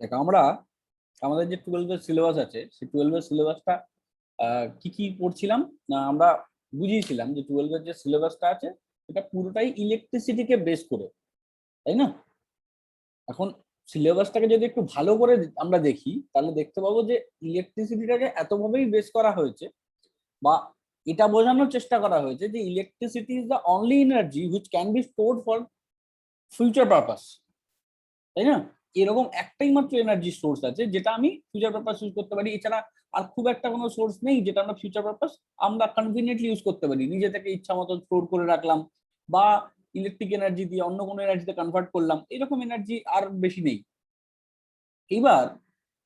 দেখ আমরা আমাদের যে 12-এর সিলেবাস আছে সেই 12-এর সিলেবাসটা কি কি পড়ছিলাম না, আমরা বুঝিয়েছিলাম যে 12-এর যে সিলেবাসটা আছে এটা পুরোটাই ইলেকট্রিসিটিকে বেস করে, তাই না? এখন সিলেবাসটাকে যদি একটু ভালো করে আমরা দেখি তাহলে দেখতে পাবো যে ইলেকট্রিসিটিটাকে এতভাবেই বেস করা হয়েছে বা এটা বোঝানোর চেষ্টা করা হয়েছে যে electricity is the only energy which can be stored for future purpose, তাই না? এরকম একটাই মাত্র এনার্জি সোর্স আছে যেটা আমি ফিউচার পারপাস ইউজ করতে পারি, এছাড়া আর খুব একটা কোনো সোর্স নেই যেটা আমরা ফিউচার পারপাস আমরা কনভিনিয়েন্টলি ইউজ করতে পারি, নিজে থেকে ইচ্ছা মতো স্টোর করে রাখলাম বা ইলেকট্রিক এনার্জি দিয়ে অন্য কোনো এনার্জিতে কনভার্ট করলাম, এরকম এনার্জি আর বেশি নেই। এইবার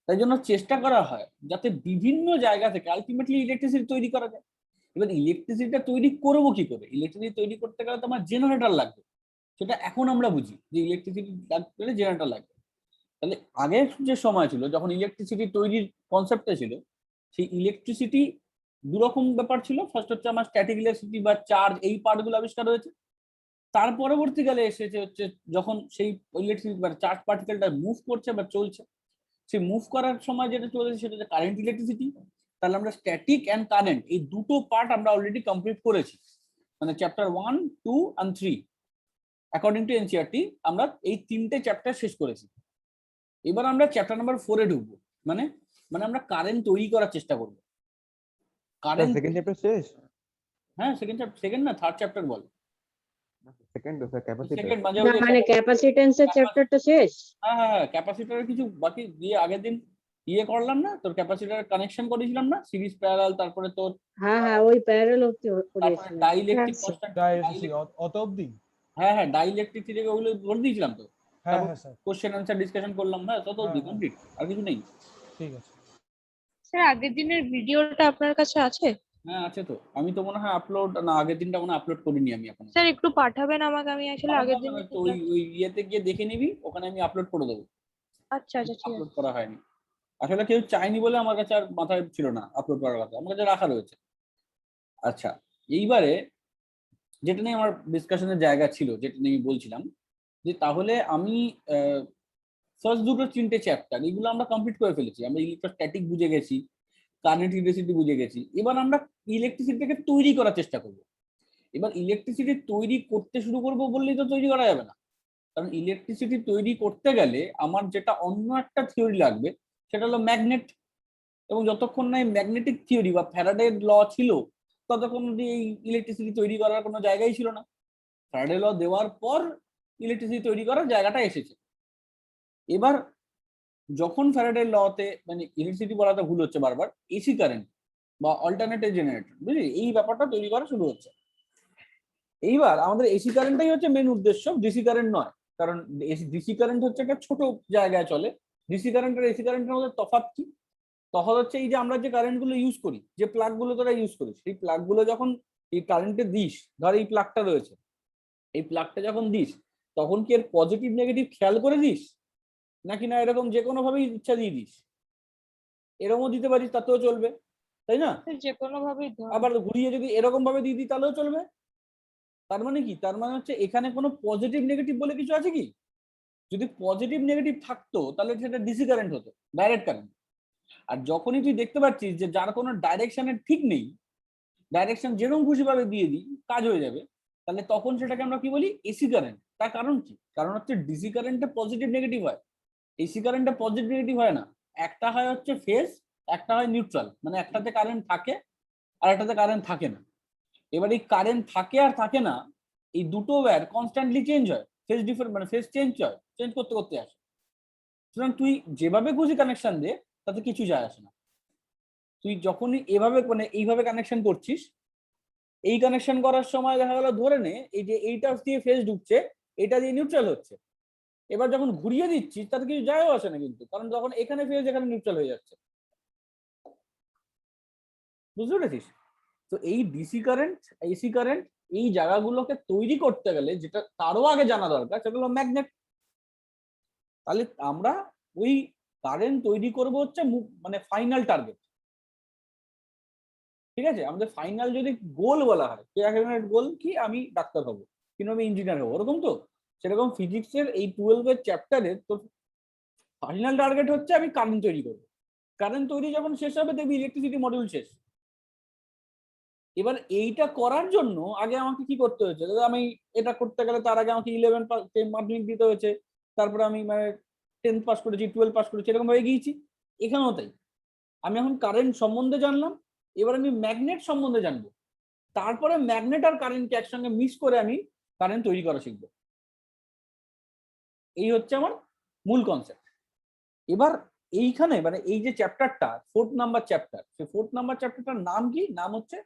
তাই জন্য চেষ্টা করা হয় যাতে বিভিন্ন জায়গা থেকে আলটিমেটলি ইলেকট্রিসিটি তৈরি করা যায়। এবার ইলেকট্রিসিটিটা তৈরি করবো কি করে? ইলেকট্রিসিটি তৈরি করতে গেলে তো আমার জেনারেটর লাগবে, সেটা এখন আমরা বুঝি যে ইলেকট্রিসিটি লাগলে জেনারেটর লাগবে। তাহলে আগের যে সময় ছিল যখন ইলেকট্রিসিটি তৈরির কনসেপ্টটা ছিল, সেই ইলেকট্রিসিটি দুরকম ব্যাপার ছিল। ফার্স্ট হচ্ছে আমার স্ট্যাটিক ইলেকট্রিসিটি বা চার্জ, এই পার্টগুলো আবিষ্কার হয়েছে। তার পরবর্তীকালে এসেছে হচ্ছে যখন সেই ইলেকট্রিসিটি বা চার্জ পার্টিকেলটা মুভ করছে বা চলছে, সেই মুভ করার সময় যেটা চলেছে সেটা হচ্ছে কারেন্ট ইলেকট্রিসিটি। তাহলে আমরা স্ট্যাটিক অ্যান্ড কারেন্ট এই দুটো পার্ট আমরা অলরেডি কমপ্লিট করেছি, মানে chapter 1, 2 and 3 according to NCERT আমরা এই তিনটে চ্যাপ্টার শেষ করেছি। এবার আমরা চ্যাপ্টার নাম্বার 4-এ ঢুকবো, মানে মানে আমরা কারেন্ট তৈরি করার চেষ্টা করব। কারেন্ট সেকেন্ড চ্যাপ্টার শেষ? হ্যাঁ, সেকেন্ড না, থার্ড চ্যাপ্টার বল। Second sir capacitor. সেকেন্ড মাঝে না মানে ক্যাপাসিট্যান্সের চ্যাপ্টারটা শেষ। হ্যাঁ, ক্যাপাসিটরের কিছু বাকি দিয়ে আগের দিন করলাম না, তোর ক্যাপাসিটর কানেকশন করেছিলাম না, সিরিজ প্যারালাল, তারপরে তোর হ্যাঁ ওই প্যারালাল তারপরে করেছিলাম। ডাইইলেকট্রিক আচ্ছা। কনস্ট্যান্ট। অত অবধি? হ্যাঁ, ডাইইলেকট্রিক থেকে ওগুলো বলে দিয়েছিলাম তো। হ্যাঁ তারপর হ্যাঁ স্যার, কোশ্চেন আনসার ডিসকাশন করলাম, হ্যাঁ তত অবধি কমপ্লিট, আর কিছু নেই। ঠিক আছে স্যার আগের দিনের ভিডিওটা আপনার কাছে আছে? হ্যাঁ আছে তো, আমি তো মনে হয় আপলোড না, আগের দিনটা মনে আপলোড করিনি আমি এখন। স্যার একটু পাঠাবেন আমাকে, আমি আসলে আগের দিন। তো ওই ওই ইয়েতে গিয়ে দেখে নিবি, ওখানে আমি আপলোড করে দেবো। আচ্ছা আচ্ছা ঠিক আপলোড আছে। করা হয়নি, আসলে কেউ চাইনি বলে আমার কাছে আর মাথায় ছিল না আপলোড করার কথা, আমার কাছে রাখা রয়েছে। আচ্ছা, এইবারে যেটা নিয়ে আমার ডিসকাশনের জায়গা ছিল, যেটা নিয়ে আমি বলছিলাম যে তাহলে আমি ফার্স্ট দুটো তিনটে চ্যাপ্টার এগুলো আমরা কমপ্লিট করে ফেলেছি, আমরা ইলেকট্রোস্ট্যাটিক বুঝে গেছি, কারেন্ট ইলেকট্রিসিটি বুঝে গেছি। এবার আমরা ইলেকট্রিসিটিকে তৈরি করার চেষ্টা করব। এবার ইলেকট্রিসিটি তৈরি করতে শুরু করব বললেই তো তৈরি করা যাবে না, কারণ ইলেকট্রিসিটি তৈরি করতে গেলে আমার যেটা অন্য একটা থিওরি লাগবে, সেটা হলো ম্যাগনেট। এবং যতক্ষণ না এই ম্যাগনেটিক থিওরি বা ফ্যারাডের ল ছিল ততক্ষণ অব্দি এই ইলেকট্রিসিটি তৈরি করার কোনো জায়গাই ছিল না। ফ্যারাডে ল দেওয়ার পর ইলেকট্রিসিটি তৈরি করার জায়গাটা এসেছে। এবার যখন ফ্যারাডের লতে, মানে ইলেকট্রিসিটি বলাটা ভুল হচ্ছে বারবার, এসি কারেন্ট বা অল্টারনেটিভ জেনারেটর, বুঝলি, এই ব্যাপারটা তৈরি করা শুরু হচ্ছে। এইবার আমাদের এসি কারেন্টটাই হচ্ছে মেন উদ্দেশ্য, ডিসি কারেন্ট নয়। কারণ ডিসি কারেন্ট হচ্ছে একটা ছোট জায়গায় চলে। ডিসি কারেন্ট আর এসি কারেন্টের মধ্যে তফাৎ কি? তফাৎ হচ্ছে এই যে আমরা যে কারেন্ট গুলো ইউজ করি, যে প্লাগ গুলো তোরা ইউজ করিস, সেই প্লাগ গুলো যখন এই কারেন্টে দিস, ধর এই প্লাগটা রয়েছে, এই প্লাগটা যখন দিস তখন কি এর পজিটিভ নেগেটিভ খেয়াল করে দিস, নাকি না এরকম যে কোনো ভাবেই ইচ্ছা দিয়ে দিস? এরকমও দিতে পারিস, তাতেও চলবে, তাই না? যে কোনো ভাবেই আবার ঘুরিয়ে যদি এরকম ভাবে দিয়ে দিই তাহলেও চলবে। তার মানে কি? তার মানে হচ্ছে এখানে কোনো পজিটিভ নেগেটিভ বলে কিছু আছে কি? যদি পজিটিভ নেগেটিভ থাকতো তাহলে সেটা ডিসি কারেন্ট হতো, ডাইরেক্ট কারেন্ট। আর যখনই তুই দেখতে পাচ্ছিস যে যার কোনো ডাইরেকশনের ঠিক নেই, ডাইরেকশন যেরকম খুশি ভাবে দিয়ে দিই কাজ হয়ে যাবে, তাহলে তখন সেটাকে আমরা কি বলি? AC current. তার কারণ কি? কারণ হচ্ছে ডিসি কারেন্টে পজিটিভ নেগেটিভ হয়, এসি কারেন্টে পজিটিভ নেগেটিভ হয় না। একটা হয় হচ্ছে ফেজ, একটা হয় নিউট্রাল, মানে একটাতে কারেন্ট থাকে আর একটাতে কারেন্ট থাকে না। এবার এই কারেন্ট থাকে আর থাকে না, এই দুটো ওয়্যার কনস্ট্যান্টলি চেঞ্জ হয়, ফেজ ডিফারেন্ট, মানে ফেজ চেঞ্জ হয়, চেঞ্জ করতে করতে আসে। সুতরাং তুই যেভাবে খুশি কানেকশন দে তাতে কিছু যায় আসে না। তুই যখনই এভাবে মানে এইভাবে কানেকশন করছিস, এই কানেকশন করার সময় দেখা গেল ধরে নে এই যে এইটা দিয়ে ফেজ ঢুকছে, এটা দিয়ে নিউট্রাল হচ্ছে। এবার যখন ঘুরিয়ে দিচ্ছিস তাতে কিছু যায়ও আসে না কিন্তু, কারণ যখন এখানে ফেজ এখানে নিউট্রাল হয়ে যাচ্ছে। বুঝতে পেরেছিস? তো এই ডিসি কারেন্ট, এসি কারেন্ট, এই জায়গাগুলোকে তৈরি করতে গেলে যেটা তারও আগে জানা দরকার সেটা হলো ম্যাগনেট। তাহলে আমরা ওই কারেন্ট তৈরি করব হচ্ছে মানে ফাইনাল টার্গেট। ঠিক আছে, আমাদের ফাইনাল যদি গোল বলা হয়, গোল কি? আমি ডাক্তার হবো, কিন্তু আমি ইঞ্জিনিয়ার হবো, ওরকম তো। সেরকম ফিজিক্সের এই 12-এর চ্যাপ্টারে তো ফাইনাল টার্গেট হচ্ছে আমি কারেন্ট তৈরি করবো। কারেন্ট তৈরি যখন শেষ হবে দেখবি ইলেকট্রিসিটি মডিউল শেষ। এবার এইটা করার জন্য আগে আমাকে কি করতে হয়েছে, দাদা আমি এটা করতে গেলে তার আগে আমাকে 11 মাধ্যমিক দিতে হয়েছে, তারপরে আমি মানে 10th পাস করেছি, 12 পাস করেছি, এরকম হয়ে গিয়েছি। এখানেও তাই, আমি এখন কারেন্ট সম্বন্ধে জানলাম, এবার আমি ম্যাগনেট সম্বন্ধে জানবো, তারপরে ম্যাগনেট আর কারেন্টকে একসঙ্গে মিক্স করে আমি কারেন্ট তৈরি করা শিখবো। এই হচ্ছে আমার মূল কনসেপ্ট। এবার এইখানে মানে এই যে চ্যাপ্টারটা 4th নাম্বার চ্যাপ্টার, সেই 4th নাম্বার চ্যাপ্টারটার নাম কি? নাম হচ্ছে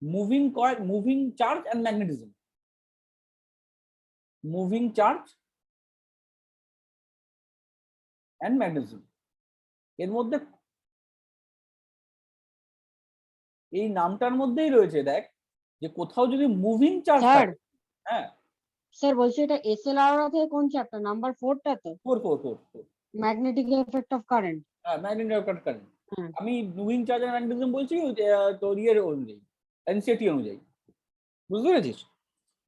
moving coil, moving charge and magnetism. Moving charge and magnetism. এর মধ্যে এই নামটার মধ্যেই রয়েছে দেখ যে কোথাও যদি মুভিং চার্জ স্যার হ্যাঁ স্যার বলছি এটা এসএলআর থেকে কোন চ্যাপ্টার নাম্বার 4 টা তো 4 ম্যাগনেটিক এফেক্ট অফ কারেন্ট। হ্যাঁ ম্যাগনেটিক কারেন্ট। হুম। আমি মুভিং চার্জ অ্যান্ড ম্যাগনেটিজম বলছি তোর ইয়ের অনুযায়ী, এনসিটি অনুযায়ী, বুঝতে পেরেছিস?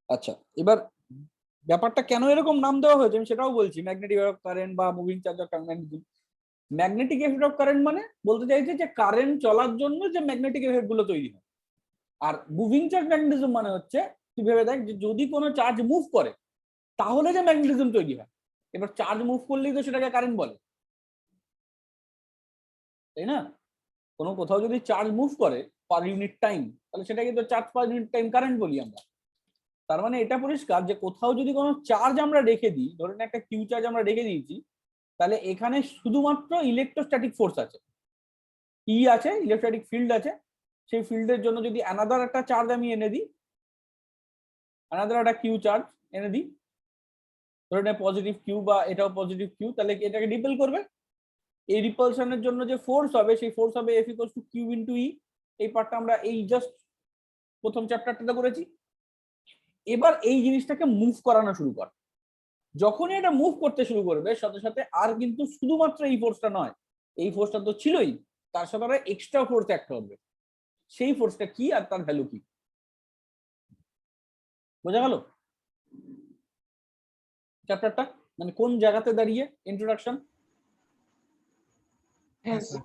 আচ্ছা, এবার ব্যাপারটা কেন এরকম নাম দেওয়া হয়েছে আমি সেটাও বলছি। ম্যাগনেটিক এফেক্ট অফ কারেন্ট বা moving charge of magnetism. Magnetic effect of current মানে বলতে চাইছে যে কারেন্ট চলার জন্য যে ম্যাগনেটিক এফেক্ট গুলো তৈরি হয়। আর মুভিং চার্জ ম্যাগনেটিজম মানে হচ্ছে তুই ভেবে দেখ যে যদি কোনো চার্জ মুভ করে তাহলে যে ম্যাগনেটিজম তৈরি হয়। এবার চার্জ মুভ করলেই তো সেটাকে কারেন্ট বলে, তাই না? কোনো কোথাও যদি চার্জ মুভ করে পার ইউনিট টাইম, তাহলে সেটাকে তো charge per unit time current বলি আমরা। তার মানে এটা পরিষ্কার যে কোথাও যদি কোনো চার্জ আমরা রেখে দিই, ধরেন একটা কিউ চার্জ আমরা রেখে দিয়েছি, তাহলে এখানে শুধুমাত্র ইলেকট্রোস্ট্যাটিক ফোর্স আছে, ই আছে, ইলেকট্রোস্ট্যাটিক ফিল্ড আছে। সেই ফিল্ডের জন্য যদি অ্যানাদার একটা চার্জ আমি এনে দিই, অ্যানাদার একটা কিউ চার্জ এনে দিই, ধরেন পজিটিভ কিউ বা এটাও পজিটিভ কিউ, তাহলে এটাকে রিপেল করবে। এই রিপালশনের জন্য যে ফোর্স হবে সেই ফোর্স হবে F equals to Q into E. এই পার্টটা আমরা এই জাস্ট প্রথম চ্যাপ্টারটাতে করেছি। এবার এই জিনিসটাকে মুভ করানো শুরু কর। যখনই এটা মুভ করতে শুরু করবে সাথে সাথে আর কিন্তু শুধুমাত্র এই ফোর্সটা নয়, এই ফোর্সটা তো ছিলই, তার সাথে আর এক্সট্রা ফোর্স একটা হবে। সেই ফোর্সটা কি আর তার ভ্যালু কি, বোঝা গেল চ্যাপ্টারটা? মানে কোন জায়গাতে দাঁড়িয়ে ইন্ট্রোডাকশন। হ্যাঁ স্যার।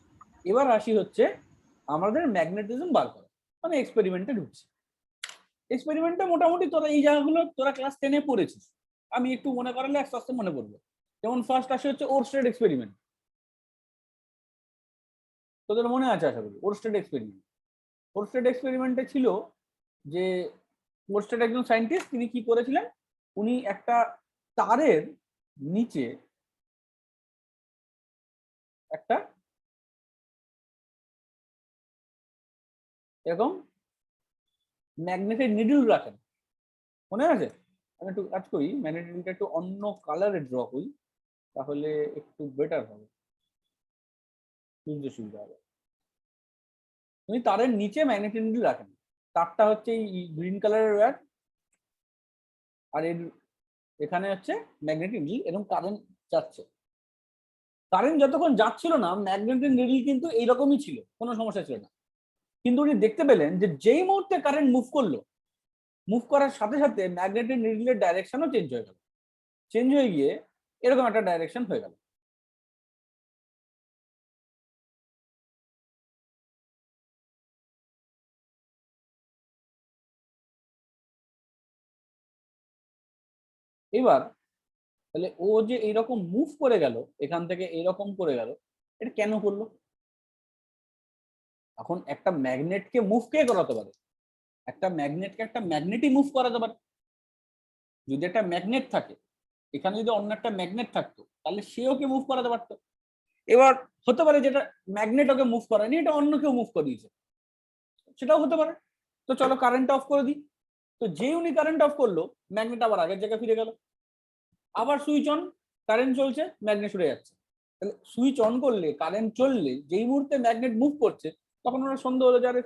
এবার আসি হচ্ছে আমাদের ম্যাগনেটিজম বার করা, মানে এক্সপেরিমেন্টে ঢুকছি। এক্সপেরিমেন্টে মোটামুটি তোরা এই জায়গাগুলো তোরা ক্লাস 10-এ পড়েছিস, আমি একটু মনে করালে আস্তে আস্তে মনে পড়বে। যেমন ফার্স্ট আসে হচ্ছে ওরস্টেড এক্সপেরিমেন্ট, তোদের মনে আছে আশা করি ওরস্টেড এক্সপেরিমেন্ট। ওরস্টেড এক্সপেরিমেন্টে ছিল যে ওরস্টেড একজন সায়েন্টিস্ট, তিনি কি করেছিলেন, উনি একটা তারের নিচে একটা এরকম ম্যাগনেটের নিডল রাখেন, মনে আছে? আমি একটু কাজ করি, ম্যাগনেটের নিডলটা একটু অন্য কালারে ড্র করি, তাহলে একটু বেটার হবে, বুঝতে সুবিধা হবে। উনি তারের নিচে ম্যাগনেটিক নিডল রাখেন, তারটা হচ্ছে এই গ্রিন কালারের ওয়্যার, আর এর এখানে হচ্ছে ম্যাগনেটিক নিডল, এরকম কারেন্ট যাচ্ছে। কারেন্ট যতক্ষণ যাচ্ছিল না ম্যাগনেটিক নিডল কিন্তু এইরকমই ছিল, কোনো সমস্যা ছিল না। কিন্তু উনি দেখতে পেলেন যে যেই মুহূর্তে কারেন্ট মুভ করলো, মুভ করার সাথে সাথে ম্যাগনেটিক নিডলের ডাইরেকশনও চেঞ্জ হয়ে গেল, চেঞ্জ হয়ে গিয়ে এরকম একটা ডাইরেকশন হয়ে গেল। এবার তাহলে ও যে এইরকম মুভ করে গেল, এখান থেকে এইরকম করে গেল, এটা কেন করলো? এখন একটা ম্যাগনেটকে মুভ কে করাতে পারে? একটা ম্যাগনেটকে একটা ম্যাগনেটই মুভ করাতে পারে। যদি একটা ম্যাগনেট থাকে, এখানে যদি অন্য একটা ম্যাগনেট থাকতো, তাহলে সে ওকে মুভ করাতে পারতো। এবার হতে পারে যেটা ম্যাগনেট ওকে মুভ করেনি, এটা অন্য কেউ মুভ করে দিয়েছে, সেটাও হতে পারে। তো চলো কারেন্ট অফ করে দিই। তো যে উনি কারেন্ট অফ করলো, ম্যাগনেট আবার আগের জায়গায় ফিরে গেল। আবার সুইচ অন, কারেন্ট চলছে, ম্যাগনেট সরে যাচ্ছে। তাহলে সুইচ অন করলে কারেন্ট চললে যেই মুহূর্তে ম্যাগনেট মুভ করছে, তখন ওরা সন্দেহ হলো যে আরে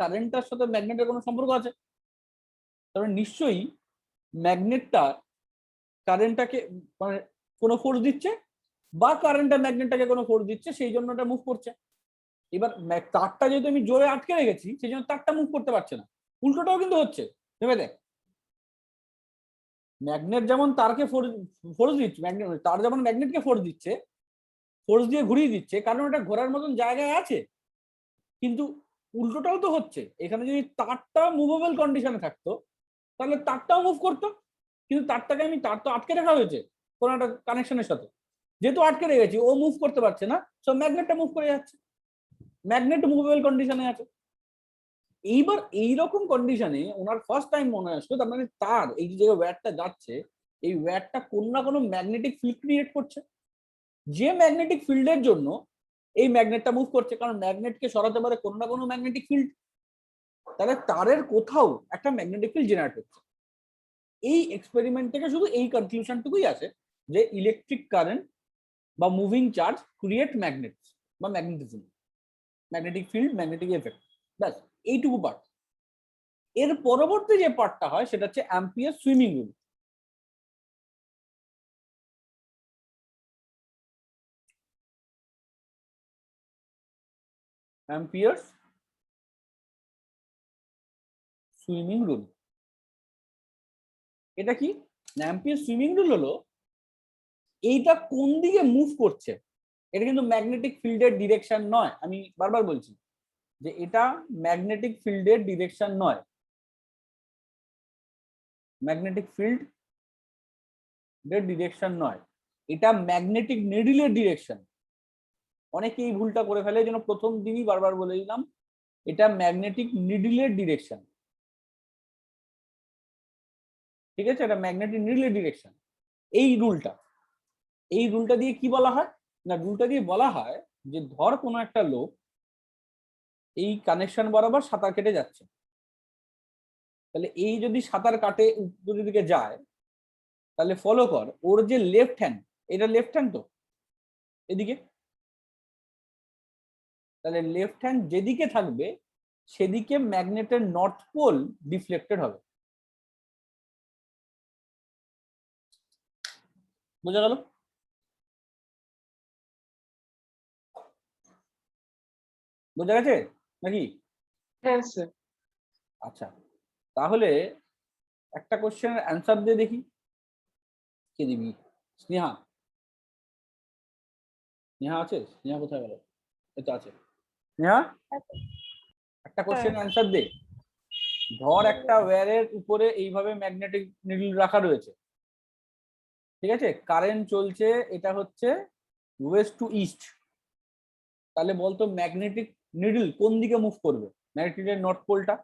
কারেন্টটার সাথে ম্যাগনেটের কোনো সম্পর্ক আছে। তবে নিশ্চয়ই ম্যাগনেটটা কারেন্টটাকে মানে কোনো ফোর্স দিচ্ছে, বা কারেন্টটা ম্যাগনেটটাকে কোনো ফোর্স দিচ্ছে, সেই জন্য ওটা মুভ করছে। এবার তারটা যেহেতু আমি জোরে আটকে রেখেছি, সেই জন্য তারটা মুভ করতে পারছে না। উল্টোটাও কিন্তু হচ্ছে, ভেবে দেখ। ম্যাগনেট যেমন তারকে ফোর্স দিচ্ছে, তার যেমন ম্যাগনেটকে ফোর্স দিচ্ছে, ফোর্স দিয়ে ঘুরিয়ে দিচ্ছে, কারণ এটা ঘোরার মতন জায়গায় আছে। কিন্তু উল্টোটাও তো হচ্ছে, এখানে যদি তারটা মুভেবল কন্ডিশনে থাকতো তাহলে তারটাও মুভ করতো, কিন্তু তারটাকে তার তো আটকে রাখা হয়েছে কোনো একটা কানেকশনের সাথে, যেহেতু আটকে রেখেছি ও মুভ করতে পারছে না, সো ম্যাগনেটটা মুভ করে যাচ্ছে, ম্যাগনেট মুভেবল কন্ডিশনে আছে। এইবার এইরকম কন্ডিশনে ওনার ফার্স্ট টাইম মনে আসলো, তার মানে তার এই যে ওয়্যারটা যাচ্ছে, এই ওয়্যারটা কোন না কোনো ম্যাগনেটিক ফিল্ড ক্রিয়েট করছে, যে ম্যাগনেটিক ফিল্ডের জন্য এই ম্যাগনেটটা মুভ করছে, কারণ ম্যাগনেটকে সরাতে পারে কোনো না কোনো ম্যাগনেটিক ফিল্ড, তাহলে তারের কোথাও একটা ম্যাগনেটিক ফিল্ড জেনারেট হচ্ছে। এই এক্সপেরিমেন্ট থেকে শুধু এই কনক্লুশনটুকুই আসে যে ইলেকট্রিক কারেন্ট বা মুভিং চার্জ ক্রিয়েট ম্যাগনেটস বা magnetism, magnetic field, magnetic effect, ব্যাস এইটুকু পার্ট। এর পরবর্তী যে পার্টটা হয় সেটা হচ্ছে Ampere swimming rule. Ampere's swimming rule, এটা কি? অ্যাম্পিয়ার সুইমিং রুল হলো এইটা কোন দিকে মুভ করছে, এটা কিন্তু ম্যাগনেটিক ফিল্ডের ডিরেকশন নয়, আমি বারবার বলছি যে এটা ম্যাগনেটিক ফিল্ডের ডিরেকশন নয়, ম্যাগনেটিক ফিল্ড এর ডিরেকশন নয়, এটা ম্যাগনেটিক নিডলের ডিরেকশন। অনেকে এই ভুলটা করে ফেলে, যেন প্রথম দিনই বারবার বলে দিলাম এটা ম্যাগনেটিক নিডলের ডিরেকশন, ঠিক আছে? এটা ম্যাগনেটিক নিডলের ডিরেকশন। এই রুলটা দিয়ে কি বলা হয় না, রুলটা দিয়ে বলা হয় যে ধর কোনো একটা লোক এই কানেকশন বরাবর সাঁতার কেটে যাচ্ছে, তাহলে এই যদি সাঁতার কাটে উত্তর দিকে যায়, তাহলে ফলো কর ওর যে লেফট হ্যান্ড, এটা লেফট হ্যান্ড তো এদিকে, তাহলে লেফট হ্যান্ড যেদিকে থাকবে সেদিকে ম্যাগনেটের নর্থ পোল ডিফ্লেক্টেড হবে। বোঝা গেল? বোঝা গেছে নাকি? হ্যাঁ স্যার। আচ্ছা, তাহলে একটা কোশ্চেনের অ্যান্সার দিয়ে দেখি, কে দিবি? স্নেহা, স্নেহা আছে? স্নেহা কোথায় গেল? এটা আছে স্নেহা, একটা কোশ্চেন অ্যান্সার দে। ধর একটা ওয়্যারের উপরে এইভাবে ম্যাগনেটিক নিডল রাখা রয়েছে, ঠিক আছে? কারেন্ট চলছে, এটা হচ্ছে ওয়েস্ট টু ইস্ট, তাহলে বলতো ম্যাগনেটিক নিডল কোন দিকে মুভ করবে, ম্যাগনেটিক নর্থ পোলটা?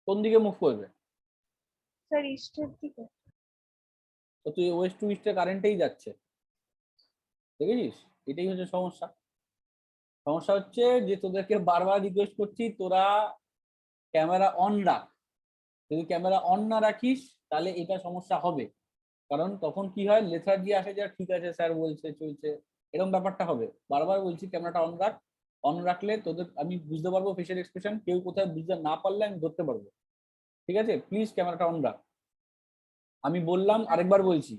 কোন দিকে মুভ করবে? স্যার ইস্টের দিকে। তো তুই ওয়েস্ট টু ইস্টে কারেন্টেই যাচ্ছে, দেখেছিস? এটাই হচ্ছে সমস্যা। সমস্যা হচ্ছে যে তোদেরকে বারবার রিকোয়েস্ট করছি তোরা ক্যামেরা অন রাখ, যদি ক্যামেরা অন না রাখিস তাহলে এটা সমস্যা হবে, কারণ তখন কি হয় লেথার্জি আসে, যা ঠিক আছে স্যার বলছে চলছে, এরকম ব্যাপারটা হবে। বারবার বলছি ক্যামেরাটা অন রাখ, অন রাখলে তোদের আমি বুঝতে পারবো ফেসিয়াল এক্সপ্রেশন, কেউ কোথায় বুঝতে না পারলে আমি ধরতে পারবো, ঠিক আছে? প্লিজ ক্যামেরাটা অন রাখ। আমি বললাম, আরেকবার বলছি,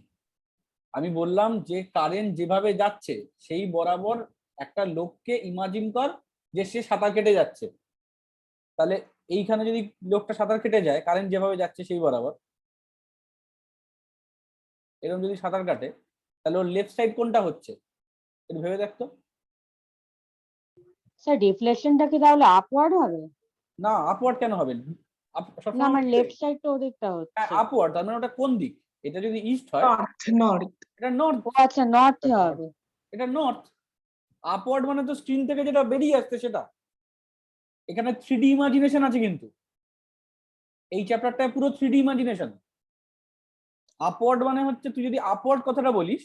আমি বললাম যে কারেন্ট যেভাবে যাচ্ছে সেই বরাবর একটা লোককে ইমাজিন কর যে সে সাঁতার কেটে যাচ্ছে, তাহলে এইখানে যদি লোকটা সাঁতার কেটে যায় কারেন্ট যেভাবে যাচ্ছে সেই বরাবর, এরকম যদি সাঁতার কাটে, তাহলে ওর লেফট সাইড কোনটা হচ্ছে একটু ভেবে দেখতো। স্যার ডিফ্লেকশনটা কি তাহলে আপওয়ার্ড হবে? না, আপওয়ার্ড কেন হবে? না আমার লেফট সাইড তো ওদিকটা হচ্ছে। আপওয়ার্ড, তার মানে ওটা কোন দিক? এটা যদি ইস্ট হয় নর্থ। এটা নর্থ, ও আচ্ছা নর্থে হবে। এটা নর্থ। আপওয়ার্ড মানে তো স্ক্রিন থেকে যেটা বেরিয়ে আসছে সেটা। এখানে 3D ইমাজিনেশন আছে, কিন্তু এই চ্যাপ্টারটা পুরো 3D ইমাজিনেশন। আপওয়ার্ড মানে হচ্ছে তুই যদি আপওয়ার্ড কথাটা বলিস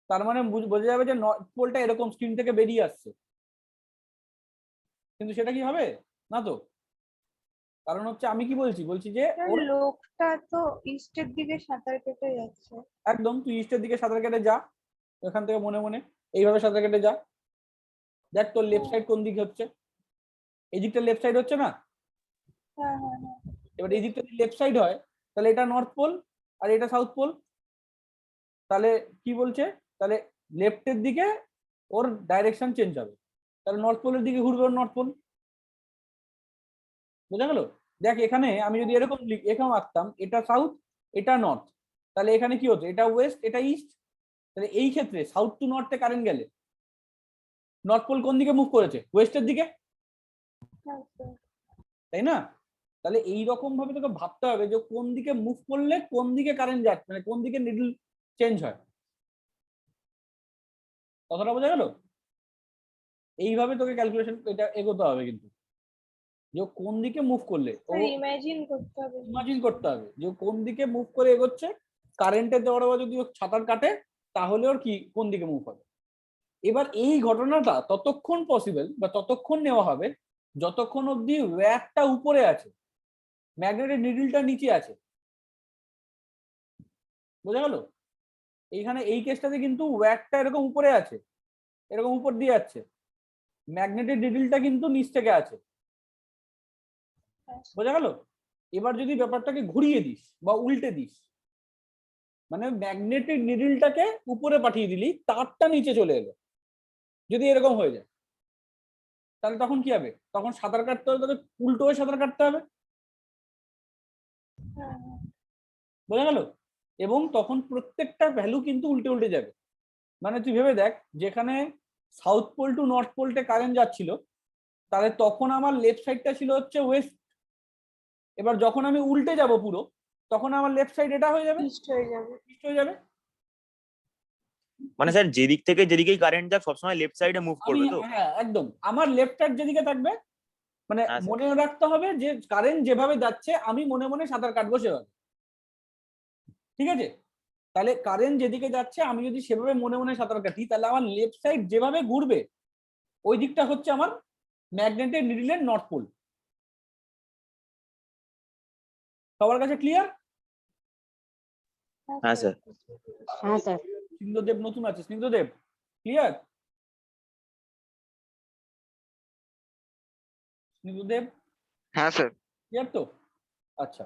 তার মানে বোঝা যাবে যে নর্থ পোলটা এরকম স্ক্রিন থেকে বেরিয়ে আসছে, কিন্তু সেটা কি হবে না তো। কারণ হচ্ছে আমি কি বলছি, বলছি যে ওর লোকটা তো ইস্টের দিকে সাঁতার কেটে যাচ্ছে। একদম তুই ইস্টের দিকে সাঁতার কেটে যা, এখান থেকে মনে মনে এইভাবে সাঁতার কেটে যা, দেখ তোর লেফট সাইড কোন দিকে হচ্ছে, এই দিকটা লেফট সাইড হচ্ছে না? হ্যাঁ হ্যাঁ হ্যাঁ। এবার এই দিকটা যদি লেফট সাইড হয় তাহলে এটা নর্থ পোল আর এটা সাউথ পোল, তাহলে কি বলছে, তাহলে লেফটের দিকে ওর ডাইরেকশন চেঞ্জ হবে, তাহলে নর্থ পোলের দিকে ঘুরবে ওর নর্থ পোল। বোঝা গেল? দেখ এখানে আমি যদি এরকম এরকম আঁকতাম, এটা সাউথ এটা নর্থ, তাহলে এখানে কি হতো, এটা ওয়েস্ট এটা ইস্ট। তাহলে এই ক্ষেত্রে সাউথ টু নর্থে কারেন্ট গেলে নর্থ পোল কোন দিকে মুভ করেছে, ওয়েস্টের দিকে, হ্যাঁ স্যার। তাই না? তাহলে এই রকম ভাবে তোকে ভাবতে হবে যে কোন দিকে মুভ করলে কোন দিকে কারেন্ট যাচ্ছে, মানে কোন দিকে নিডল চেঞ্জ হয়। কথাটা বোঝা গেল? এইভাবে তোকে ক্যালকুলেশন এটা এগোতে হবে, কিন্তু যে ও কোন দিকে মুভ করলে ও স্যার ইমাজিন করতে হবে। ইমাজিন করতে হবে যে ও কোন দিকে মুভ করে এগোচ্ছে। কারেন্টের দেওয়ার যদি ও সাঁতার কাটে তাহলে ওর কি কোন দিকে মুভ হবে। এবার এই ঘটনাটা ততক্ষণ পসিবল বা ততক্ষণ নেওয়া হবে যতক্ষণ অব্দি ওয়্যারটা উপরে আছে, ম্যাগনেটের নিডলটা নিচে আছে। বোঝা গেল? এইখানে এই কেসটাতে কিন্তু ওয়্যারটা এরকম উপরে আছে, এরকম উপর দিয়ে যাচ্ছে, ম্যাগনেটের নিডলটা কিন্তু নিচ থেকে আছে। বোঝা গেল? এবার যদি ব্যাপারটাকে ঘুরিয়ে দিস বা উল্টে দিস, মানে ম্যাগনেটিক নিডলটাকে উপরে পাঠিয়ে দিলি, তারটা নিচে চলে এলো, যদি এরকম হয়ে যায় তাহলে তখন কি হবে? তখন সাঁতার কাটতে হলে তোকে উল্টো হয়ে সাঁতার কাটতে হবে। বোঝা গেল? এবং তখন প্রত্যেকটা ভ্যালু কিন্তু উল্টে উল্টে যাবে। মানে তুই ভেবে দেখ, যেখানে সাউথ পোল টু নর্থ পোলটে কারেন্ট যাচ্ছিল, তাহলে তখন আমার লেফট সাইডটা ছিল হচ্ছে ওয়েস্ট। এবার যখন আমি উল্টে যাব পুরো, তখন আমার লেফট সাইড এটা হয়ে যাবে, ইস্ট হয়ে যাবে। ইস্ট হয়ে যাবে। মানে স্যার যেদিক থেকে যেদিকেই কারেন্ট যাক সবসময় লেফট সাইডে মুভ আমি করবে তো? হ্যাঁ একদম, আমার লেফট সাইড যেদিকে থাকবে, মানে হ্যাঁ, স্যার। মনে রাখতে হবে যে কারেন্ট যেভাবে যাচ্ছে আমি মনে মনে সাঁতার কাটবো সেভাবে। ঠিক আছে? তাহলে কারেন্ট যেদিকে যাচ্ছে আমি যদি সেভাবে মনে মনে সাঁতার কাটি, তাহলে আমার লেফট সাইড যেভাবে ঘুরবে ওই দিকটা হচ্ছে আমার ম্যাগনেটের নিডলের নর্থ পোল। সবার কাছে ক্লিয়ার? হ্যাঁ স্যার। হ্যাঁ স্যার। স্নিগ্ধদেব নতুন আছে, স্নিগ্ধদেব ক্লিয়ার? স্নিগ্ধদেব হ্যাঁ স্যার। ক্লিয়ার তো? আচ্ছা,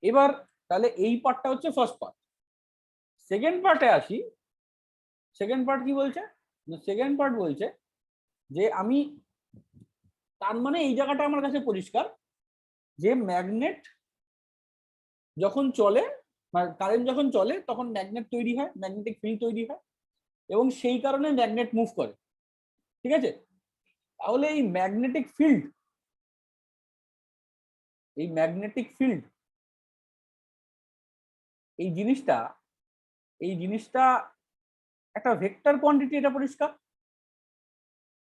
এবার তাহলে এই পার্টটা হচ্ছে ফার্স্ট পার্ট। সেকেন্ড পার্টে আসি। সেকেন্ড পার্ট কি বলছে? সেকেন্ড পার্ট বলছে যে আমি, তার মানে এই জায়গাটা আমার কাছে পরিষ্কার যে ম্যাগনেট যখন চলে, কারেন্ট যখন চলে তখন ম্যাগনেট তৈরি হয়, ম্যাগনেটিক ফিল্ড তৈরি হয়, এবং সেই কারণে ম্যাগনেট মুভ করে। ঠিক আছে? তাহলে এই ম্যাগনেটিক ফিল্ড, এই ম্যাগনেটিক ফিল্ড এই জিনিসটা একটা ভেক্টর কোয়ান্টিটি, এটা পরিষ্কার।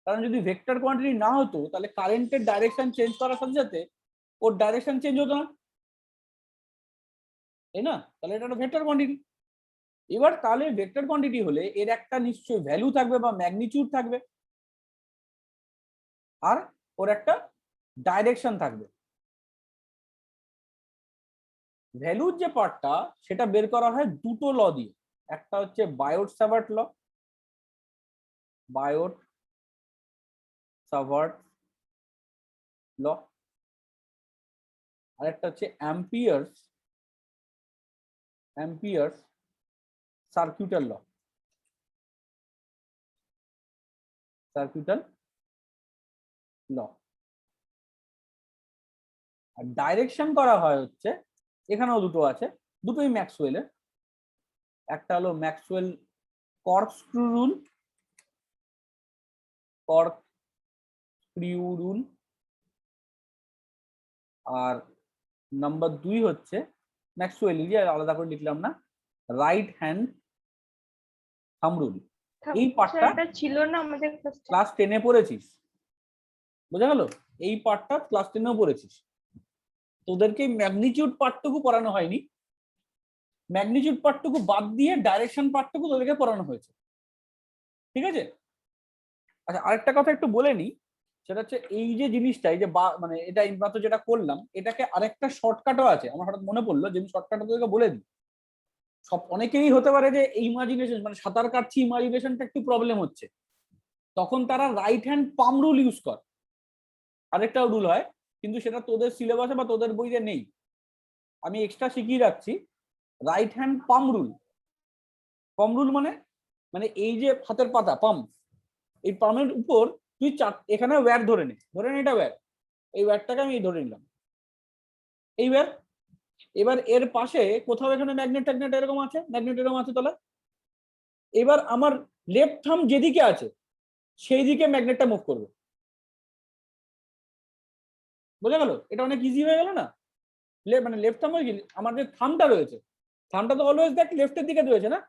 কারণ যদি ভেক্টর কোয়ান্টিটি না হতো তাহলে কারেন্টের ডাইরেকশন চেঞ্জ করার সাথে সাথে ওর ডাইরেকশন চেঞ্জ হতো না, তাই না? তাহলে এটা একটা ভেক্টর কোয়ান্টিটি। এবার তাহলে ভেক্টর কোয়ান্টিটি হলে এর একটা নিশ্চয়ই ভ্যালু থাকবে বা ম্যাগনিটিউড থাকবে, আর ওর একটা ডাইরেকশন থাকবে। ভ্যালুর যে পার্টটা সেটা বের করা হয় দুটো ল দিয়ে। একটা হচ্ছে বায়োট-সাভার্ট ল, বায়োট-সাভার্ট ল, আর একটা হচ্ছে অ্যাম্পিয়ার্স সার্কিউটাল ল, সার্কিউটাল ল। আর ডাইরেকশন করা হয় হচ্ছে, এখানেও দুটো আছে, দুটোই ম্যাক্সওয়েলের। একটা হলো ম্যাক্সওয়েল কর্কস্ক্রু রুল, আর নাম্বার 2 হচ্ছে ম্যাক্সওয়েল, আলাদা করে লিখলাম না, রাইট হ্যান্ড থাম্ব রুল। এই পার্টটা এটা ছিল না আমাদের ক্লাস 10-এ পড়েছিস, বোঝা গেল? এই পার্টটা ক্লাস 10-এও পড়েছিস। তোদেরকে ম্যাগনিটিউড পার্টটুকু পড়ানো হয়নি, ম্যাগনিটিউড পার্টটুকু বাদ দিয়ে ডাইরেকশন পার্টটুকু তোদেরকে পড়ানো হয়েছে। ঠিক আছে? আচ্ছা, আরেকটা কথা একটু বলে নিই, সেটা হচ্ছে এই যে জিনিসটা, এই যে মানে এটা এইমাত্র যেটা করলাম, এটাকে আরেকটা শর্টকাটও আছে। আমার হঠাৎ মনে পড়লো যে আমি শর্টকাটটা তোদেরকে বলে দিই। সব অনেকেরই হতে পারে যে ইমাজিনেশন, মানে সাঁতার কাটছি ইমাজিনেশনটা একটু প্রবলেম হচ্ছে, তখন তারা রাইট হ্যান্ড পাম রুল ইউজ করে। আরেকটা রুল হয়, কিন্তু সেটা তোদের সিলেবাসে বা তোদের বইতে নেই, আমি এক্সট্রা শিখিয়ে রাখছি। রাইট হ্যান্ড পাম রুল। পাম রুল মানে মানে এই যে হাতের পাতা পাম, এই পামের উপর তুই এখানে ওয়্যার ধরে নে এটা ওয়্যার, এই ওয়্যারটাকে আমি ধরে নিলাম। এইবার এবার এর পাশে কোথাও এখানে ম্যাগনেট ট্যাগনেট এরকম আছে, ম্যাগনেট এরকম আছে তলা। এবার আমার লেফট থাম্ব যেদিকে আছে সেই দিকে ম্যাগনেটটা মুভ করবে। বোঝা গেল? এটা অনেক ইজি হয়ে গেল না? মানে লেফট থাম্ব আমার যে থাম্বটা রয়েছে, থাম্বটা তো অলওয়েজ দেখ লেফটের দিকে রয়েছে না,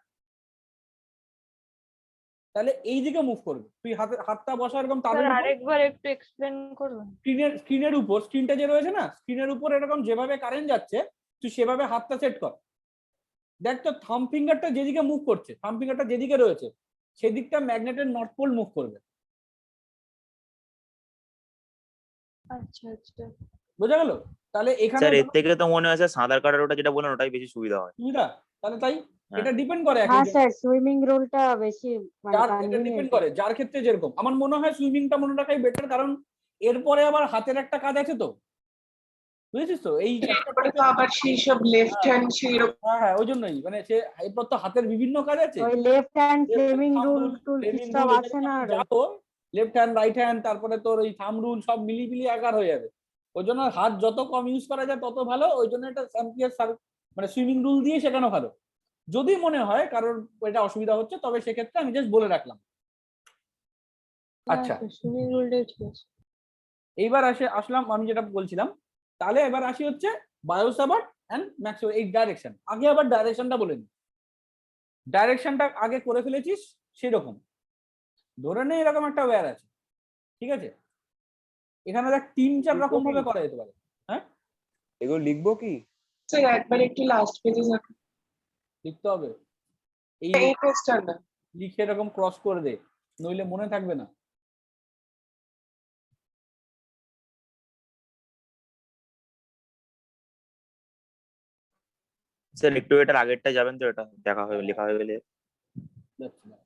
তাহলে এই দিকে মুভ করবে। তুই হাতটা বসা এরকম স্যার তাদের আরেকবার একটু এক্সপ্লেন করবেন? স্ক্রিনের উপর, স্ক্রিনটা যে রয়েছে না, স্ক্রিনের উপর এরকম যেভাবে কারেন্ট যাচ্ছে তুই সেভাবে হাতটা সেট কর। দেখ তো থাম্ব ফিঙ্গারটা যেদিকে মুভ করছে, থাম্ব ফিঙ্গারটা যেদিকে রয়েছে সেই দিকটা ম্যাগনেটের নর্থ পোল মুভ করবে। আচ্ছা আচ্ছা। বোঝা গেল? তাহলে এখানে স্যার এর থেকে তো মনে হয় স্যার সাঁতার কাটার ওটা যেটা বলেন ওটাই বেশি সুবিধা হয়। সুবিধা, তাহলে তাই হ্যাঁ। এটা ডিপেন্ড করে হ্যাঁ স্যার, সুইমিং রুলটা বেশি মানে এটা ডিপেন্ড কনভিনিয়েন্ট। করে যার ক্ষেত্রে যেরকম। আমার মনে হয় সুইমিংটা মনে রাখাই বেটার, কারণ এরপরে আবার হাতের একটা কাজ আছে তো, বুঝেছিস তো? এই এরপরে তো আবার সেই সব লেফট হ্যান্ড সেই রকম। হ্যাঁ ওই জন্যই মানে সে এরপর তো হাতের বিভিন্ন কাজ আছে, ওই লেফট হ্যান্ড ফ্লেমিং রুল টুল কি সব আছে না আরো। যাবো লেফট হ্যান্ড রাইট হ্যান্ড, তারপরে তোর ওই থাম্ব রুল সব মিলিয়ে আকার হয়ে যাবে। ওই জন্য হাত যত কম ইউজ করা যায় তত ভালো। ওই জন্য এটা মানে সুইমিং রুল দিয়ে শেখানো ভালো। যদি মনে হয় কারোর এটা অসুবিধা হচ্ছে তবে সেক্ষেত্রে আমি জাস্ট বলে রাখলাম। আচ্ছা, সুইমিং রুলটাই ঠিক আছে। এইবার আসলাম আমি যেটা বলছিলাম। তাহলে এবার আসি হচ্ছে বায়োসাভার্ট এন্ড ম্যাক্সওয়েল এই ডাইরেকশন। আগে আবার ডাইরেকশনটা বলে নি। ডাইরেকশনটা আগে করে ফেলেছিস সেরকম ধরে নে এরকম একটা ওয়্যার আছে, ঠিক আছে? এখানে দেখ 3-4 রকম ভাবে করা যেতে পারে। হ্যাঁ, এগুলো লিখবো কি? স্যার একবার একটু লাস্ট পেজে যান। লিখতে হবে। এই এই পেজটা না, লিখে এরকম ক্রস করে দে, নইলে মনে থাকবে না। স্যার একটু এটার আগেরটা যাবেন তো, এটা দেখা হয়ে লেখা হয়ে গেলে। যাচ্ছে না।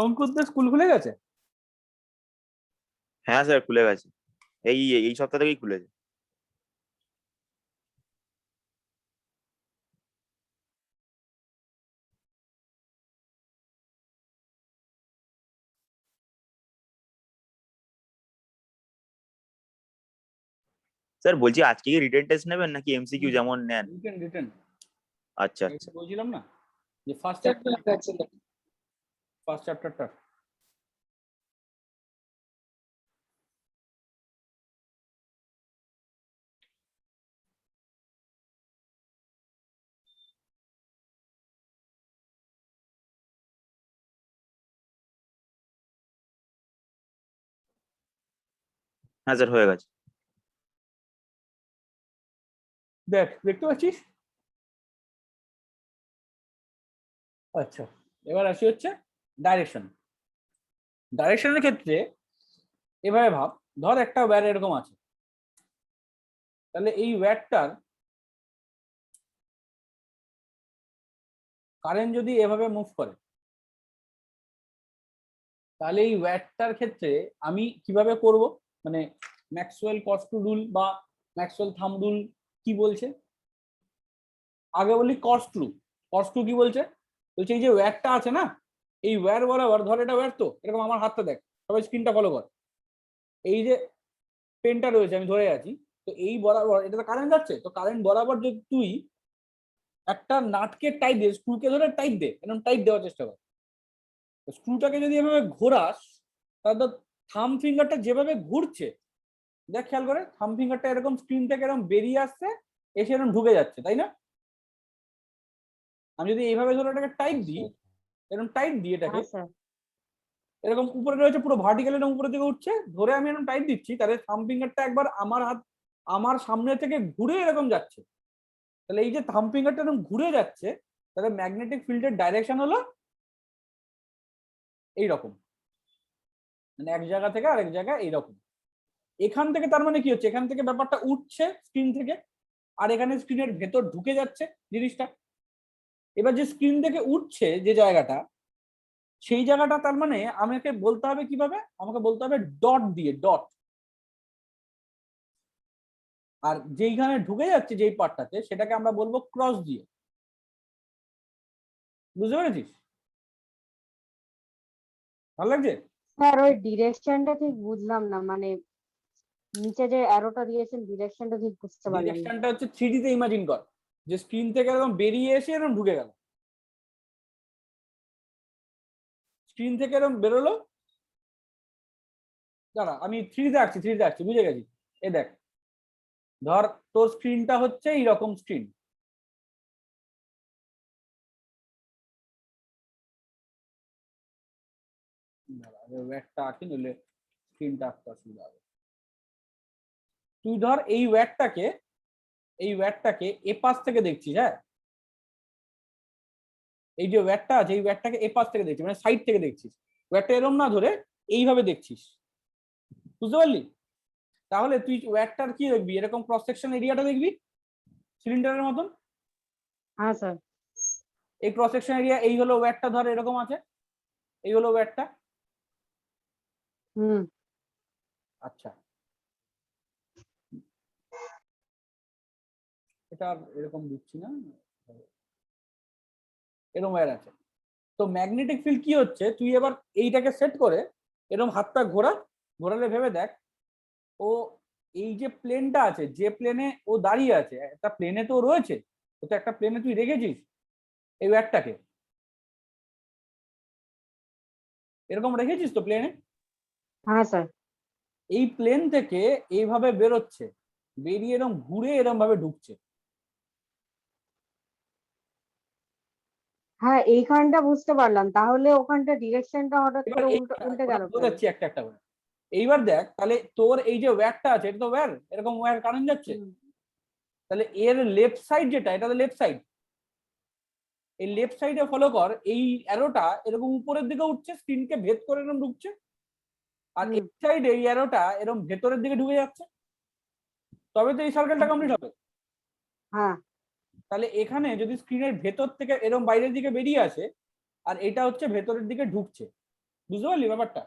অঙ্কুরদের স্কুল খুলে গেছে? হ্যাঁ স্যার খুলে গেছে, এই এই সপ্তাহ থেকেই খুলেছে। স্যার বলছি আজকে কি রিটেন টেস্ট নেবেন নাকি এমসিকিউ যেমন নেন? রিটেন। আচ্ছা আচ্ছা। বলছিলাম না যে ফার্স্ট স্যার খুলে গেছে না। চ্যাপ্টারটা হ্যাঁ স্যার হয়ে গেছে। দেখতে পাচ্ছিস? আচ্ছা, এবার আসি হচ্ছে ডাইরেকশন। ডাইরেকশনের ক্ষেত্রে এভাবে ভাব, ধর একটা ওয়্যার এরকম আছে, তাহলে এই ওয়্যারটার কারেন্ট যদি এভাবে মুভ করে তাহলে এই ওয়্যারটার ক্ষেত্রে আমি কিভাবে করব, মানে ম্যাক্সওয়েল কস্ট রুল বা ম্যাক্সওয়েল থাম্ব রুল কি বলছে? আগে বলি কস্ট রুল। কস্ট রুল কি বলছে? বলছে এই যে ওয়্যারটা আছে না, এই ওয়্যার বরাবর, ধর এটা ওয়্যার তো এরকম, আমার হাতটা দেখ, সবাই স্ক্রিনটা ফলো কর। এই যে পেনটা রয়েছে আমি ধরে আছি, তো এই বরাবর এটা তো কারেন্ট যাচ্ছে, তো কারেন্ট বরাবর যদি তুই একটা নাটকে টাইট দে, স্ক্রুকে ধরে টাইট দে, এরকম টাইট দেওয়ার চেষ্টা কর। স্ক্রুটাকে যদি এভাবে ঘোরাস তাহলে থাম্ব ফিঙ্গারটা যেভাবে ঘুরছে, দেখ খেয়াল করে, থাম্ব ফিঙ্গারটা এরকম স্ক্রিন থেকে এরকম বেরিয়ে আসছে, এসে এরকম ঢুকে যাচ্ছে, তাই না? আমি যদি এইভাবে ধরে এটাকে টাইট দিই, এরকম টাইট দিই এটাকে, হ্যাঁ স্যার। এরকম উপরে রয়েছে পুরো ভার্টিক্যাল, এরকম উপরের দিকে উঠছে, ধরে আমি এরকম টাইট দিচ্ছি, তাহলে থাম্ব ফিঙ্গারটা একবার আমার সামনে থেকে ঘুরে এরকম যাচ্ছে। তাহলে এই যে থাম্ব ফিঙ্গারটা এরকম ঘুরে যাচ্ছে, তাহলে ম্যাগনেটিক ফিল্ডের ডাইরেকশন হলো এইরকম, মানে এক জায়গা থেকে আরেক জায়গায় এইরকম। এখান থেকে তার মানে কি হচ্ছে, এখান থেকে ব্যাপারটা উঠছে স্ক্রিন থেকে, আর এখানে স্ক্রিনের ভেতর ঢুকে যাচ্ছে জিনিসটা। এবার যে স্ক্রিন থেকে উঠছে যে জায়গাটা, সেই জায়গাটা তার মানে আমাকে বলতে হবে কিভাবে, আমাকে বলতে হবে ডট দিয়ে, ডট। আর যেইখানে ঢুকে যাচ্ছে যেই পার্টটাতে সেটাকে আমরা বলবো ক্রস দিয়ে। বুঝতে পেরেছিস? ভালো লাগছে? স্যার ওই ডিরেকশনটা ঠিক বুঝলাম না, মানে নিচে যে অ্যারোটা দিয়েছেন ডিরেকশনটা ঠিক বুঝতে পারলাম না। ডিরেকশনটা হচ্ছে 3D তে ইমাজিন কর যে স্ক্রিন থেকে এরকম বেরিয়ে এসে এরকম ঢুকে গেল, স্ক্রিন থেকে এরকম বেরোলো। দাঁড়া আমি 3D তে আঁকছি, 3D তে আঁকছি, বুঝে গেছি। এ দেখ, ধর তোর স্ক্রিনটা হচ্ছে এইরকম স্ক্রিন, ওয়্যারটা আঁকি নইলে স্ক্রিনটা আঁকতে অসুবিধা হবে। তুই ধর এই ওয়্যারটাকে এ পাশ থেকে দেখছিস, হ্যাঁ এই যে ওয়্যারটা আছে এই ওয়্যারটাকে এ পাশ থেকে দেখছিস, মানে সাইড থেকে দেখছিস, ওয়্যারটা এরকম না ধরে এইভাবে দেখছিস, বুঝতে পারলি? তাহলে তুই ওয়্যারটার কি দেখবি, এরকম ক্রস সেকশন এরিয়াটা দেখবি সিলিন্ডারের মতন। হ্যাঁ স্যার। এই ক্রস সেকশন এরিয়া, এই হলো ওয়্যারটা, ধর এরকম আছে, এই হলো ওয়্যারটা। হুম। আচ্ছা, এটা আর এরকম দিচ্ছি না, এরকম ওয়্যার আছে। তো ম্যাগনেটিক ফিল্ড কি হচ্ছে, তুই এবার এইটাকে সেট করে এরকম হাতটা ঘোরালে ভেবে দেখ, ও এই যে প্লেনটা আছে, যে প্লেনে ও দাঁড়িয়ে আছে, একটা প্লেনে তো রয়েছে, ও তো একটা প্লেনে তুই রেখেছিস এই ওয়্যারটাকে, এরকম রেখেছিস তো প্লেনে। হ্যাঁ স্যার। এই প্লেন থেকে এইভাবে বেরোচ্ছে, বেরিয়ে এরকম ঘুরে এরকম ভাবে ঢুকছে। হ্যাঁ এইখানটা বুঝতে পারলাম, তাহলে ওখানটা ডিরেকশনটা হঠাৎ এবার করে এই উল্টে গেল কেন? বোঝাচ্ছি একটা একটা করে। এইবার দেখ, তাহলে তোর এই যে ওয়্যারটা আছে, এটা তো ওয়্যার, এরকম ওয়্যার কারেন্ট যাচ্ছে, হুম। তাহলে এর লেফট সাইড যেটা, এটা তো লেফট সাইড, এই লেফট সাইডে ফলো কর, এই অ্যারোটা এরকম উপরের দিকে উঠছে, স্ক্রিনকে ভেদ করে এরকম ঢুকছে, আর এই সাইডে এই অ্যারোটা এরকম ভেতরের দিকে ঢুকে যাচ্ছে, তবে তো এই সার্কেলটা কমপ্লিট হবে। হ্যাঁ। তাহলে এখানে যদি স্ক্রিনের ভেতর থেকে এরকম বাইরের দিকে বেরিয়ে আসে, আর এটা হচ্ছে ভেতরের দিকে ঢুকছে, বুঝতে পারলি ব্যাপারটা?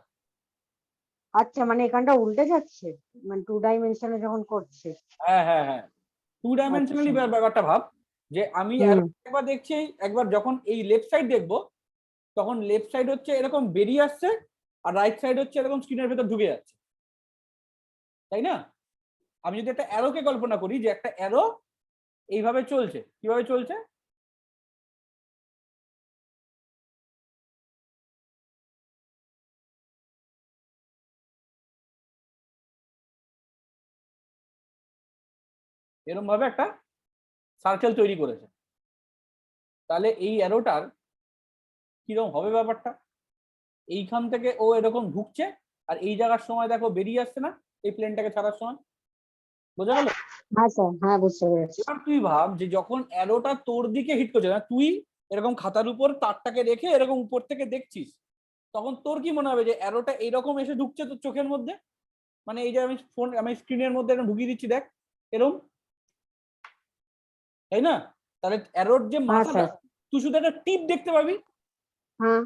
আচ্ছা মানে এখানটা উল্টে যাচ্ছে, মানে 2 ডাইমেনশনে যখন করছে। হ্যাঁ হ্যাঁ হ্যাঁ, 2 ডাইমেনশনালি আচ্ছা। ব্যাপারটা ভাব, যে আমি হুম। একবার দেখছি, একবার যখন এই লেফট সাইড দেখবো, তখন লেফট সাইড হচ্ছে এরকম বেরিয়ে আসছে, আর রাইট সাইড হচ্ছে এরকম স্ক্রিনের ভেতর ঢুকে যাচ্ছে, তাই না? আমি যদি একটা অ্যারোকে কল্পনা করি, যে একটা অ্যারো এইভাবে চলছে, কিভাবে চলছে, এরকম ভাবে একটা সার্কেল তৈরি করেছে, তাহলে এই অ্যারোটার কিরকম হবে ব্যাপারটা, এইখান থেকে ও এরকম ঢুকছে, আর এই জায়গার সময় দেখো বেরিয়ে আসছে না, এই প্লেনটাকে ছাড়ার সময়, বোঝা গেল? হ্যাঁ স্যার, হ্যাঁ বুঝতে পেরেছি। এবার তুই ভাব, যে যখন অ্যারোটা তোর দিকে হিট করছে না, তুই এরকম খাতার উপর তারটাকে রেখে এরকম উপর থেকে দেখছিস, তখন তোর কি মনে হবে যে অ্যারোটা এইরকম এসে ঢুকছে তোর চোখের মধ্যে, মানে এই যে আমি স্ক্রিনের মধ্যে এরকম ঢুকিয়ে দিচ্ছি, দেখ এরকম, তাই না? তাহলে অ্যারোর যে হ্যাঁ মাথাটা, স্যার। তুই শুধু একটা টিপ দেখতে পাবি, হ্যাঁ।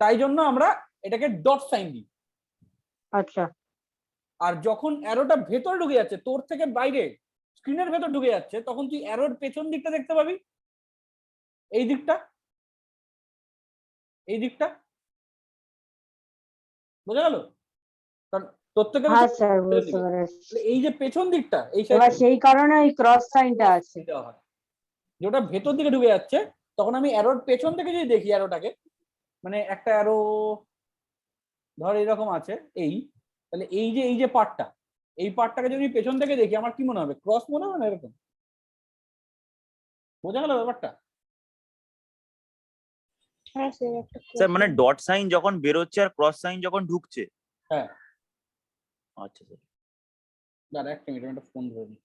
তাই জন্য আমরা এটাকে ডট সাইন দিই। আচ্ছা। আর যখন অ্যারোটা ভেতরে ঢুকে যাচ্ছে, তোর থেকে বাইরে স্ক্রিনের ভেতর ঢুকে যাচ্ছে, তখন তুই অ্যারোর পেছন দিকটা দেখতে পাবি, এই দিকটা, এই দিকটা, বোঝা গেল? কারণ তোর থেকে হ্যাঁ স্যার বুঝতে পেরেছি। এই যে পেছন দিকটা, এই এবার সাইড সেই কারণে ওই ক্রস সাইনটা আছে। দেওয়া হয়, যে ওটা ভেতর দিকে ঢুকে যাচ্ছে, তখন আমি অ্যারোর পেছন থেকে যদি দেখি অ্যারোটাকে, মানে একটা অ্যারো ধর এরকম আছে, এই, তাহলে এই যে পার্টটা, এই পার্টটাকে যদি পেছন থেকে দেখি, আমার কি মনে হবে, ক্রস মনে হবে না এরকম, বোঝা গেল ব্যাপারটা? হ্যাঁ স্যার, একটা স্যার মানে ডট সাইন যখন বেরোচ্ছে আর ক্রস সাইন যখন ঢুকছে। হ্যাঁ। আচ্ছা স্যার। দাঁড়া একটা মিনিট, আমি একটা ফোন ধরে নিই।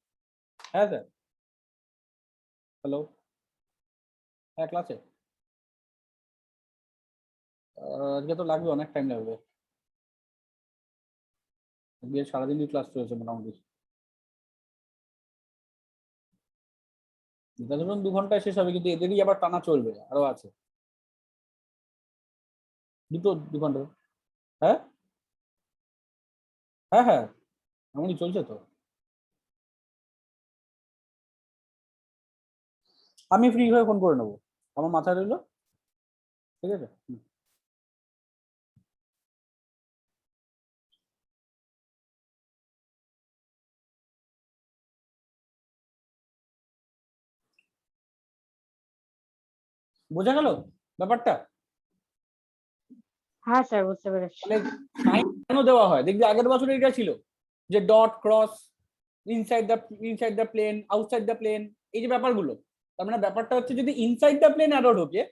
হ্যাঁ স্যার, হ্যালো, হ্যাঁ ক্লাসে, আজকে তো লাগবে, অনেক টাইম লাগবে, আজকে সারাদিনই ক্লাস চলেছে মোটামুটি, ধরুন 2 ঘন্টায় শেষ হবে, কিন্তু এদেরই আবার টানা চলবে, আরো আছে 2 ঘন্টা। হ্যাঁ হ্যাঁ হ্যাঁ, এমনই চলছে তো। আমি ফ্রি হয়ে ফোন করে নেবো, আমার মাথায় রইলো, ঠিক আছে? বোঝা গেল ব্যাপারটা? হ্যাঁ স্যার, বুঝতে পেরেছি। মানে সাইন কেন দেওয়া হয় দেখবি, আগের বছর এটা ছিল যে dot cross, inside the plane, outside the plane, এই যে ব্যাপারগুলো। তার মানে ব্যাপারটা হচ্ছে যদি ইনসাইড দ্য প্লেন অ্যারো ঢোকে,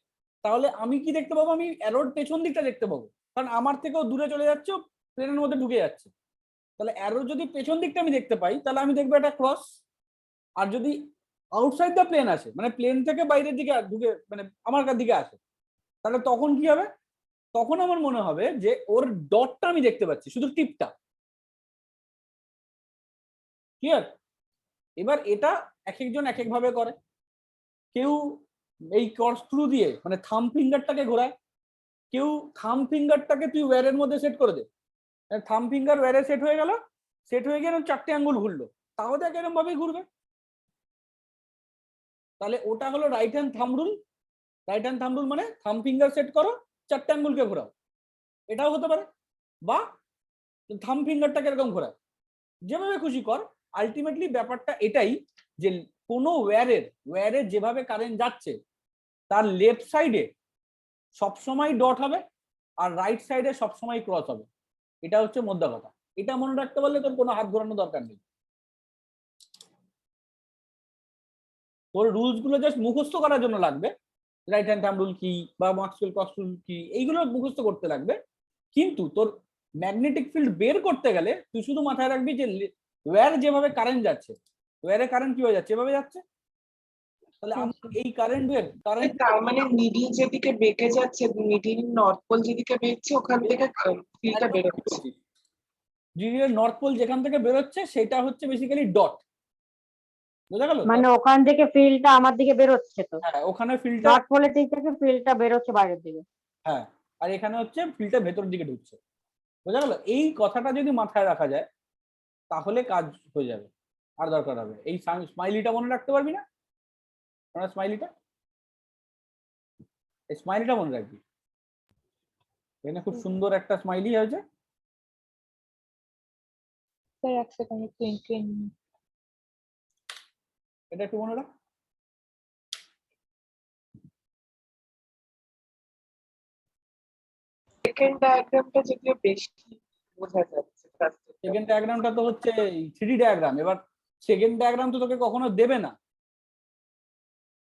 তাহলে আমি কি দেখতে পাবো? আমি অ্যারোর পেছন দিকটা দেখতে পাবো, কারণ আমার থেকেও দূরে চলে যাচ্ছে, প্লেনের মধ্যে ঢুকে যাচ্ছে। তাহলে অ্যারোর যদি পেছন দিকটা আমি দেখতে পাই, তাহলে আমি দেখবো এটা ক্রস। আর যদি আউটসাইড দ্য প্লেন আসে, মানে প্লেন থেকে বাইরের দিকে ঢুকে, মানে আমার দিকে আসে, তাহলে তখন কি হবে? তখন আমার মনে হবে যে ওর ডটটা আমি দেখতে পাচ্ছি, শুধু টিপটা। ক্লিয়ার? এবার এটা এক একজন এক এক ভাবে করে। কেউ এই স্ক্রু দিয়ে মানে থাম ফিঙ্গারটাকে ঘোরায়, কেউ থাম ফিঙ্গারটাকে তুই ওয়্যারের মধ্যে সেট করে দে, থাম ফিঙ্গার ওয়্যারে সেট হয়ে গেল, সেট হয়ে গিয়ে চারটে আঙ্গুল ঘুরলো, তাও দেখ এরকম ভাবেই ঘুরবে। তাহলে ওটা হলো রাইট হ্যান্ড থাম রুল। রাইট হ্যান্ড থাম রুল মানে থাম ফিঙ্গার সেট করো, চারটে আঙ্গুলকে ঘোরাও, এটাও হতে পারে। বা থাম ফিঙ্গারটাকে এরকম ঘোরায়, যেভাবে খুশি কর। আলটিমেটলি ব্যাপারটা এটাই যে কোনো ওয়্যারে যেভাবে কারেন্ট যাচ্ছে, তার লেফট সাইডে সবসময় ডট হবে আর রাইট সাইডে সবসময় ক্রস হবে। এটা হচ্ছে মোদ্দা কথা। এটা মনে রাখতে পারলে তোর কোনো হাত ঘোরানোর দরকার নেই। তোর রুলস গুলো জাস্ট মুখস্থ করার জন্য লাগবে, রাইট হ্যান্ড থাম্ব রুল কি বা ম্যাক্সওয়েল ক্রস রুল কি, এইগুলো মুখস্থ করতে লাগবে। কিন্তু তোর ম্যাগনেটিক ফিল্ড বের করতে গেলে তুই শুধু মাথায় রাখবি যে ওয়্যার যেভাবে কারেন্ট যাচ্ছে, ওয়্যারে কারেন্ট কি হয়ে যাচ্ছে, এভাবে যাচ্ছে। তাহলে এই কারেন্ট তার মানে নিডল যেদিকে বেঁকে যাচ্ছে, নিডল নর্থ পোল যেদিকে বেঁকছে, ওখান থেকে ফিল্ডটা বেরোচ্ছে। জিডিএর নর্থ পোল যেখান থেকে বেরোচ্ছে সেটা হচ্ছে বেসিক্যালি ডট। বোঝা গেল? মানে ওখান থেকে ফিল্ডটা আমার দিকে বেরোচ্ছে তো, হ্যাঁ, ওখানে ফিল্ডটা, নর্থ পোলের দিক থেকে ফিল্ডটা বেরোচ্ছে বাইরের দিকে। হ্যাঁ, আর এখানে হচ্ছে ফিল্ডটা ভেতরের দিকে ঢুকছে। বোঝা গেল? এই কথাটা যদি মাথায় রাখা যায় তাহলে কাজ হয়ে যাবে। আর দরকার হবে এই স্মাইলিটা মনে রাখতে পারবি না? স্মাইলিটা, এই স্মাইলিটা মনে রাখবি। এখানে খুব সুন্দর একটা স্মাইলি হয়েছে। স্যার এক সেকেন্ড, একটু এন্ট্রি। এটা একটু মনে রাখ। সেকেন্ড ডায়াগ্রামটা যদিও বেশি বোঝা যাচ্ছে। সেকেন্ড ডায়াগ্রামটা তো হচ্ছে 3D ডায়াগ্রাম। এবার সেকেন্ড ডায়াগ্রাম তো তোকে কখনো দেবে না,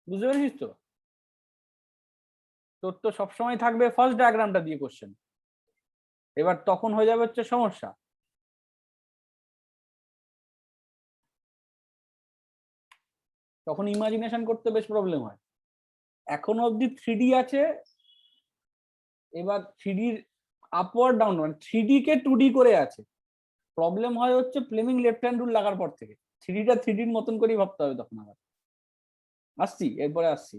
বুঝতে পেরেছিস তো? তোর তো সবসময় থাকবে ফার্স্ট ডায়াগ্রামটা দিয়ে কোশ্চেন। এবার তখন হয়ে যাবে হচ্ছে সমস্যা। তখন ইমাজিনেশন করতে বেশ প্রবলেম হয়। এখনো অব্দি 3D আছে, এবার 3Dর আপওয়ার্ড ডাউন মানে 3D কে 2D করে আছে। প্রবলেম হয় হচ্ছে ফ্লেমিং লেফট হ্যান্ড রুল লাগার পর থেকে 3Dটা 3Dর মতন করেই ভাবতে হবে তখন। আবার আসছি, এরপরে আসছি,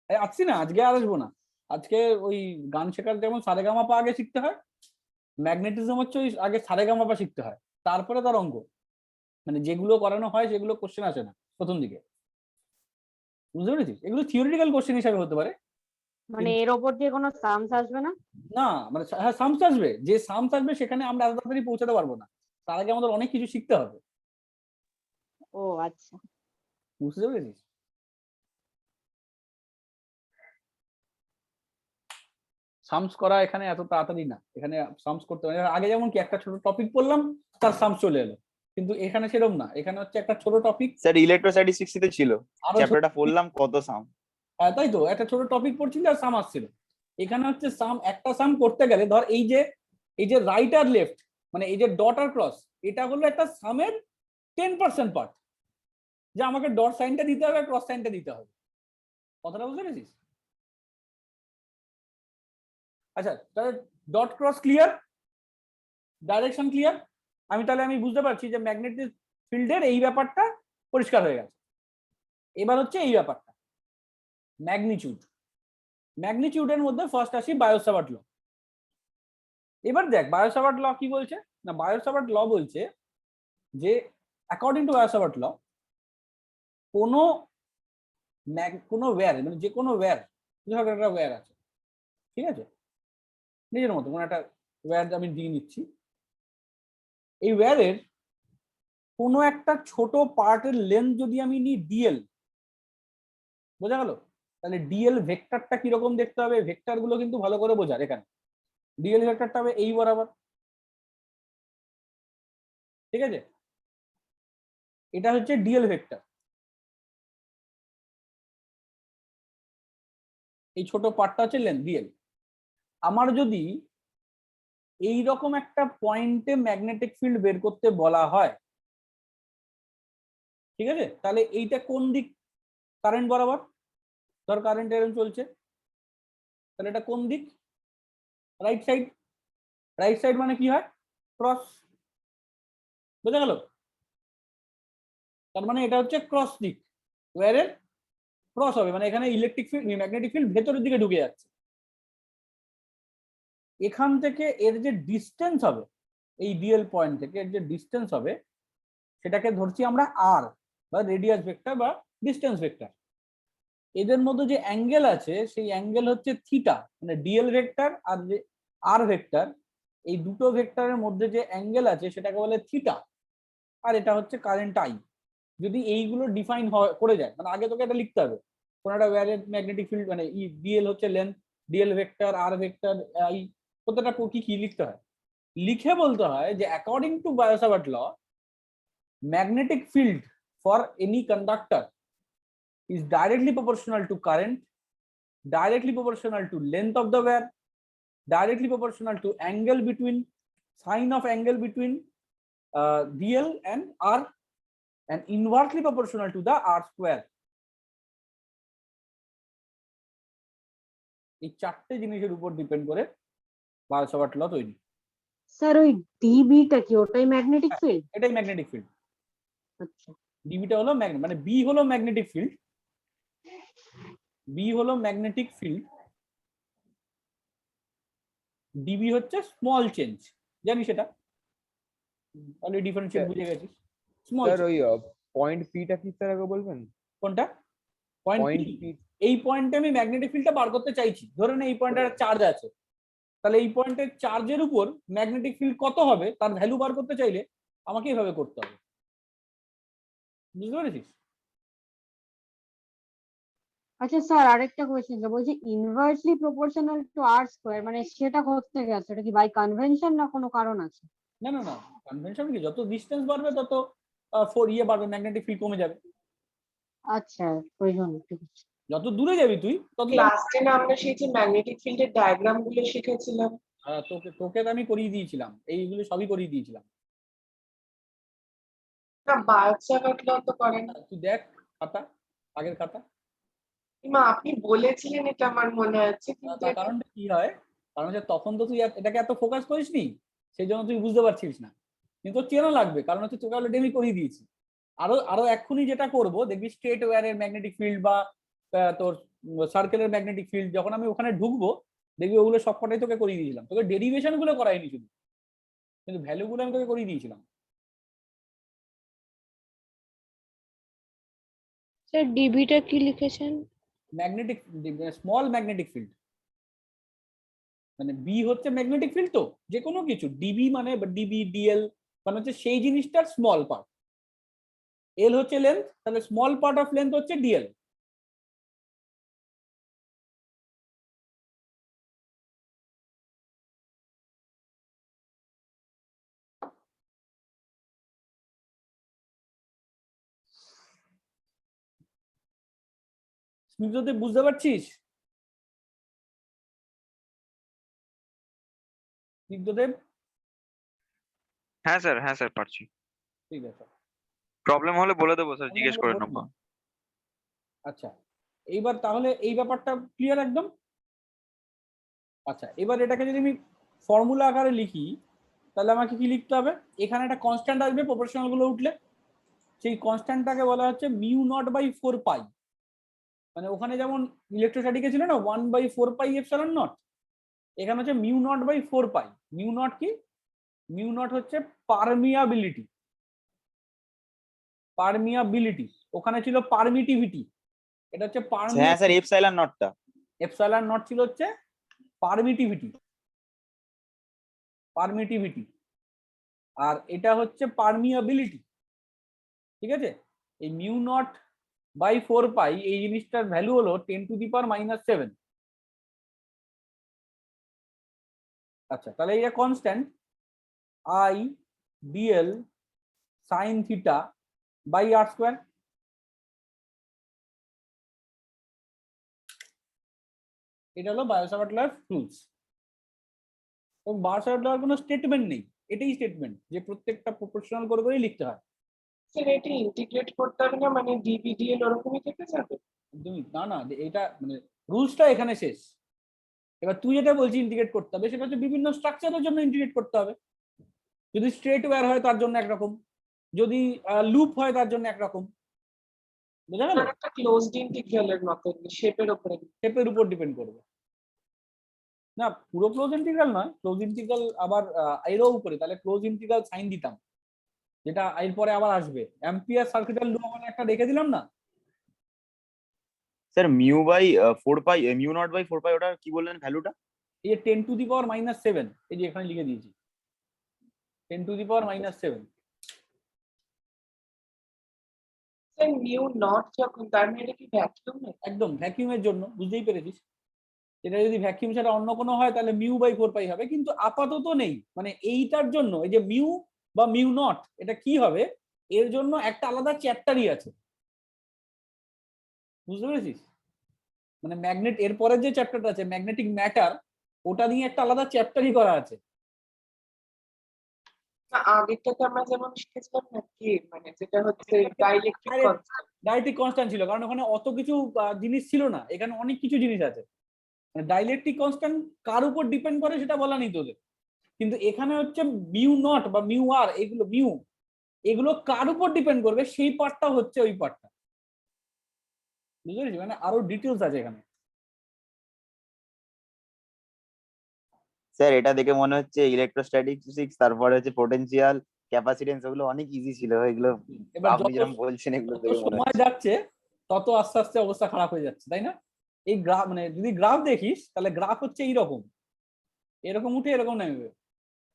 আসছি না, আজকে আর আসবো না। আজকে ওই গান শেখার যেমন সারেগামাপা আগে শিখতে হয়, ম্যাগনেটিজম হচ্ছে ওই আগে সারেগামাপা শিখতে হয়, তারপরে তার অঙ্ক। মানে যেগুলো করানো হয় সেগুলো কোশ্চেন আসে না প্রথম দিকে, বুঝতে পেরেছিস? এগুলো থিওরিটিক্যাল কোশ্চেন হিসাবে হতে পারে। মানে এর ওপর দিয়ে কোনো সামস আসবে না? না, মানে হ্যাঁ সামস আসবে, যে সামস আসবে সেখানে আমরা এত তাড়াতাড়ি পৌঁছাতে পারবো না, তার আগে আমাদের অনেক কিছু শিখতে হবে। ও আচ্ছা, বুঝতে পেরেছিস? সামস করা এখানে এত তাড়াতাড়ি না, এখানে সামস করতে হবে। আগে যেমন কি একটা ছোট টপিক পড়লাম, তার সামস চলে এলো, কিন্তু এখানে সেরকম না। এখানে হচ্ছে একটা ছোট টপিক, স্যার ইলেকট্রোস্ট্যাটিস্টিক্সে ছিল আরো চ্যাপ্টারটা পড়লাম, কত সাম। তাই তো, একটা ছোট টপিক পড়ছিল আর সাম আসছিল। এখানে হচ্ছে সাম, একটা সাম করতে গেলে ধর এই যে রাইট আর লেফট, মানে এই যে ডট আর ক্রস, এটা হলো একটা সামের 10% পার্ট, যে আমাকে ডট সাইনটা দিতে হবে, ক্রস সাইনটা দিতে হবে। কথাটা বুঝতে পেরেছিস? আচ্ছা, তাহলে dot cross clear, direction clear. আমি বুঝতে পারছি যে ম্যাগনেটিক ফিল্ডের এই ব্যাপারটা পরিষ্কার হয়ে গেছে। এবার হচ্ছে এই ব্যাপারটা ম্যাগনিটিউড। ম্যাগনিটিউডের মধ্যে ফার্স্ট আসি বায়োসাভার্ট ল। এবার দেখ বায়োসাভার্ট ল কি বলছে না, বায়োসাভার্ট ল বলছে যে অ্যাকর্ডিং টু বায়োসাভার্ট ল, কোনো কোনো ওয়্যার মানে যে কোনো ওয়্যার, ধরো একটা ওয়্যার আছে, ঠিক আছে, নিজের মতো কোনো একটা ওয়্যার আমি দিয়ে নিচ্ছি। এই ওয়্যারের কোনো একটা ছোট পার্টের লেন্থ যদি আমি নিই ডিএল, বোঝা গেল? তাহলে ডিএল ভেক্টরটা কিরকম দেখতে হবে, ভেক্টর গুলো কিন্তু ভালো করে বোঝার। এখানে ডিএল ভেক্টরটা হবে এই বরাবর, ঠিক আছে, এটা হচ্ছে ডিএল ভেক্টর। এই ছোট পার্টটা হচ্ছে লেন্থ ডিএল। আমার যদি এই রকম একটা পয়েন্টে ম্যাগনেটিক ফিল্ড বের করতে বলা হয়, ঠিক আছে, তাহলে এইটা কোন দিক কারেন্ট বরাবর, ধর কারেন্ট এরকম চলছে, তাহলে এটা কোন দিক, রাইট সাইড। রাইট সাইড মানে কি হয়, ক্রস, বোঝা গেল? তার মানে এটা হচ্ছে ক্রস দিক, ওয়্যারের ক্রস হবে, মানে এখানে ইলেকট্রিক ফিল্ড ম্যাগনেটিক ফিল্ড ভেতরের দিকে ঢুকে যাচ্ছে। এখান থেকে এর যে ডিস্টেন্স হবে, এই ডিএল পয়েন্ট থেকে এর যে ডিস্টেন্স হবে সেটাকে ধরছি আমরা আর, বা রেডিয়াস ভেক্টর বা ডিস্টেন্স ভেক্টর। এদের মধ্যে যে অ্যাঙ্গেল আছে সেই অ্যাঙ্গেল হচ্ছে থিটা, মানে ডিএল ভেক্টর আর আর ভেক্টর, এই দুটো ভেক্টরের মধ্যে যে অ্যাঙ্গেল আছে সেটাকে বলে থিটা, আর এটা হচ্ছে কারেন্ট আই। যদি এইগুলো ডিফাইন করে যায়, মানে আগে তোকে এটা লিখতে হবে, কোন একটা ওয়্যারের ম্যাগনেটিক ফিল্ড মানে ডিএল হচ্ছে লেন্থ, ডিএল ভেক্টর, আর ভেক্টর, আই, প্রত্যেকটা কি কি লিখতে হয়, লিখে বলতে হয় যে according to Biot Savart law, magnetic field for any conductor is directly proportional to current, directly proportional to length of the wire, directly proportional to angle between, sine of angle between DL and R, and inversely proportional to the R square. এই চারটে জিনিসের উপর depend করে bio-Savart ল তৈরি। Sir ওই ডিবিটা কি ওটাই magnetic field? এটাই ম্যাগনেটিক ফিল্ড। আচ্ছা, ডিবিটা হলো মানে বি হলো ম্যাগনেটিক ফিল্ড, বি হলো ম্যাগনেটিক ফিল্ড, ডিবি হচ্ছে স্মল চেঞ্জ, জানি সেটা অলরেডি ডিফারেন্সিয়েট বুঝে গেছিস। স্মল স্যার ওই পয়েন্ট পিটা কি স্যার আগে বলবেন? কোনটা পয়েন্ট পয়েন্ট পি? পি এই পয়েন্টে আমি ম্যাগনেটিক ফিল্ডটা বার করতে চাইছি, ধরে নে এই পয়েন্টে একটা চার্জ আছে, তাহলে এই পয়েন্টের চার্জের উপর ম্যাগনেটিক ফিল্ড কত হবে তার ভ্যালু বার করতে চাইলে আমাকে এইভাবে করতে হবে, বুঝতে পেরেছিস? আচ্ছা স্যার আরেকটা কোয়েশ্চেন, বলছি inversely proportional to r square, মানে সেটা করতে গেছে, এটা কি বাই কনভেনশন না কোনো কারণ আছে? না না না, কনভেনশন কি, যত ডিস্টেন্স বাড়বে তত বাড়বে, ম্যাগনেটিক ফিল্ড কমে যাবে। আচ্ছা ওই জন্য, ঠিক আছে। যত দূরে যাবি তুই তত ক্লাস 10 আমরা সেই যে ম্যাগনেটিক ফিল্ডের ডায়াগ্রাম গুলো শিখেছিলাম। তোকে তোকে তো আমি করিয়ে দিয়েছিলাম, এইগুলো সবই করিয়ে দিয়েছিলাম। না বায়ো-সাভার্ট ল তো করেন। তুই দেখ খাতা, আগের খাতা। মা আপনি বলেছিলেন এটা আমার মনে আছে, কিন্তু তার কারণটা কি হয়, কারণ হচ্ছে তখন তো তুই এটাকে এত ফোকাস করিসনি, সেই জন্য তুই বুঝতে পারছিস না, কিন্তু তোর চেনা লাগবে, কারণ হচ্ছে তোকে অলরেডি আমি করিয়ে দিয়েছি। আরো আরো এক্ষুনি যেটা করব দেখবি, স্ট্রেট ওয়্যারের ম্যাগনেটিক ফিল্ড বা তোর সার্কেলের ম্যাগনেটিক ফিল্ড, যখন আমি ওখানে ঢুকবো দেখবি ওগুলো সবকটাই তোকে করিয়ে দিয়েছিলাম, তোকে ডেরিভেশন গুলো করাইনি শুধু, কিন্তু ভ্যালু গুলো আমি তোকে করিয়ে দিয়েছিলাম। স্যার ডিবিটা কি লিখেছেন? ম্যাগনেটিক, স্মল ম্যাগনেটিক ফিল্ড, মানে বি হচ্ছে ম্যাগনেটিক ফিল্ড, তো যে কোনো কিছু ডিবি মানে ডিবি ডিএল মানে হচ্ছে সেই জিনিসটার স্মল পার্ট, এল হচ্ছে লেন্থ, তাহলে স্মল পার্ট অফ লেন্থ হচ্ছে ডিএল। স্মিতদেব বুঝতে পারছিস? স্মিতদেব? হ্যাঁ স্যার পারছি। ঠিক আছে, প্রবলেম হলে বলে দেবো স্যার, জিজ্ঞেস করে বলুন নেবো। না। আচ্ছা, এইবার তাহলে এই ব্যাপারটা ক্লিয়ার একদম। আচ্ছা, এবার এটাকে যদি আমি ফর্মুলা আকারে লিখি, তাহলে আমাকে কি লিখতে হবে, এখানে একটা কনস্ট্যান্ট আসবে প্রপোর্শনাল গুলো উঠলে, সেই কনস্ট্যান্টটাকে বলা হচ্ছে মিউ নট বাই 4 পাই, মানে ওখানে যেমন ইলেকট্রোস্ট্যাটিকে ছিল না 1/4 পাই এপসাইলন নট, এখানে হচ্ছে mu naught by 4 pi. Mu naught কি, মিউ নট হচ্ছে পারমিয়াবিলিটি, পারমিয়াবিলিটি, ওখানে ছিল পারমিটিভিটি, এটা হচ্ছে হ্যাঁ স্যার এপসাইলন নটটা। এপসাইলন নট ছিল হচ্ছে পারমিটিভিটি, পারমিটিভিটি, আর এটা হচ্ছে পারমিয়াবিলিটি। ঠিক আছে, এই মিউ নট বাই 4 পাই এই জিনিসটার ভ্যালু হলো 10⁻⁻7। আচ্ছা, তাহলে এটা constant I DL sine theta by r square. এটা হলো বায়োসাভার্ট লর রুলস। এবং বায়োসাভার্ট লর কোনো স্টেটমেন্ট নেই, এটাই স্টেটমেন্ট যে প্রত্যেকটা প্রপোর্শনাল করে করেই লিখতে হয়। স্যার এটা ইন্টিগ্রেট করতে হবে না, মানে ডিবিডিএল ওরকমই থেকে যাবে? একদমই না, না, এটা মানে রুলসটা এখানে শেষ। এবার তুই যেটা বলছিস ইন্টিগ্রেট করতে হবে, সেটা হচ্ছে বিভিন্ন স্ট্রাকচারের জন্য ইন্টিগ্রেট করতে হবে। যদি স্ট্রেট ওয়্যার হয় তার জন্য একরকম, যদি লুপ হয় তার জন্য একরকম। বুঝা গেল? স্যার একটা ক্লোজড ইন্টিগ্রালের মতন শেপের উপরে। শেপের উপর ডিপেন্ড করবে না, পুরো ক্লোজ ইন্টিগ্রাল নয়, ক্লোজ ইন্টিগ্রাল আবার এরও উপরে, তাহলে ক্লোজ ইন্টিগ্রাল সাইন দিতাম, যেটা এরপরে আবার আসবে। অ্যাম্পিয়ার সার্কিটাল ল মানে একটা রেখে দিলাম না। Sir mu by 4 pi, mu naught by 4 pi, ওটা কি বললেন ভ্যালুটা? এই যে 10⁻⁻7, এই যে এখানে লিখে দিয়েছি 10⁻⁻7। স্যার মিউ নট যখন, তার মানে এটা কি ভ্যাকুয়াম? একদম ভ্যাকিউমের জন্য, বুঝতেই পেরেছিস। এটা যদি ভ্যাকিউম ছাড়া অন্য কোনো হয় তাহলে মিউ বাই 4 পাই হবে, কিন্তু আপাতত নেই। মানে এইটার জন্য এই যে মিউ বা মিউ নট, এটা কি হবে, এর জন্য একটা আলাদা চ্যাপ্টারই আছে। বুঝতে পেরেছিস? মানে ম্যাগনেট, এর পরের যে চ্যাপ্টারটা আছে ম্যাগনেটিক ম্যাটার, ওটা নিয়ে একটা আলাদা চ্যাপ্টারই করা আছে। না, আগেরটাতে আমরা যেমন শিখেছিলাম না কি, মানে যেটা হচ্ছে ডাইলেকট্রিক কনস্ট্যান্ট। ডাইলেকট্রিক কনস্ট্যান্ট ছিল, কারণ ওখানে অত কিছু জিনিস ছিল না, এখানে অনেক কিছু জিনিস আছে। মানে ডাইলেকট্রিক কনস্ট্যান্ট কার উপর ডিপেন্ড করে সেটা বলা নেই তোদের, কিন্তু এখানে হচ্ছে মিউ নট বা মিউ আর, এগুলো মিউ, এগুলো কার উপর ডিপেন্ড করবে সেই পার্টটা হচ্ছে ওই পার্টটা। বুঝতে পেরেছি? মানে আরো ডিটেলস আছে এখানে। স্যার এটা দেখে মনে হচ্ছে ইলেকট্রোস্ট্যাটিক্স, তারপরে হচ্ছে পোটেনশিয়াল, ক্যাপাসিটেন্স, ওগুলো অনেক ইজি ছিল এগুলো। এবার আপনি যত যেরকম বলছেন এগুলো যত দেখে মনে সময় হচ্ছে। যাচ্ছে তত আস্তে আস্তে অবস্থা খারাপ হয়ে যাচ্ছে, তাই না? এই গ্রাফ, মানে যদি গ্রাফ দেখিস তাহলে গ্রাফ হচ্ছে এইরকম, এরকম উঠে এরকম নামবে।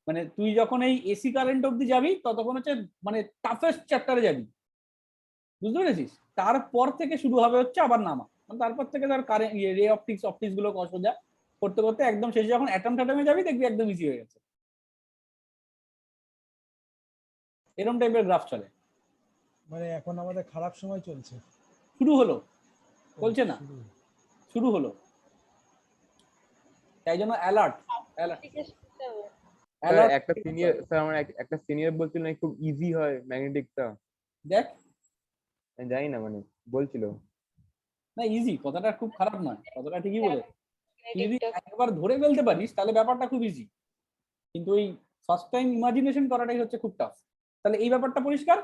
মানে তুই যখন এই এসি কারেন্ট অব্দি যাবি ততক্ষণ হচ্ছে মানে টাফেস্ট চ্যাপ্টারে যাবি। বুঝতে পেরেছিস? তারপর থেকে শুরু হবে হচ্ছে আবার নামা, মানে তারপর থেকে ধর কারেন্ট, রে অপটিক্স, অপটিক্স গুলো সোজা করতে করতে একদম শেষে যখন অ্যাটম ট্যাটমে যাবি দেখবি একদম ইজি হয়ে গেছে। এরকম টাইপের গ্রাফ চলে। মানে এখন আমাদের খারাপ সময় চলছে। শুরু হলো, ও, চলছে না, শুরু। শুরু হলো। তাই জন্য অ্যালার্ট, অ্যালার্ট, ঠিক আছে, শিখতে হবে। স্যার একটা সিনিয়র, স্যার আমার একটা সিনিয়র বলছিল না খুব ইজি হয় ম্যাগনেটিকটা। দেখ, আমি জানি না, মানে বলছিল। না ইজি কথাটা খুব খারাপ নয়, কথাটা ঠিকই বলে। তুই যদি Magnetic টা একবার ধরে ফেলতে পারিস তাহলে ব্যাপারটা খুব ইজি, কিন্তু ওই ফার্স্ট টাইম ইমাজিনেশন করাটাই হচ্ছে খুব টাফ। তাহলে এই ব্যাপারটা পরিষ্কার,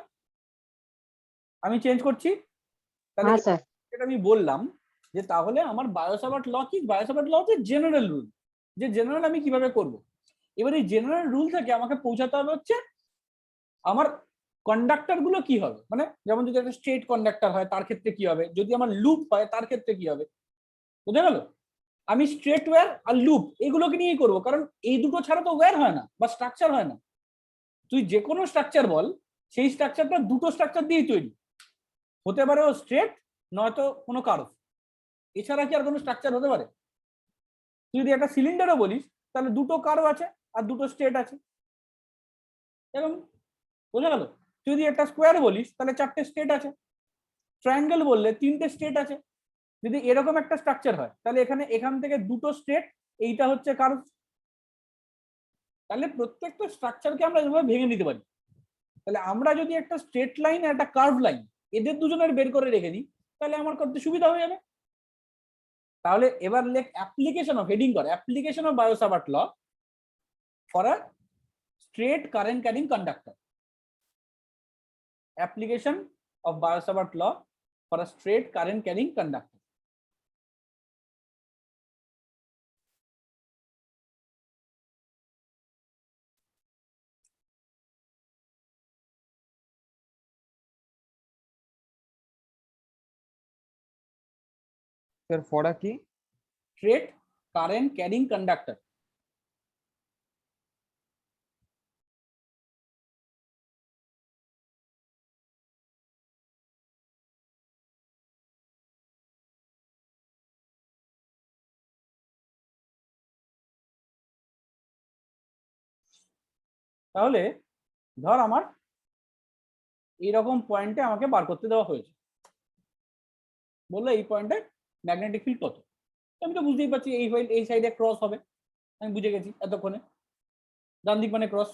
আমি চেঞ্জ করছি। তাহলে হ্যাঁ স্যার। যেটা আমি বললাম যে তাহলে আমার বায়োসাভার্ট ল কি, বায়োসাভার্ট ল হচ্ছে জেনারেল রুল, যে জেনারেল আমি কিভাবে করব। এবার এই জেনারেল রুল থেকে আমাকে পৌঁছাতে হবে হচ্ছে আমার কন্ডাক্টর গুলো কি হবে, মানে যেমন যদি একটা স্ট্রেট কন্ডাক্টর হয় তার ক্ষেত্রে কি হবে, যদি আমার লুপ হয় তার ক্ষেত্রে কি হবে। বুঝা গেল? আমি স্ট্রেট ওয়্যার আর লুপ এগুলোকে নিয়েই করবো, কারণ এই দুটো ছাড়া তো ওয়্যার হয় না বা স্ট্রাকচার হয় না। তুই যে কোনো স্ট্রাকচার বল, সেই স্ট্রাকচারটা দুটো স্ট্রাকচার দিয়েই তৈরি, হতে পারে ও স্ট্রেট নয়তো কোনো কার্ভ, এছাড়া কি আর কোনো স্ট্রাকচার হতে পারে? তুই যদি একটা সিলিন্ডারও বলিস তাহলে দুটো কার্ভ আছে আর দুটো স্ট্রেট আছে, এরকম। বোঝা গেল? তুই যদি একটা স্কোয়ার বলিস তাহলে চারটে স্ট্রেট আছে, ট্রায়াঙ্গেল বললে তিনটে স্ট্রেট আছে। যদি এরকম একটা স্ট্রাকচার হয় তাহলে এখানে এখান থেকে দুটো স্ট্রেট, এইটা হচ্ছে কার্ভ। তাহলে প্রত্যেকটা স্ট্রাকচারকে আমরা এভাবে ভেঙে নিতে পারি। তাহলে আমরা যদি একটা স্ট্রেট লাইন আর একটা কার্ভ লাইন এদের দুজনের বের করে রেখে দিই তাহলে আমার করতে সুবিধা হয়ে যাবে। তাহলে এবার লেখ অ্যাপ্লিকেশন অফ, হেডিং কর application of Biot Savart law for a straight current carrying conductor. Application of Biot Savart law for a straight current carrying conductor. Sir for a কি? Straight current carrying conductor. তাহলে ধর আমার এইরকম পয়েন্টে আমাকে বার করতে দেওয়া হয়েছে, বললো এই পয়েন্টে ম্যাগনেটিক ফিল্ড কত। আমি তো বুঝতেই পারছি এই সাইডে ক্রস হবে, আমি বুঝে গেছি এতক্ষণে, ডান দিক মানে ক্রস।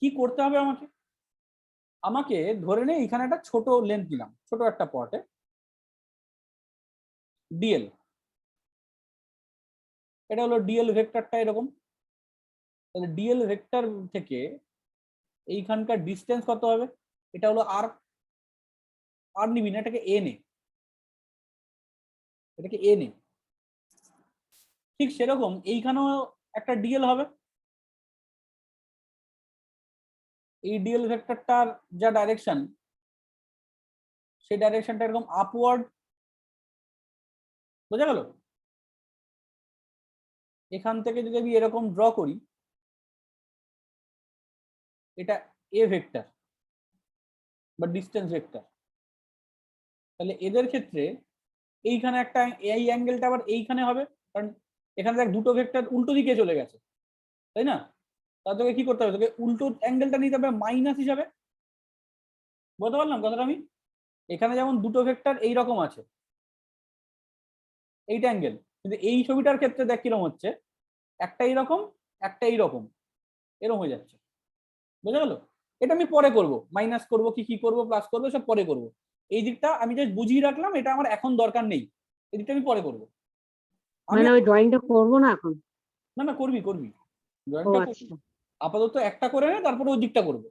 কি করতে হবে আমাকে? আমাকে ধরে নে এখানে একটা ছোট লেন্থ দিলাম, ছোট একটা পটে ডিএল, এটা হলো ডিএল ভেক্টরটা এরকম। তাহলে ডিএল ভেক্টর থেকে এইখানকার ডিস্টেন্স কত হবে? এটা হলো আর, আর নিবি না, এটাকে এ নে, এটাকে এ নে। ঠিক সেরকম এইখানেও একটা ডিএল হবে। এই ডিএল ভেক্টরটার যা ডাইরেকশন, সেই ডাইরেকশনটা এরকম আপওয়ার্ড, বোঝা গেল? এখান থেকে যদি আমি এরকম ড্র করি, এটা এ ভেক্টর বা ডিস্টেন্স ভেক্টর, তাহলে এদের ক্ষেত্রে এইখানে একটা, এই অ্যাঙ্গেলটা আবার এইখানে হবে, কারণ এখানে দেখ দুটো ভেক্টর উল্টো দিকে চলে গেছে, তাই না? তার তোকে কি করতে হবে? তোকে উল্টো অ্যাঙ্গেলটা নিতে হবে মাইনাস হিসাবে। বলতে পারলাম কথাটা আমি? এখানে যেমন দুটো ভেক্টর এইরকম আছে, এইটা অ্যাঙ্গেল, কিন্তু এই ছবিটার ক্ষেত্রে দেখ কিরকম হচ্ছে, একটা এইরকম, একটা এইরকম, এরকম হয়ে যাচ্ছে। বোঝা গেল? এটা আমি পরে করব, মাইনাস করব কি করব, প্লাস করবো, সব পরে করব। এই দিকটা আমি জাস্ট বুঝিয়ে রাখলাম, এটা আমার এখন দরকার নেই, এই দিকটা আমি পরে করব। মানে ওই ড্রয়িংটা করবো না এখন? না না, করবি ও ড্রয়িংটা আচ্ছা, আপাতত একটা করে নে, তারপরে ওই দিকটা করবো,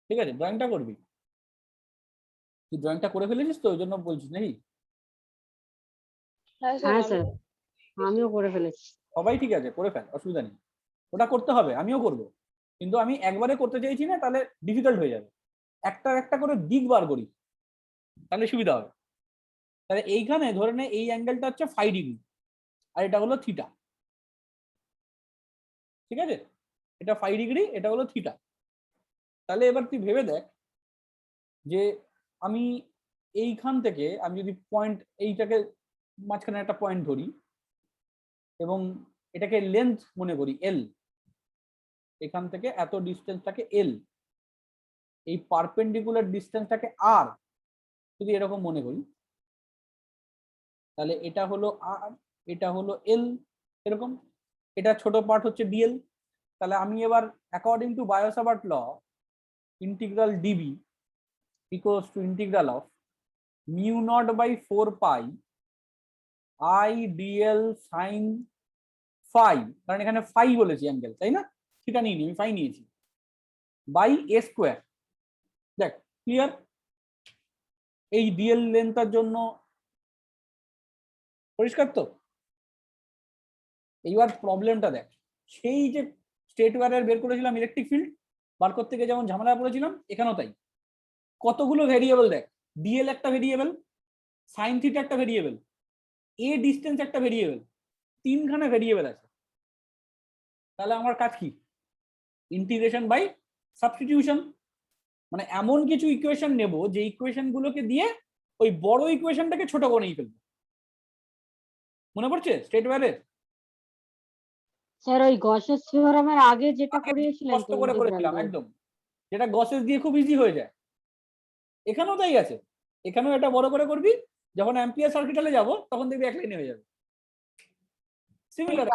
ঠিক আছে? ড্রয়িংটা করবি, তুই ড্রয়িংটা করে ফেলেছিস তো, ওই জন্য বলছিস নাকি? হ্যাঁ স্যার আমিও করে ফেলেছি। সবাই ঠিক আছে, করে ফেল, অসুবিধা নেই। ওটা করতে হবে, আমিও করব, কিন্তু আমি একবারে করতে চাইছি না, তাহলে ডিফিকাল্ট হয়ে যাবে। একটা একটা করে দিক বার করি, তাহলে সুবিধা হবে। তাহলে এইখানে ধরে নে এই অ্যাঙ্গেলটা হচ্ছে 5 ডিগ্রি, আর এটা হলো থিটা, ঠিক আছে? এটা 5 ডিগ্রি, এটা হলো থিটা। তাহলে এবার তুই ভেবে দেখ যে আমি এইখান থেকে, আমি যদি পয়েন্ট এইটাকে মাঝখানে একটা পয়েন্ট ধরি এবং এটাকে লেন্থ মনে করি এল, এখান থেকে এত ডিস্টেন্সটাকে এল, এই পারপেন্ডিকুলার ডিস্টেন্সটাকে আর যদি এরকম মনে করি, তাহলে এটা হলো আর, এটা হলো এল, এরকম। এটা ছোট পার্ট হচ্ছে ডিএল। তাহলে আমি এবার according to Biot Savart law, integral DB equals to integral of mu naught by 4 pi I DL sine phi, কারণ এখানে ফাই বলেছি অ্যাঙ্গেল, তাই না? সেটা নিয়ে আমি ফাই নিয়েছি, বাই এ স্কোয়ার। দেখ ক্লিয়ার? এই ডিএল লেন্থটার জন্য পরিষ্কার তো? এইবার প্রবলেমটা দেখ, সেই যে স্টেট ওয়্যারের বের করেছিলাম ইলেকট্রিক ফিল্ড বার করতে গিয়ে যেমন ঝামেলা পড়েছিলাম, এখানেও তাই। কতগুলো ভেরিয়েবল দেখ, ডিএল একটা ভেরিয়েবল, সাইন থিটা একটা ভেরিয়েবল, এ ডিস্টেন্স একটা ভেরিয়েবল, তিনখানা ভেরিয়েবল আছে। তাহলে আমার কাজ কি? Integration by substitution. মানে এমন কিছু ইকুয়েশন নেব যে ইকুয়েশন গুলোকে দিয়ে ওই বড় ইকুয়েশনটাকে ছোট করে নিয়ে ফেলবো। মনে পড়ছে স্টেট ওয়্যারের? স্যার ওই গসের থিওরেমের আগে যেটা করিয়েছিলেন কষ্ট করে করেছিলাম একদম, যেটা গসেস দিয়ে খুব ইজি হয়ে যায়। এখানেও তাই আছে, এখানেও এটা বড় করে করবি, যখন অ্যাম্পিয়ার সার্কিটালে যাব তখন দেখবি এক লাইনে হয়ে যাবে। সিমিলার,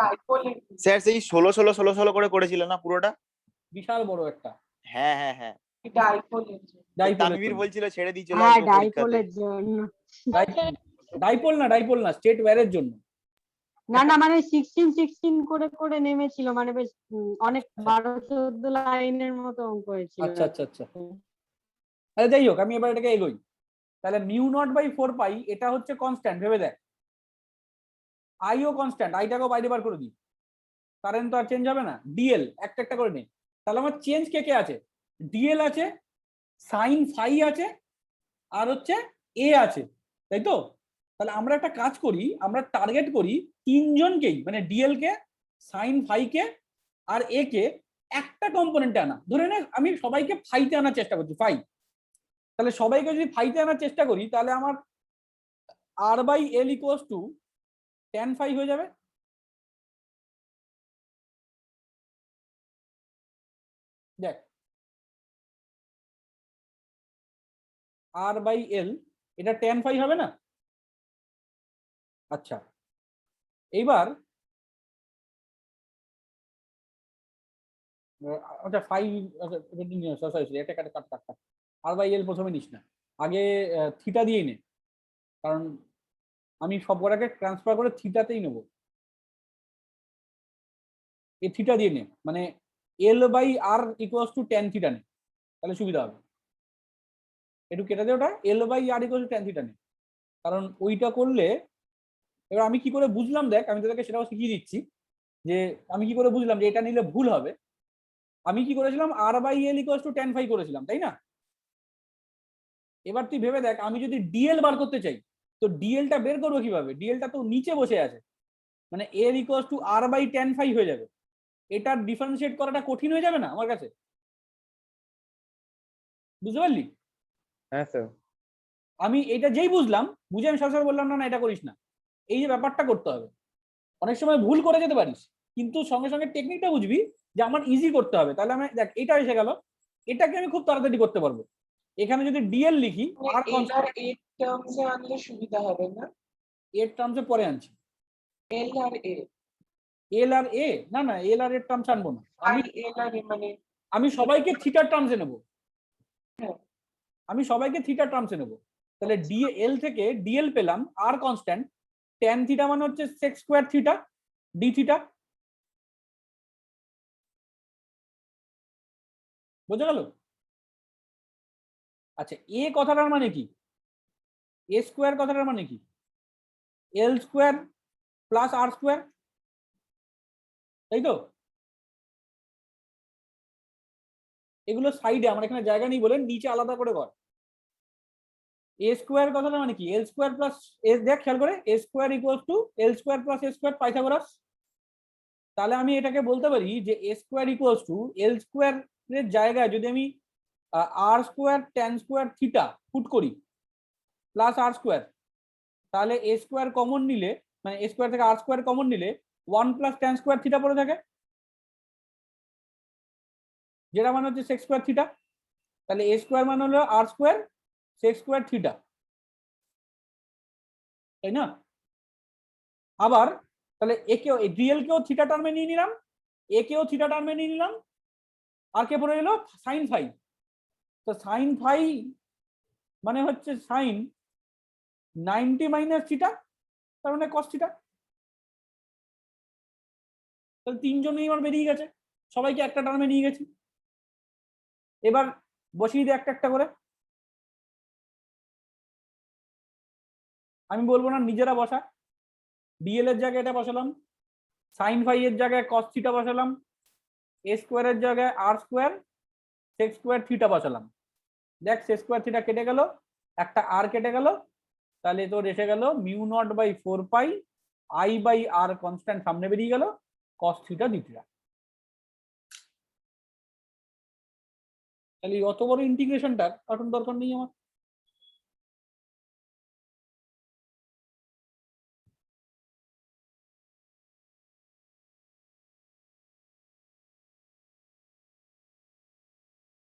স্যার সেই 16 করে করেছিল না পুরোটা? বিশাল বড় একটা হ্যাঁ হ্যাঁ হ্যাঁ, তানভীর বলছিল ছেড়ে দিয়ে চলে হ্যাঁ আসবো পরীক্ষাতে। ডাইপোলের জন্য। ডাইপোল না, স্টেট ওয়্যারের জন্য। না না মানে 16 করে করে নেমেছিল, মানে বেশ অনেক 12-14 লাইনের মতো অঙ্ক হয়েছিল। আচ্ছা আচ্ছা আচ্ছা, আরে যাই হোক, আমি এবার এটাকে এগোই। তাহলে মিউ নট বাই 4 পাই এটা হচ্ছে কনস্ট্যান্ট, ভেবে দেখ। আইও কনস্ট্যান্ট, আইটাকেও বাইরে বার করে দিই, কারেন্ট তো আর চেঞ্জ হবে না। ডিএল একটা একটা করে নেই। তাহলে আমার চেঞ্জ কে কে আছে? ডিএল আছে, সাইন ফাই আছে, আর হচ্ছে এ আছে, তাই তো? তাহলে আমরা একটা কাজ করি, আমরা টার্গেট করি তিনজনকেই, মানে ডিএল কে, সাইন ফাই কে আর এ কে একটা কম্পোনেন্টে আনা। ধরে নে আমি সবাইকে ফাইতে আনার চেষ্টা করছি, ফাই। তাহলে সবাইকে যদি ফাইতে আনার চেষ্টা করি তাহলে আমার R by L equals to tan phi হয়ে যাবে। দেখ আর বাই এল এটা ট্যান ফাই হবে না? আচ্ছা এইবার আচ্ছা ফাইভ, এটা কাট কাট কাট কাট, আর বাই এল প্রথমে নিস না, আগে থিটা দিয়েই নে, কারণ আমি সব কটাকে ট্রান্সফার করে থিটাতেই নেব। এই থিটা দিয়ে নে, মানে l by r equals to tan theta নে, তাহলে সুবিধা হবে। একটু কেটে দে ওটা, l by r equals to tan theta নে, কারণ ওইটা করলে এবার আমি কি করে বুঝলাম, দেখ আমি তোদেরকে সেটাও শিখিয়ে দিচ্ছি যে আমি কি করে বুঝলাম যে এটা নিলে ভুল হবে। আমি কি করেছিলাম, R by L equals to tan phi করেছিলাম, তাই না? এবার তুই ভেবে দেখ, আমি যদি ডিএল বার করতে চাই তো ডিএলটা বের করবো কিভাবে? ডিএলটা তো নিচে বসে আছে, মানে L equals to R by tan phi হয়ে যাবে। এটা ডিফারেন্সিয়েট করাটা কঠিন হয়ে যাবে না আমার কাছে? বুঝতে পারলি? হ্যাঁ স্যার। আমি এটা যেই বুঝলাম, বুঝে আমি সরাসরি বললাম না না এটা করিস না, এই যে ব্যাপারটা করতে হবে। অনেক সময় ভুল করে যেতে পারিস, কিন্তু সঙ্গে সঙ্গে টেকনিকটা বুঝবি যে আমার ইজি করতে হবে। তাহলে আমি দেখ এটা এসে গেল, এটাকে আমি খুব তাড়াতাড়ি করতে পারবো। এখানে যদি ডিএল লিখি আর এল আর এ টার্মসে আনলে সুবিধা হবে না? এর টার্মসে পরে আনছি। এল আর এ, এল আর এ, না না এল আর এর টার্মস আনবো না, আমি এল আর এ মানে আমি সবাইকে থিটার টার্মসে নেব। হ্যাঁ। আমি সবাইকে থিটার টার্মসে নেব। তাহলে ডিএল থেকে ডিএল পেলাম আর কনস্ট্যান্ট, ট্যান থিটা মানে হচ্ছে sec square theta d theta. বোঝা গেল? আচ্ছা এ কথাটার মানে কি? এ স্কোয়ার কথাটার মানে কি? এল স্কোয়ার প্লাস আর স্কোয়ার, তাই তো? এগুলো সাইডে, আমার এখানে জায়গা নেই বলে নিচে আলাদা করে কর। এ স্কোয়ার কথাটা মানে কি? এল স্কোয়ার প্লাস এস, দেখ খেয়াল করে, A square equals to L square plus A square, Pythagoras. তাহলে আমি এটাকে বলতে পারি যে A square equals to L square এর জায়গায় যদি আমি R square tan square theta put করি প্লাস আর স্কোয়ার, তাহলে এ স্কোয়ার কমন নিলে, মানে এ স্কোয়ার থেকে আর স্কোয়ার কমন নিলে 1 প্লাস ট্যান স্কোয়ার থিটা পড়ে থাকে, যেটা মানে হচ্ছে সেক স্কোয়ার থিটা। তাহলে এ স্কোয়ার মানে হলো আর স্কোয়ার সেক স্কোয়ার থিটা, তাই না? আবার তাহলে একেও ডিএল কেও থিটা টার্মে নিয়ে নিলাম, এ কেও থিটা টার্মে নিয়ে নিলাম, আর কে পড়ে গেল সাইন ফাই। তো সাইন ফাই মানে হচ্ছে সাইন 90 মাইনাস থিটা, তার মানে কস থিটা। তাহলে তিনজনেই আমার বেরিয়ে গেছে, সবাইকে একটা টার্মে নিয়ে গেছি। এবার বসিয়ে দিই একটা একটা করে, আমি বলবো না, নিজেরা বসা। ডিএল এর জায়গায় এটা বসালাম, সাইন ফাই এর জায়গায় কস থিটা বসালাম, এ স্কোয়ারের জায়গায় আর স্কোয়ার সেক স্কোয়ার থিটা বসালাম। দেখ সেক স্কোয়ার থিটা কেটে গেল, একটা আর কেটে গেল, তাহলে তোর এসে গেল mu naught by 4 pi I by r constant সামনে বেরিয়ে গেল কস থিটা ডি থিটা। তাহলে অত বড় ইন্টিগ্রেশনটার এখন দরকার নেই আমার।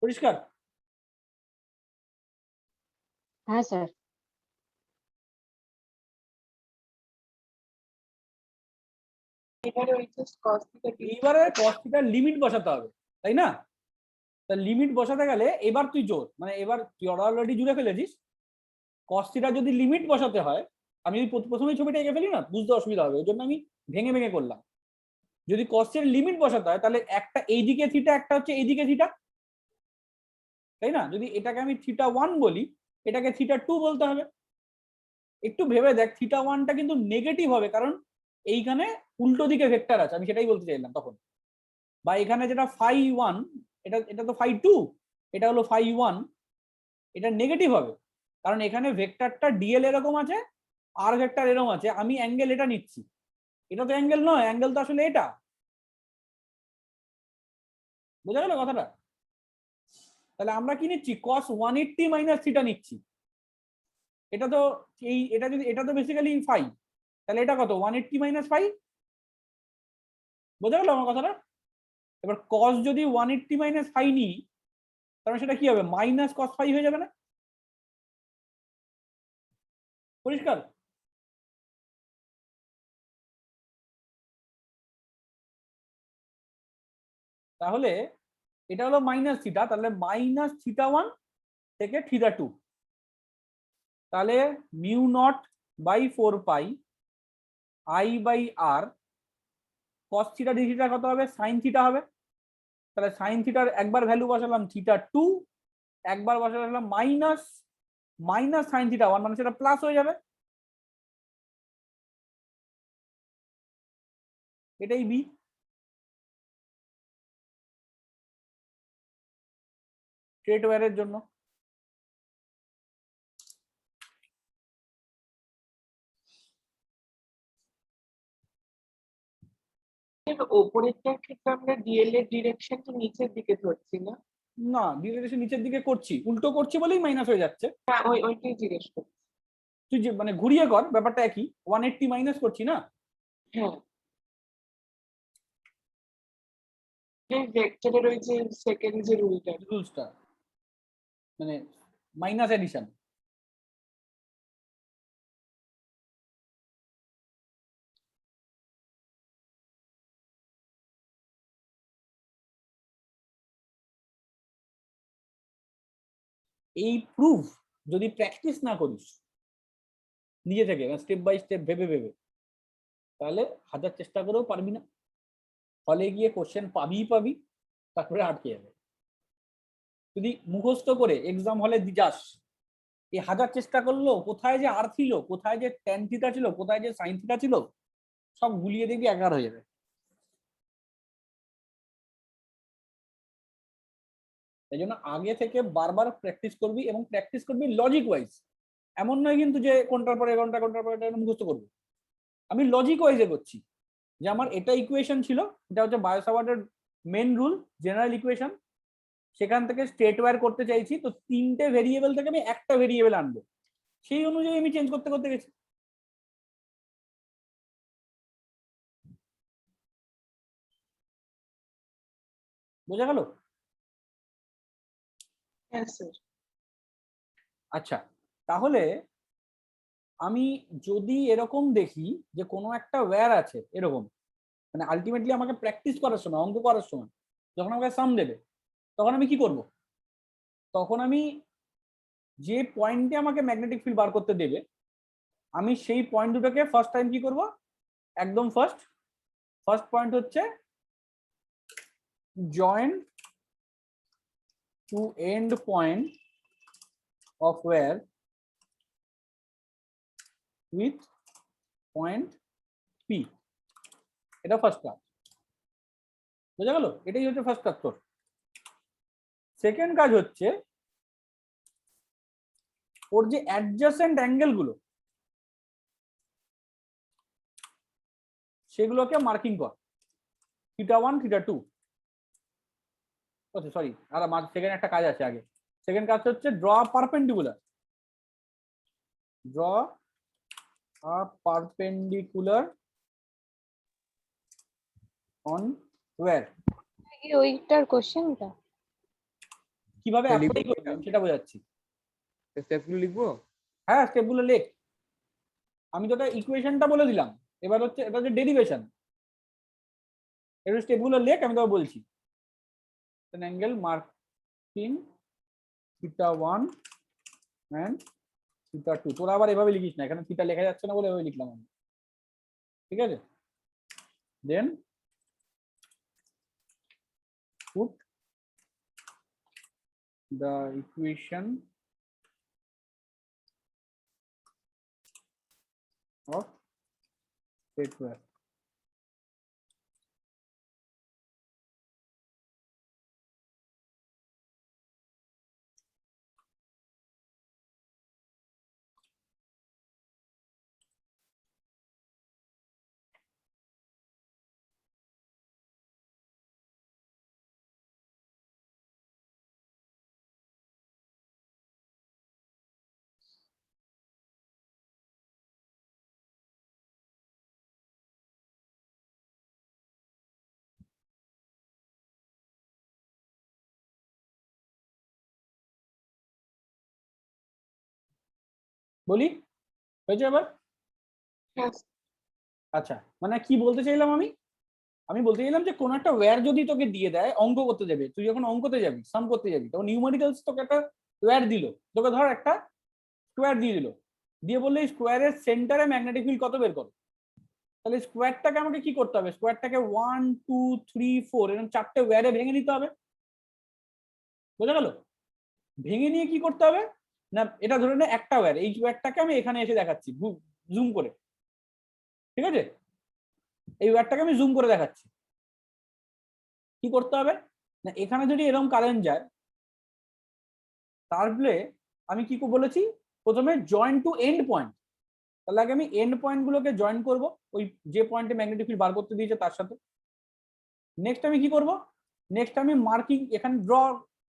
পরিষ্কার? হ্যাঁ স্যার। এবারে ওই জাস্ট কস থিটা এইবারে কস থিটার লিমিট বসাতে হবে, তাই না? তা লিমিট বসাতে গেলে এবার তুই জোর, মানে এবার তুই অলরেডি জুড়ে ফেলেছিস। কস থিটা যদি লিমিট বসাতে হয়, আমি যদি প্রথমেই ছবিটা এঁকে ফেলি না, বুঝতে অসুবিধা হবে, ওই জন্য আমি ভেঙে ভেঙে করলাম। যদি কসের লিমিট বসাতে হয় তাহলে একটা এইদিকে থিটা, একটা হচ্ছে এইদিকে থিটা, তাই না? যদি এটাকে আমি থিটা 1 বলি, এটাকে থিটা 2 বলতে হবে। একটু ভেবে দেখ, থিটা 1টা কিন্তু নেগেটিভ হবে, কারণ এইখানে উল্টো দিকে ভেক্টর আছে, আমি সেটাই বলতে চাইলাম তখন। বা এখানে যেটা ফাই 1, এটা এটা তো ফাই 2, এটা হলো ফাই 1, এটা নেগেটিভ হবে, কারণ এখানে ভেক্টরটা ডিএল এরকম আছে আর ভেক্টর এরকম আছে, আমি অ্যাঙ্গেল এটা নিচ্ছি, এটা তো অ্যাঙ্গেল নয়, অ্যাঙ্গেল তো আসলে এটা। বোঝা গেল কথাটা? তাহলে আমরা কি নিচ্ছি, cos 180 মাইনাস থিটা নিচ্ছি। এটা তো এই এটা যদি এটা তো বেসিক্যালি ফাই, তাহলে এটা কত 180 মাইনাস ফাই। বোঝা গেল আমার কথাটা? এবার cos যদি 180 মাইনাস ফাই নিই, তাহলে সেটা কি হবে, মাইনাস cos ফাই হয়ে যাবে না? পরিষ্কার? তাহলে এটা হলো মাইনাস থিটা, তাহলে মাইনাস থিটা 1 থেকে থিটা 2, তাহলে mu naught by 4 pi I by r cos theta d theta কত হবে, সাইন থিটা হবে। তাহলে সাইন থিটার একবার ভ্যালু বসালাম থিটা 2, একবার বসালাম মাইনাস মাইনাস সাইন থিটা 1, মানে সেটা প্লাস হয়ে যাবে। এটাই বি। স্ট্রেট ওয়্যারের জন্য এর ওপরেরটার ক্ষেত্রে আমরা ডিএল এর ডিরেকশনটা নিচের দিকে ধরছি না? না, ডিরেকশন নিচের দিকে করছি, উল্টো করছি বলেই মাইনাস হয়ে যাচ্ছে। হ্যাঁ, ওইটাই জিজ্ঞেস করছি। তুই যে মানে ঘুরিয়ে কর, ব্যাপারটা একই, 180 মাইনাস করছি না। হ্যাঁ, এই ভেক্টরের ওই যে সেকেন্ড যে রুলটা। রুলসটা মানে মাইনাস এডিশন। এই প্রুফ যদি প্র্যাকটিস না করিস নিজে থেকে স্টেপ বাই স্টেপ ভেবে ভেবে, তাহলে হাজার চেষ্টা করেও পারবি না। হলে গিয়ে কোশ্চেন পাবি, তারপরে আটকে যাবে। যদি মুখস্থ করে এক্সাম হলে যাস, এই হাজার চেষ্টা করলো কোথায় যে আর ছিল, কোথায় যে ট্যান থিটা ছিল, কোথায় যে সাইন থিটা ছিল, সব গুলিয়ে দেখবি একার হয়ে যাবে। এই জন্য আগে থেকে বারবার প্র্যাকটিস করবি, এবং প্র্যাকটিস করবি লজিক ওয়াইজ। এমন নয় কিন্তু যে কোনটার পরে কোনটার পরে এটা মুখস্থ করবো। আমি লজিক ওয়াইজে করছি, যে আমার এটা ইকুয়েশন ছিল, এটা হচ্ছে বায়োসাভার্টের মেন রুল জেনারেল ইকুয়েশন, সেখান থেকে স্টেট ওয়্যার করতে চাইছি, তো 3টে ভেরিয়েবল থেকে আমি একটা ভেরিয়েবল আনবো, সেই অনুযায়ী আমি চেঞ্জ করতে করতে গেছি। বোঝা গেল? হ্যাঁ স্যার। আচ্ছা, তাহলে আমি যদি এরকম দেখি যে কোনো একটা ওয়্যার আছে এরকম, মানে আলটিমেটলি আমাকে প্র্যাকটিস করার সময়, অঙ্ক করার সময় যখন আমাকে সাম দেবে, তখন আমি কি করব, তখন আমি যে পয়েন্টে আমাকে ম্যাগনেটিক ফিল্ড বার করতে দেবে, আমি সেই পয়েন্ট দুটোকে ফার্স্ট টাইম কি করব, একদম ফার্স্ট পয়েন্ট হচ্ছে join two end point of wire with point P. এটা ফার্স্ট কাজ। বোঝা গেল? এটাই হচ্ছে ফার্স্ট কাজ তোর। সেকেন্ড কাজ হচ্ছে ওর যে অ্যাডজাসেন্ট অ্যাঙ্গেল গুলো, সেগুলোকে মার্কিং কর, থিটা 1 থিটা 2। ওকে সরি, আর আমার সেকেন্ড একটা কাজ আছে আগে। সেকেন্ড কাজ হচ্ছে draw perpendicular, draw a perpendicular on wire. ওইটার কোশ্চেনটা কিভাবে লিখবো অ্যাপ্লাই করবি আমি সেটা বোঝাচ্ছি। স্টেপগুলো লিখবো। হ্যাঁ, স্টেপগুলো লেখ। আমি তোকে ইকুয়েশনটা বলে দিলাম, এবার হচ্ছে এটা হচ্ছে ডেরিভেশন। এবার স্টেপগুলো লেখ, আমি তোকে বলছি। Angle marking theta 1 and theta 2। তোরা আবার এভাবে লিখিস না, এখানে থিটা লেখা যাচ্ছে না বলে এভাবে লিখলাম আমি। ঠিক আছে? দেন put the equation of straight wire. বলি, হয়েছে এবার? Yes. আচ্ছা, মানে কি বলতে চাইলাম আমি? আমি বলতে চাইলাম যে কোন একটা ওয়্যার যদি তোকে দিয়ে দেয় অঙ্ক করতে যাবে, তুই যখন অঙ্কতে যাবি, সাম করতে যাবি, তখন নিউমেরিক্যালস তোকে একটা ওয়্যার দিল, তোকে ধর একটা স্কোয়ার দিয়ে দিল, দিয়ে বললে স্কোয়ারের সেন্টারে ম্যাগনেটিক ফিল্ড কত বের করো। তাহলে স্কোয়ারটাকে আমাকে কি করতে হবে? স্কোয়ারটাকে 1 2 3 4 এরকম 4টে ওয়্যারে ভেঙে নিতে হবে। বোঝা গেল? ভেঙে নিয়ে কি করতে হবে না, এটা ধরে নে একটা ওয়্যার, এই ওয়্যারটাকে আমি এখানে এসে দেখাচ্ছি জুম করে, ঠিক আছে? এই ওয়্যারটাকে আমি জুম করে দেখাচ্ছি। কি করতে হবে না, এখানে যদি এরকম কারেন্ট যায়, তাহলে আমি কি বলেছি প্রথমে জয়েন্ট টু এন্ড পয়েন্ট। তাহলে আগে আমি এন্ড পয়েন্ট গুলোকে জয়েন করব ওই যে পয়েন্টে ম্যাগনেটিক ফিল্ড বার করতে দিয়েছে তার সাথে। নেক্সট আমি কি করব, নেক্সট আমি মার্কিং এখানে ড্র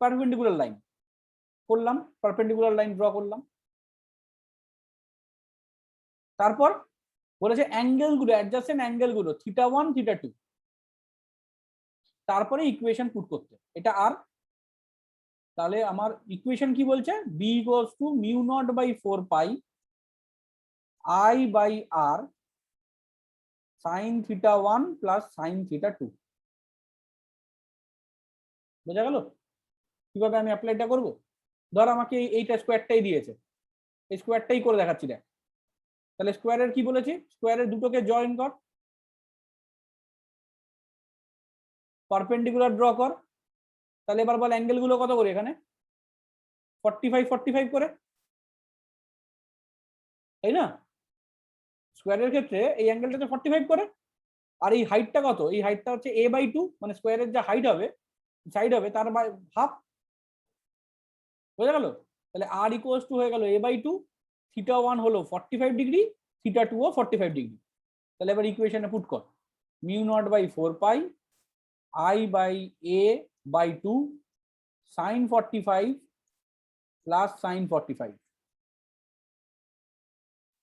পারপেন্ডিকুলার লাইন করলাম, পারপেন্ডিকুলার লাইন ড্র করলাম। তারপর বলেছে অ্যাঙ্গেল গুলো, অ্যাডজাসেন্ট অ্যাঙ্গেল গুলো θ1 θ2, তারপরে ইকুয়েশন পুট করতে, এটা আর। তাহলে আমার ইকুয়েশন কি বলছে, B equals to mu naught by 4 pi I by R sine θ1 plus sine θ2। বোঝা গেল কিভাবে আমি অ্যাপ্লাইটা করব? ধর আমাকে এইটা স্কোয়ারটাই দিয়েছে, এই স্কোয়ারটাই করে দেখাচ্ছি দেখ। তাহলে স্কোয়ারের কি বলেছি, স্কোয়ারের দুটোকে জয়েন কর, পারপেন্ডিকুলার ড্র কর। তাহলে এবার বল অ্যাঙ্গেল গুলো কত করে এখানে 45 45 করে, তাই না? স্কোয়ারের ক্ষেত্রে এই অ্যাঙ্গেলটা 45 করে। আর এই হাইটটা কত, এই হাইটটা হচ্ছে a/2, মানে স্কোয়ারের যা হাইট হবে সাইড হবে তার হাফ। বোঝা গেল? তাহলে আর ইকুয়ালস টু হয়ে গেল a/2, θ1 হলো 45 ডিগ্রি, θ2 ও 45 ডিগ্রি। তাহলে এবার ইকুয়েশনে পুট কর, mu naught by 4 pi I by a/2 sine 45 plus sine 45।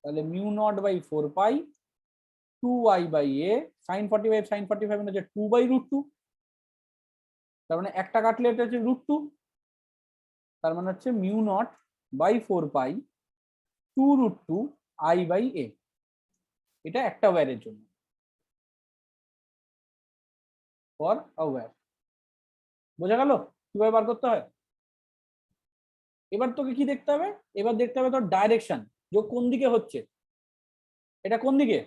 তাহলে mu naught by 4 pi 2y by a sine 45, sine 45 মানে হচ্ছে 2/√2, তার মানে একটা কাটলে এটা হচ্ছে √2, তার মানে হচ্ছে mu naught by 4 pi 2√2 I by a। এটা একটা ওয়্যারের জন্য, ফর আ ওয়্যার। বোঝা গেল কিভাবে বার করতে হয়? এবার তোকে কি দেখতে হবে, এবার দেখতে হবে তোর ডাইরেকশন, যে কোন দিকে হচ্ছে, এটা কোন দিকে,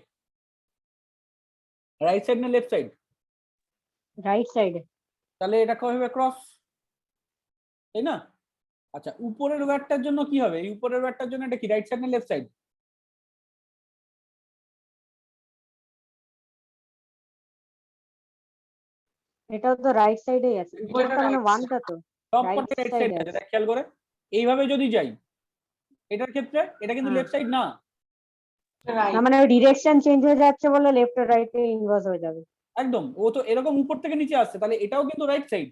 রাইট সাইড না লেফট সাইড? রাইট সাইডে। তাহলে এটা হবে ক্রস, তাই না? আচ্ছা, উপরের ওয়্যারটার জন্য কি হবে, এই উপরের ওয়্যারটার জন্য এটা কি রাইট সাইড না লেফট সাইড? এটাও তো রাইট সাইডেই আছে, উপরটা মানে right ওয়ানটা তো সব রাইট কটা রাইট সাইডে সাইড আছে, আছে। দেখ খেয়াল করে। এইভাবে যদি যাই এটার ক্ষেত্রে এটা কিন্তু হ্যাঁ। লেফট সাইড না, না right. মানে ওই ডিরেকশন চেঞ্জ হয়ে যাচ্ছে বলে লেফট আর রাইটে ইনভার্স হয়ে যাবে। একদম। ও তো এরকম উপর থেকে নিচে আসছে, তাহলে এটাও কিন্তু রাইট সাইড।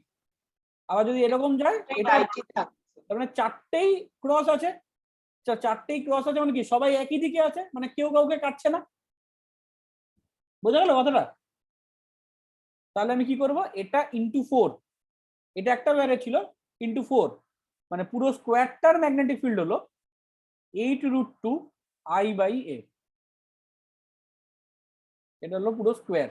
আবার যদি এরকম যায় এটা, Right ই থাকছে। তার মানে চারটেই ক্রস আছে, চারটেই ক্রস আছে মানে কি সবাই একই দিকে আছে, মানে কেউ কাউকে কাটছে না। বোঝা গেল কথাটা? তাহলে আমি কি করব, এটা ইন্টু 4, এটা একটা ওয়্যারে ছিল, ইন্টু 4 মানে পুরো স্কোয়ারটার ম্যাগনেটিক ফিল্ড হলো 8√2 I বাই a। এটা হলো পুরো স্কোয়ার।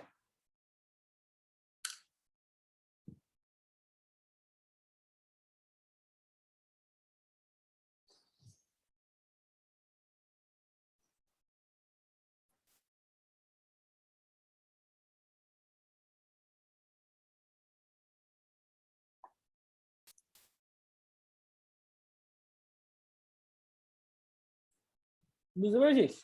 বুঝতে পেরেছিস?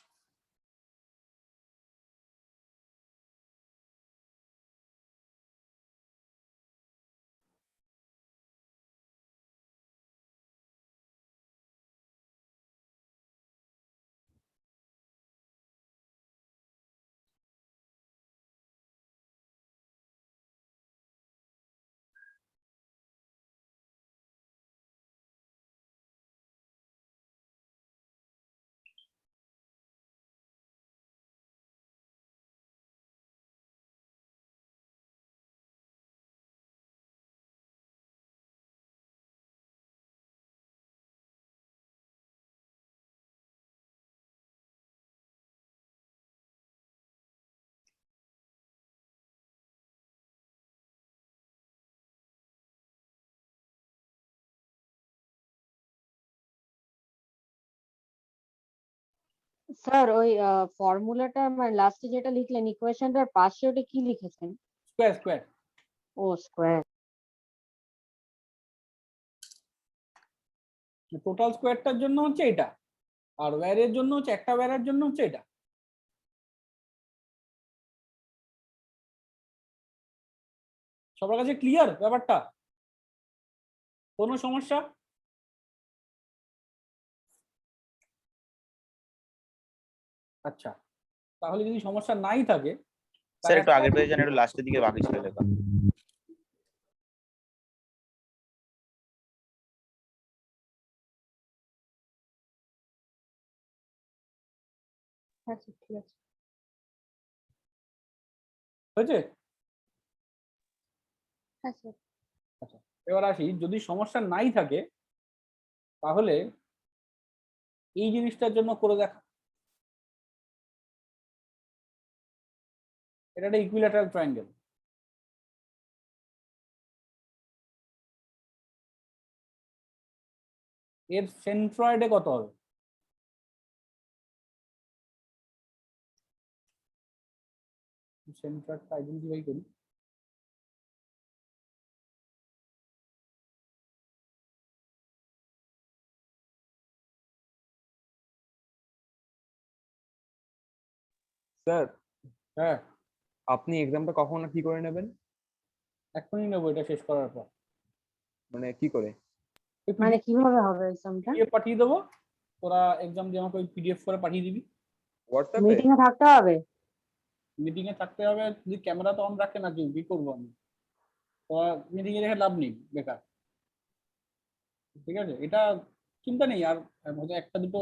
স্যার ওই ফর্মুলাটা মানে লাস্টে যেটা লিখলেন ইকুয়েশনটার পাশে ওটা কি লিখেছেন? Square square. ও স্কোয়ার। টোটাল স্কোয়ারটার জন্য হচ্ছে এটা, আর ওয়্যারের জন্য হচ্ছে একটা ওয়্যারের জন্য হচ্ছে এটা। সবার কাছে ক্লিয়ার ব্যাপারটা? কোনো সমস্যা? আচ্ছা, তাহলে যদি সমস্যা নাই থাকে স্যার তাহলে একটু আগের পেজে যান, একটু লাস্টের দিকে বাকি ছিল লেখা। আচ্ছা ঠিক আছে। হয়েছে? হ্যাঁ স্যার। আচ্ছা, এবার আসি, যদি সমস্যা নাই থাকে তাহলে এই জিনিসটার জন্য করে দেখা। এটা একটা ইকুইল্যাটারাল ট্রায়াঙ্গেল। এর সেন্ট্রয়েডে কত হবে? সেন্ট্রয়েডটা আইডেন্টিফাই করি। স্যার হ্যাঁ, আপনি এক্সামটা কখন আর কি করে নেবেন? এখনই নেবো এটা শেষ করার পর। মানে কি করে? মানে কিভাবে হবে এক্সামটা? পিডিএফ পাঠিয়ে দেবো, তোরা এক্সাম দিয়ে আমাকে ওই পিডিএফ করে পাঠিয়ে দিবি। হোয়াটসঅ্যাপে? মিটিং এ থাকতে হবে? মিটিং এ থাকতে হবে, যদি ক্যামেরা তো অন রাখে না কেউ, কি করবো আমি? তো মিটিং এ রেখে লাভ নেই, বেকার। ঠিক আছে, এটা চিন্তা নেই। আর হয়তো একটা দুটো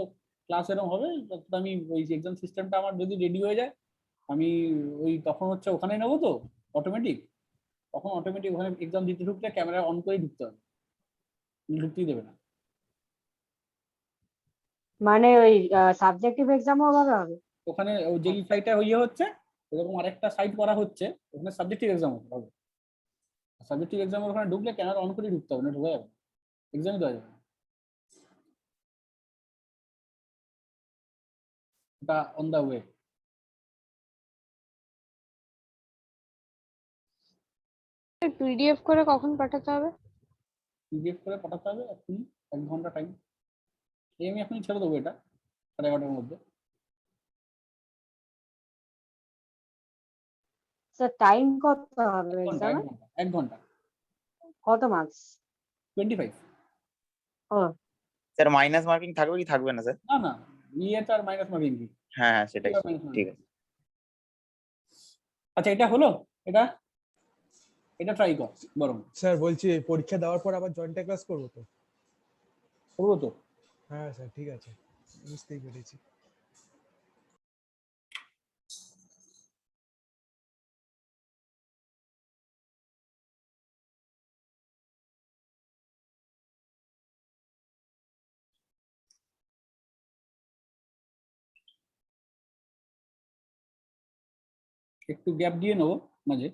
ক্লাস এরকম হবে, তখন আমি ওই এক্সাম সিস্টেমটা আমার যদি রেডি হয়ে যায়, আমি ওই তখন হচ্ছে ওখানে নেবো তো অটোমেটিক, তখন অটোমেটিক ওখানে এক্সাম দিতে ঢুকলে ক্যামেরা অন করেই ঢুকতে হবে, ঢুকতেই দেবে না। মানে ওই সাবজেক্টিভ এক্সামও ওভাবে হবে? ওখানে যেই সাইটটা ইয়ে হচ্ছে, এরকম আরেকটা সাইট করা হচ্ছে, ওখানে সাবজেক্টিভ এক্সাম হবে। সাবজেক্টিভ এক্সামের ওখানে ঢুকলে ক্যামেরা অন করে ঢুকতে হবে, না ঢুকে যাবে, এক্সামই দেওয়া যাবে না। এটা অন দা ওয়ে। পিডিএফ করে কখন পাঠাতে হবে? পিডিএফ করে পাঠাতে হবে এখনই, 1 ঘন্টা টাইম। এই আমি এখনই ছেড়ে দেবো এটা 11:30-র মধ্যে। স্যার টাইম কত হবে 1 ঘন্টা, এক্সামে? 1 ঘন্টা, 1 ঘন্টা। কত মার্কস? 25। ও স্যার মাইনাস মার্কিং থাকবে কি থাকবে না স্যার? না না, ইয়ে তো আর মাইনাস মার্কিং কি? হ্যাঁ হ্যাঁ সেটাই, এটা minus ঠিক marking। আছে। আচ্ছা, এটা হলো, এটা এটা ট্রাই কর বরং। স্যার বলছি পরীক্ষা দেওয়ার পর আবার জয়েন্ট ক্লাস করবো তো? করবো তো। হ্যাঁ স্যার ঠিক আছে, বুঝতেই পেরেছি। একটু গ্যাপ দিয়ে নেবো মাঝে।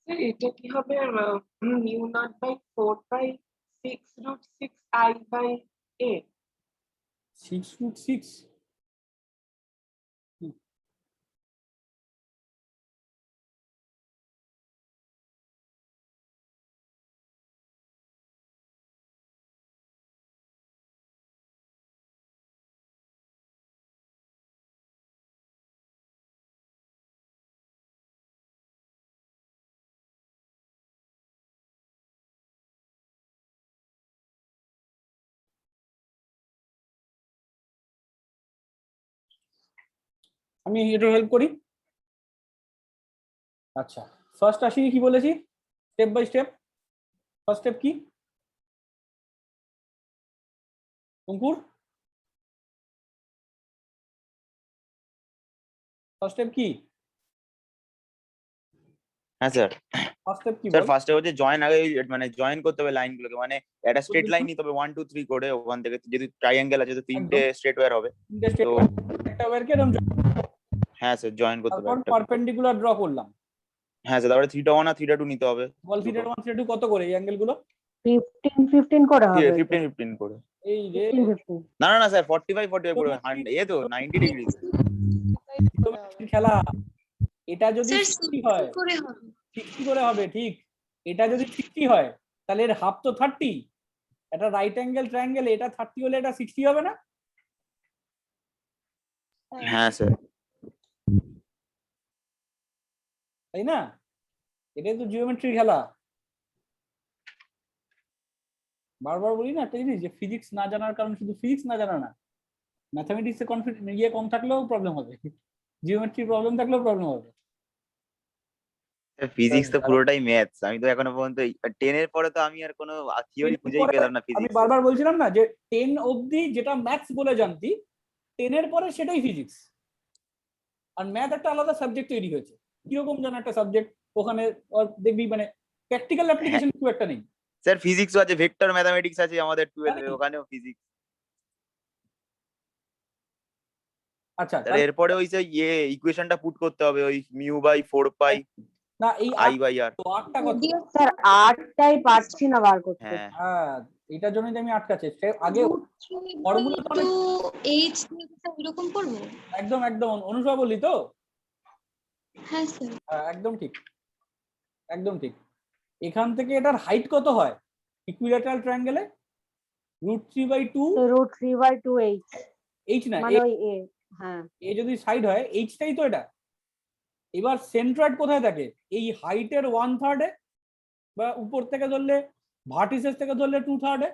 স্যার এটা কি হবে মিউ নট বাই 4/6√6i/a? 6√6। আমি একটু হেল্প করি। আচ্ছা, ফার্স্ট আসি, কি বলেছি step by step. First step কি অঙ্কুর? ফার্স্ট স্টেপ কি? হ্যাঁ স্যার। ফার্স্ট স্টেপ কি স্যার বল? ফার্স্টে হচ্ছে জয়েন, আগে মানে জয়েন করতে হবে লাইনগুলোকে, মানে একটা স্ট্রেট লাইন নিতে হবে 1 2 3 করে, ওখান থেকে যদি ট্রায়াঙ্গেল আছে তো 3টে স্ট্রেট ওয়্যার হবে। তিনটে স্টেপ, তো একটা ওয়্যারকে এরকম হ্যাঁ স্যার জয়েন করতে হবে তারপর একটা। পারপেন্ডিকুলার ড্র করলাম। হ্যাঁ স্যার, তারপরে থিটা 1 আর থিটা 2 নিতে হবে। বল থিটা 1 থিটা 2 কত করে এই অ্যাঙ্গেল গুলো? 15 করে হবে তো। 15 15 করে। এই যে 15 না না না স্যার 45 45 করে, এ তো 90 ডিগ্রি। trigonometry খেলা। এটা যদি 60 হয়, 60 করে হবে ঠিক। এটা যদি 60 হয় তাহলে এর হাফ তো 30। এটা রাইট অ্যাঙ্গেল ট্রায়াঙ্গেল, এটা 30 হলে এটা 60 হবে না? হ্যাঁ স্যার। তাই না? এটাই তো জিওমেট্রি খেলা। বারবার বলি না একটা জিনিস, যে ফিজিক্স না জানার কারণ শুধু ফিজিক্স না জানা না, ম্যাথামেটিক্সে ইয়ে কম থাকলেও প্রবলেম হবে, জিওমেট্রি প্রবলেম থাকলেও প্রবলেম হবে। ফিজিক্স তো পুরোটাই ম্যাথস, আমি তো এখনো পর্যন্ত 10 এর পরে তো আমি আর কোনো থিওরি খুঁজেই পেলাম না আমি ফিজিক্স। বারবার বলছিলাম না যে 10 অবধি যেটা ম্যাথস বলে জানতি, 10 এর পরে সেটাই ফিজিক্স। আর ম্যাথ একটা আলাদা সাবজেক্ট তৈরি হয়েছে, কিরকম যেন একটা সাবজেক্ট ওখানে দেখবি, মানে প্র্যাকটিক্যাল অ্যাপ্লিকেশন খুব একটা নেই। স্যার ফিজিক্সও আছে, ভেক্টর ম্যাথমেটিক্স আছে আমাদের 12 এ, ওখানেও ফিজিক্স। আচ্ছা, স্যার এরপরে ওই যে ইকুয়েশনটা পুট করতে হবে, ওই মিউ বাই 4 পাই না এই আই বাই আর। আটটা কত? স্যার 8টাই পারছি না বার করতে। হ্যাঁ হ্যাঁ, এটার জন্যই তো আমি আটকাচ্ছি। আগে ফর্মুলা তো এইচ এরকম করবো? একদম একদম অনুসভা বললি তো? হ্যাঁ স্যার। হ্যাঁ, একদম ঠিক, একদম ঠিক। এখান থেকে এটার হাইট কত হয় ইকুইল্যাটারাল ট্রায়াঙ্গেলে? √3/2 √3/2 এইচ এইচ না, মানে ওই এ। হ্যাঁ, এ যদি সাইড হয় এইচটাই তো এটা। এবার সেন্ট্রয়েড কোথায় থাকে? এই হাইটের 1/3 বা উপর থেকে ধরলে ভার্টিসেস থেকে ধরলে 2/3,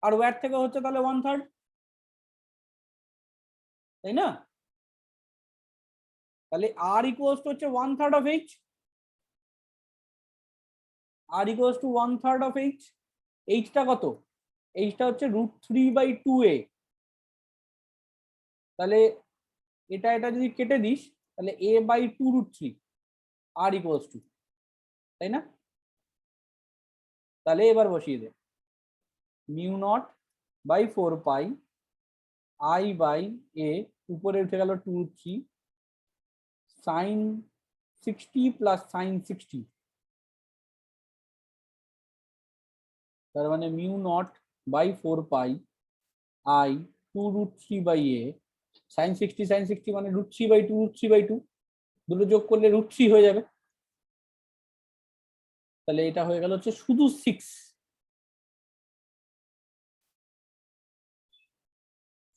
আর ওয়্যার থেকে হচ্ছে তাহলে 1/3, তাই না? তাহলে আর ইকুয়ালস টু হচ্ছে 1/3 of H. R equals to 1/3 of H. এইচটা কত? এইচটা হচ্ছে √3/2a। তাহলে এটা এটা যদি কেটে দিস তাহলে a/2√3 আর ইকুয়ালস টু, তাই না? তাহলে এবার বসিয়ে দে μ0/4 পাই I/a, উপরে উঠে গেল 2√3 sin 60 প্লাস sin 60, তার মানে μ0/4 পাই I 2√3/a sin 60 মানে √3/2 দুটো যোগ করলে √3 হয়ে যাবে। তাহলে এটা হয়ে গেল হচ্ছে শুধু 6।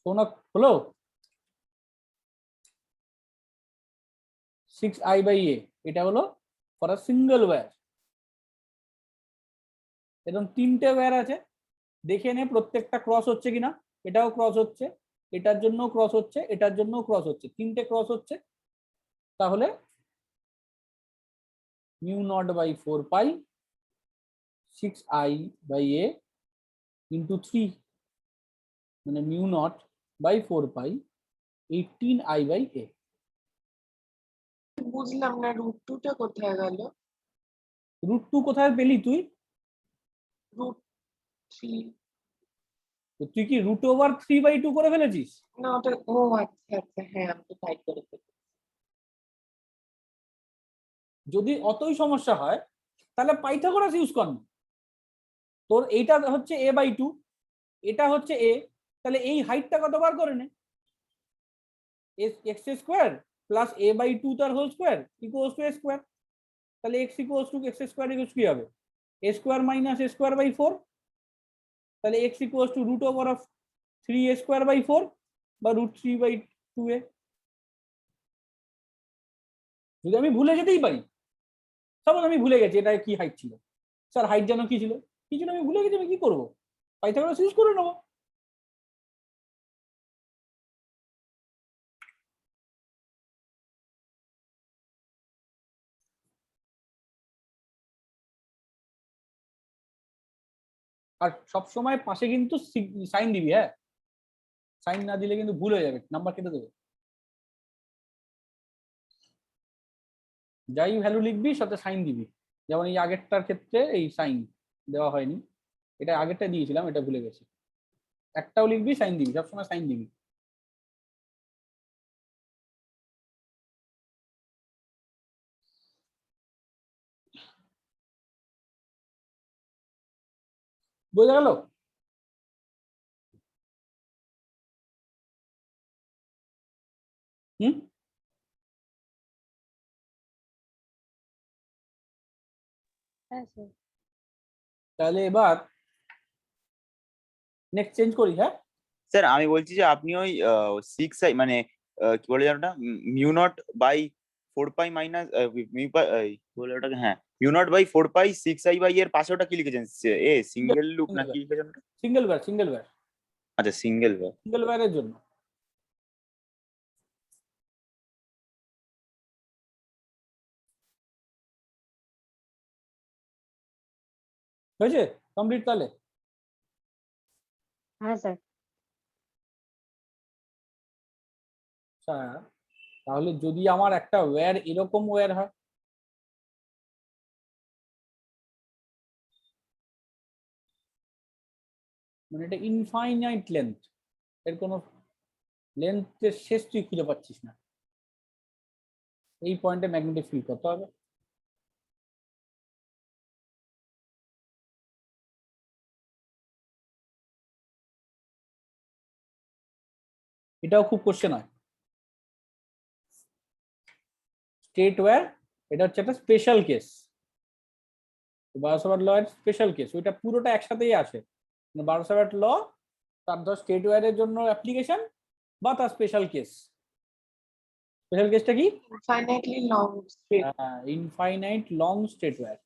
শোনা হলো 6I/a, এটা হলো ফর আ সিঙ্গেল ওয়্যার। এরকম 3টে ওয়্যার আছে, দেখে নে প্রত্যেকটা ক্রস হচ্ছে কিনা। এটাও ক্রস হচ্ছে, এটার জন্য ক্রস হচ্ছে, এটার জন্য ক্রস হচ্ছে, 3টে ক্রস হচ্ছে। তাহলে μ0/4 পাই 6I/a ইন্টু 3, মানে μ0/4 পাই 18I/a। বুঝলাম না, √2টা কোথায় গেল? √2 কোথায় পেলি তুই? √3 তো তুই কি √3/2 করে ফেলেছিস? না, ওটা ও আচ্ছা আচ্ছা, হ্যাঁ আমি তো তাই করে ফেলেছি। যদি অতই সমস্যা হয় তাহলে পাইথাগোরাস ইউজ কর না। তোর এইটা হচ্ছে a/2, এটা হচ্ছে a, তাহলে এই হাইটটা কতবার করে নে, x² প্লাস a/2 তার whole square equals two a²। তাহলে x equals to x² equals কি হবে? a² minus a²/4। তাহলে x ইকুয়ালস টু √3a²/4 বা √3/2a। যদি আমি ভুলে যেতেই পারি, সাপোজ আমি ভুলে গেছি এটা কি হাইট ছিল, স্যার হাইট যেন কি ছিল, কি ছিল আমি ভুলে গেছি, আমি কি করবো? পাইথাগোরাস ইউজ করে নেবো। আর সব সময় পাশে কিন্তু সাইন দিবি, হ্যাঁ, সাইন না দিলে কিন্তু ভুল হয়ে যাবে, নাম্বার কেটে দেবে। যাই ভ্যালু লিখবি সাথে সাইন দিবি, যেমন এই আগেরটার ক্ষেত্রে এই সাইন দেওয়া হয়নি, এটা আগেরটা দিয়েছিলাম, এটা ভুলে গেছি। একটাও লিখবি সাইন দিবি, সবসময় সাইন দিবি। বোঝা গেল? হুম, হ্যাঁ স্যার। তাহলে এবার নেক্সট চেঞ্জ করি, হ্যাঁ। স্যার আমি বলছি যে আপনি ওই 6i মানে কি বলে জানো ওটা, mu naught by 4 pi minus mu pi কি বলে ওটাকে, হ্যাঁ mu naught by 4 pi 6i by এর পাশে ওটা কি লিখেছেন, সিঙ্গেল লুপ না কি লিখেছেন ওটা? সিঙ্গেল ওয়্যার, আচ্ছা সিঙ্গেল সিঙ্গেল ওয়্যারের জন্য। হয়েছে কমপ্লিট তাহলে? হ্যাঁ স্যার। আচ্ছা, তাহলে যদি আমার একটা ওয়্যার এরকম ওয়্যার হয়, মানে এটা ইনফাইনাইট লেন্থ, এর কোনো লেন্থের শেষ তুই খুঁজে পাচ্ছিস না, এই পয়েন্টে ম্যাগনেটিক ফিল্ড করতে হবে। এটাও খুব কোশ্চেন হয়। স্টেট ওয়্যার, এটা হচ্ছে একটা স্পেশাল কেস, বারোসাভার্ট ল এর স্পেশাল কেস, ওইটা পুরোটা একসাথেই আসে। বারোসাভার্ট ল তার ধর স্টেট ওয়্যারের জন্য অ্যাপ্লিকেশন বা তার স্পেশাল কেস। স্পেশাল কেসটা কি? Infinitely long straight. Infinite long straight wire.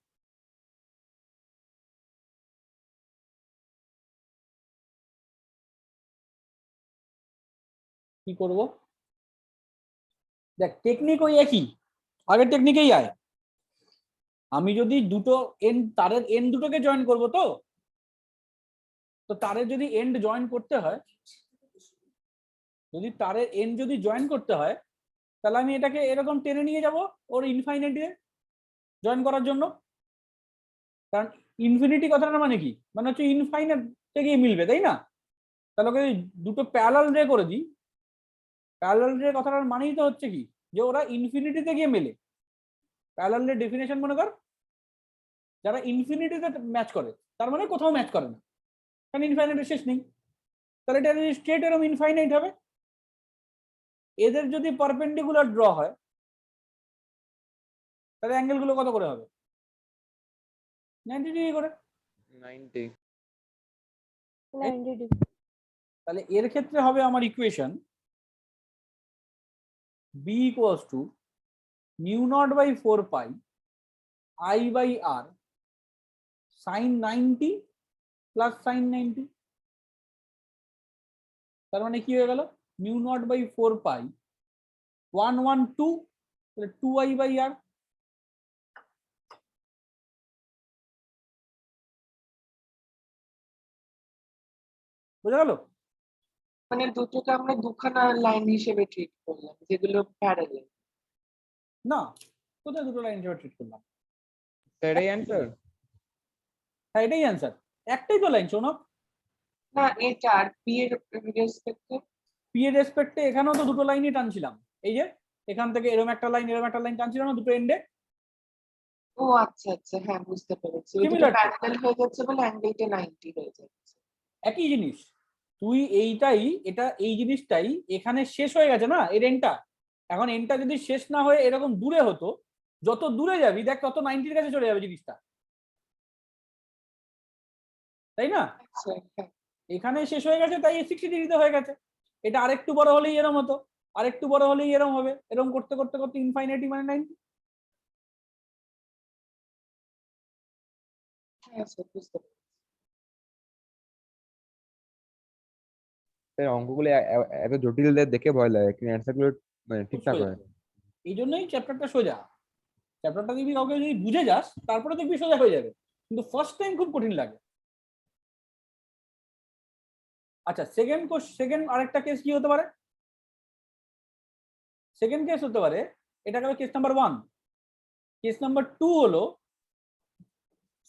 কি করব? দেখ টেকনিক ওই একই, আগের টেকনিকেই আয়। আমি যদি দুটো এন্ড, তারের এন্ড দুটোকে জয়েন করব, তো তারের যদি এন্ড জয়েন করতে হয়, যদি তারের এন্ড যদি জয়েন করতে হয়, তাহলে আমি এটাকে এরকম টেনে নিয়ে যাব ওর ইনফাইনাইটে জয়েন করার জন্য। কারণ ইনফিনিটি কথাটার মানে কি, মানে হচ্ছে ইনফাইনাইট থেকে মিলবে, তাই না? তাহলে ওকে দুটো প্যারালাল রে করে দিই, প্যারালাল রে কথাটার মানেই তো হচ্ছে কি, যে ওরা ইনফিনিটিতে গিয়ে মেলে। প্যারালাল রে ডেফিনেশন মনে কর, যারা ইনফিনিটিতে ম্যাচ করে তার মানে কোথাও ম্যাচ করে না, কারণ ইনফাইনাইটের শেষ নেই। তাহলে এটা যদি স্ট্রেট এরকম ইনফাইনাইট হবে, এদের যদি পারপেন্ডিকুলার ড্র হয়, তাহলে অ্যাঙ্গেল গুলো কত করে হবে? 90 ডিগ্রি করে। 90। তাহলে এর ক্ষেত্রে হবে আমার equation b equals to mu naught by 4 pi i by r sine 90 plus sine 90। তার মানে কি হয়ে গেল, মিউ নট বাই 4 পাই 112 তাহলে 2i বাই r। বোঝা গেল? মানে দুটোকে আমরা দুখানা লাইন হিসেবে ট্রিট করলাম যেগুলো প্যারালাল। না, কোথায় দুটো লাইন হিসেবে ট্রিট করলাম? সেটাই অ্যান্সার। হ্যাঁ এটাই অ্যান্সার, একটাই তো লাইন। শোনো, না এটা আর পি এর রেসপেক্টে, পি এর রেসপেক্টে এখানেও তো দুটো লাইনই টানছিলাম, এই যে এখান থেকে এরকম একটা লাইন টানছিলাম না দুটো এন্ডে। ও আচ্ছা আচ্ছা, হ্যাঁ বুঝতে পেরেছি, ওই দুটো Similar to. প্যারালাল হয়ে যাচ্ছে বলে অ্যাঙ্গেলটা 90 হয়ে যাচ্ছে। একই জিনিস, তুই এইটাই, এটা এই জিনিসটাই এখানে শেষ হয়ে গেছে না এর এন্ডটা। এখন এন্ডটা যদি শেষ না হয়ে এরকম দূরে হতো, যত দূরে যাবি দেখ তত 90-র কাছে চলে যাবে জিনিসটা, তাই না? আচ্ছা হ্যাঁ। এখানে শেষ হয়ে গেছে তাই 60 ডিগ্রিতে হয়ে গেছে। এটা আরেকটু বড় হলেই এরম হতো, আরেকটু বড় হলেই এরম হবে, এরম করতে করতে করতে ইনফাইনাইটি মানে 90। হ্যাঁ স্যার বুঝতে পেরেছি। স্যার অঙ্কগুলো এত জটিল দেখে ভয় লাগে, কিন্তু অ্যান্সার গুলো মানে ঠিকঠাক হয়। এই জন্যই চ্যাপ্টারটা সোজা। চ্যাপ্টারটা দেখবি কাউকে যদি বুঝে যাস তারপরে দেখবি সোজা হয়ে যাবে, কিন্তু ফার্স্ট টাইম খুব কঠিন লাগে। আচ্ছা, সেকেন্ড আরেকটা কেস কি হতে পারে? সেকেন্ড কেস হতে পারে, এটা গেল কেস নাম্বার 1। কেস নাম্বার 2 হলো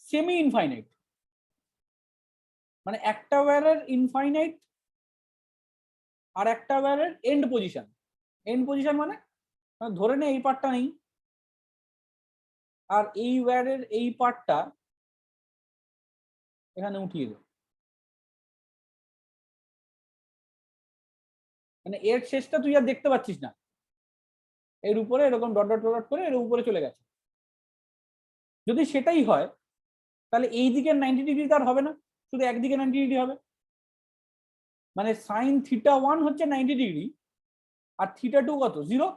সেমি ইনফাইনাইট, মানে একটা ওয়্যারের ইনফাইনাইট আর একটা ওয়্যারের এন্ড পজিশন। এন্ড পজিশন মানে ধরে নে এই পার্টটা নেই, আর এই ওয়্যারের এই পার্টটা এখানে উঠিয়ে দেয়, মানে এর শেষটা তুই আর দেখতে পাচ্ছিস না, এর উপরে এরকম ডট ডট ডট করে এর উপরে চলে গেছে। যদি সেটাই হয় তাহলে এই দিকের 90 ডিগ্রি তার হবে না, শুধু একদিকে 90 ডিগ্রি হবে। মানে সাইন θ1 হচ্ছে 90 ডিগ্রি, আর θ2 কত? 0,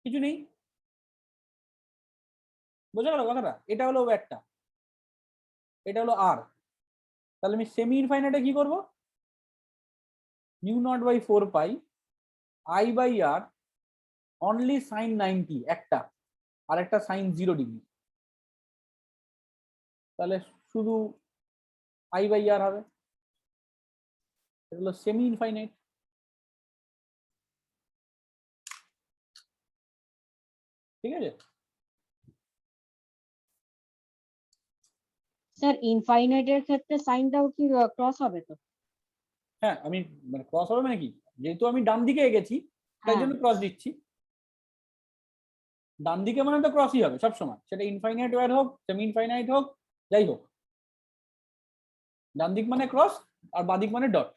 কিছু নেই। বোঝা গেল কথাটা? এটা হলো ওয়্যারটা, এটা হলো আর। তাহলে আমি সেমি ইনফাইনাইটে কি করব? μ0/4 পাই I/r অনলি সাইন 90 একটা, আর একটা সাইন 0 ডিগ্রি, তাহলে শুধু I/r হবে। এটা হলো সেমি ইনফাইনাইট। ঠিক আছে? স্যার ইনফাইনাইটের ক্ষেত্রে সাইনটাও কি ক্রস হবে তো? হ্যাঁ, আমি মানে ক্রস হবে মানে কি, যেহেতু আমি ডান দিকে এগেছি তাই হ্যাঁ। জন্য ক্রস দিচ্ছি। ডান দিকে মানে তো ক্রসই হবে সবসময়, সেটা ইনফাইনাইট ওয়্যার হোক, সেমি ইনফাইনাইট হোক, যাই হোক। ডান দিক মানে ক্রস আর বাদিক মানে ডট।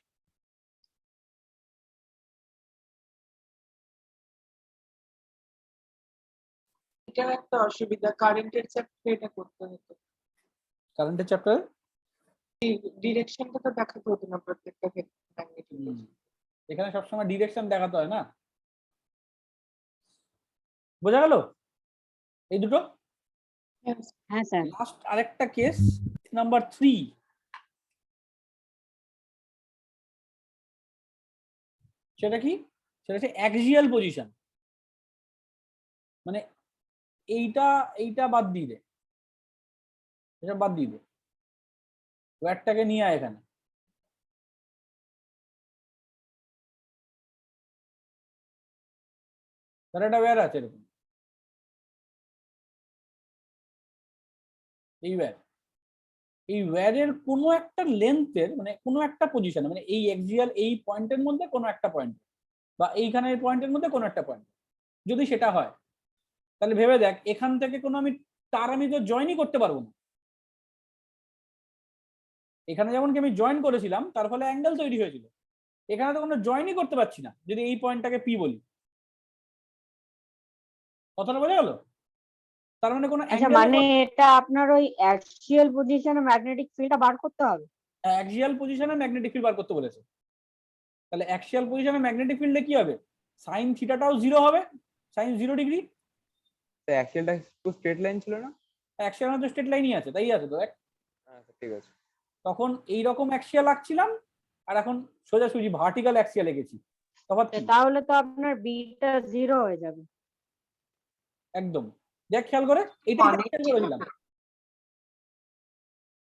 এটা একটা অসুবিধা, কারেন্টের চ্যাপ্টারে এটা করতে হতো, কারেন্টের চ্যাপ্টার ডিরেকশনটা তো দেখাতে হতো না প্রত্যেকটা ক্ষেত্রে। এখানে সবসময় ডিরেকশন দেখাতে হয় না। বোঝা গেল এই দুটো? হ্যাঁ স্যার। লাস্ট আরেকটা কেস নাম্বার 3, সেটা কি? সেটা হচ্ছে অ্যাক্সিয়াল পজিশন। মানে এইটা এইটা বাদ দিয়ে দে, এসব বাদ দিয়ে দে, ওয়্যারটাকে নিয়ে আয় এখানে। তার একটা ওয়্যার আছে এরকম, এই ওয়্যার, এই ওয়্যারের কোনো একটা লেন্থের মানে কোনো একটা পজিশনে, মানে এই অ্যাক্সিয়াল এই পয়েন্টের মধ্যে কোনো একটা পয়েন্ট, বা এইখানের পয়েন্টের মধ্যে কোনো একটা পয়েন্ট, যদি সেটা হয় তাহলে ভেবে দেখ এখান থেকে কোনো আমি তো জয়েনই করতে পারবো না। এখানে যেমন কি আমি জয়েন করেছিলাম তার ফলে অ্যাঙ্গেল তৈরি হয়েছিল, এখানে তো কোনো জয়েনই করতে পারছি না যদি এই পয়েন্টটাকে পি বলি। কথাটা বোঝা গেল? তার মানে কোনো আচ্ছা, মানে এটা আপনার ওই অ্যাক্সিয়াল পজিশনে ম্যাগনেটিক ফিল্ডটা বার করতে হবে। অ্যাক্সিয়াল পজিশনে ম্যাগনেটিক ফিল্ড বার করতে বলেছে। তাহলে অ্যাক্সিয়াল পজিশনে ম্যাগনেটিক ফিল্ডে কি হবে? সাইন থিটাটাও 0 হবে, সাইন 0 ডিগ্রি। তো অ্যাক্সিয়ালটা তো স্ট্রেট লাইন ছিল না? অ্যাক্সিয়াল তো স্ট্রেট লাইনই আছে, তাই আছে তো দেখ। আচ্ছা ঠিক আছে। তখন এইরকম অ্যাক্সিয়াল আঁকছিলাম, আর এখন সোজাসুজি ভার্টিক্যাল অ্যাক্সিয়ালে গেছি। তফাৎ কি? তাহলে তো আপনার বিটা 0 হয়ে যাবে। একদম, দেখ খেয়াল করে এইটা খেয়াল করেছিলাম।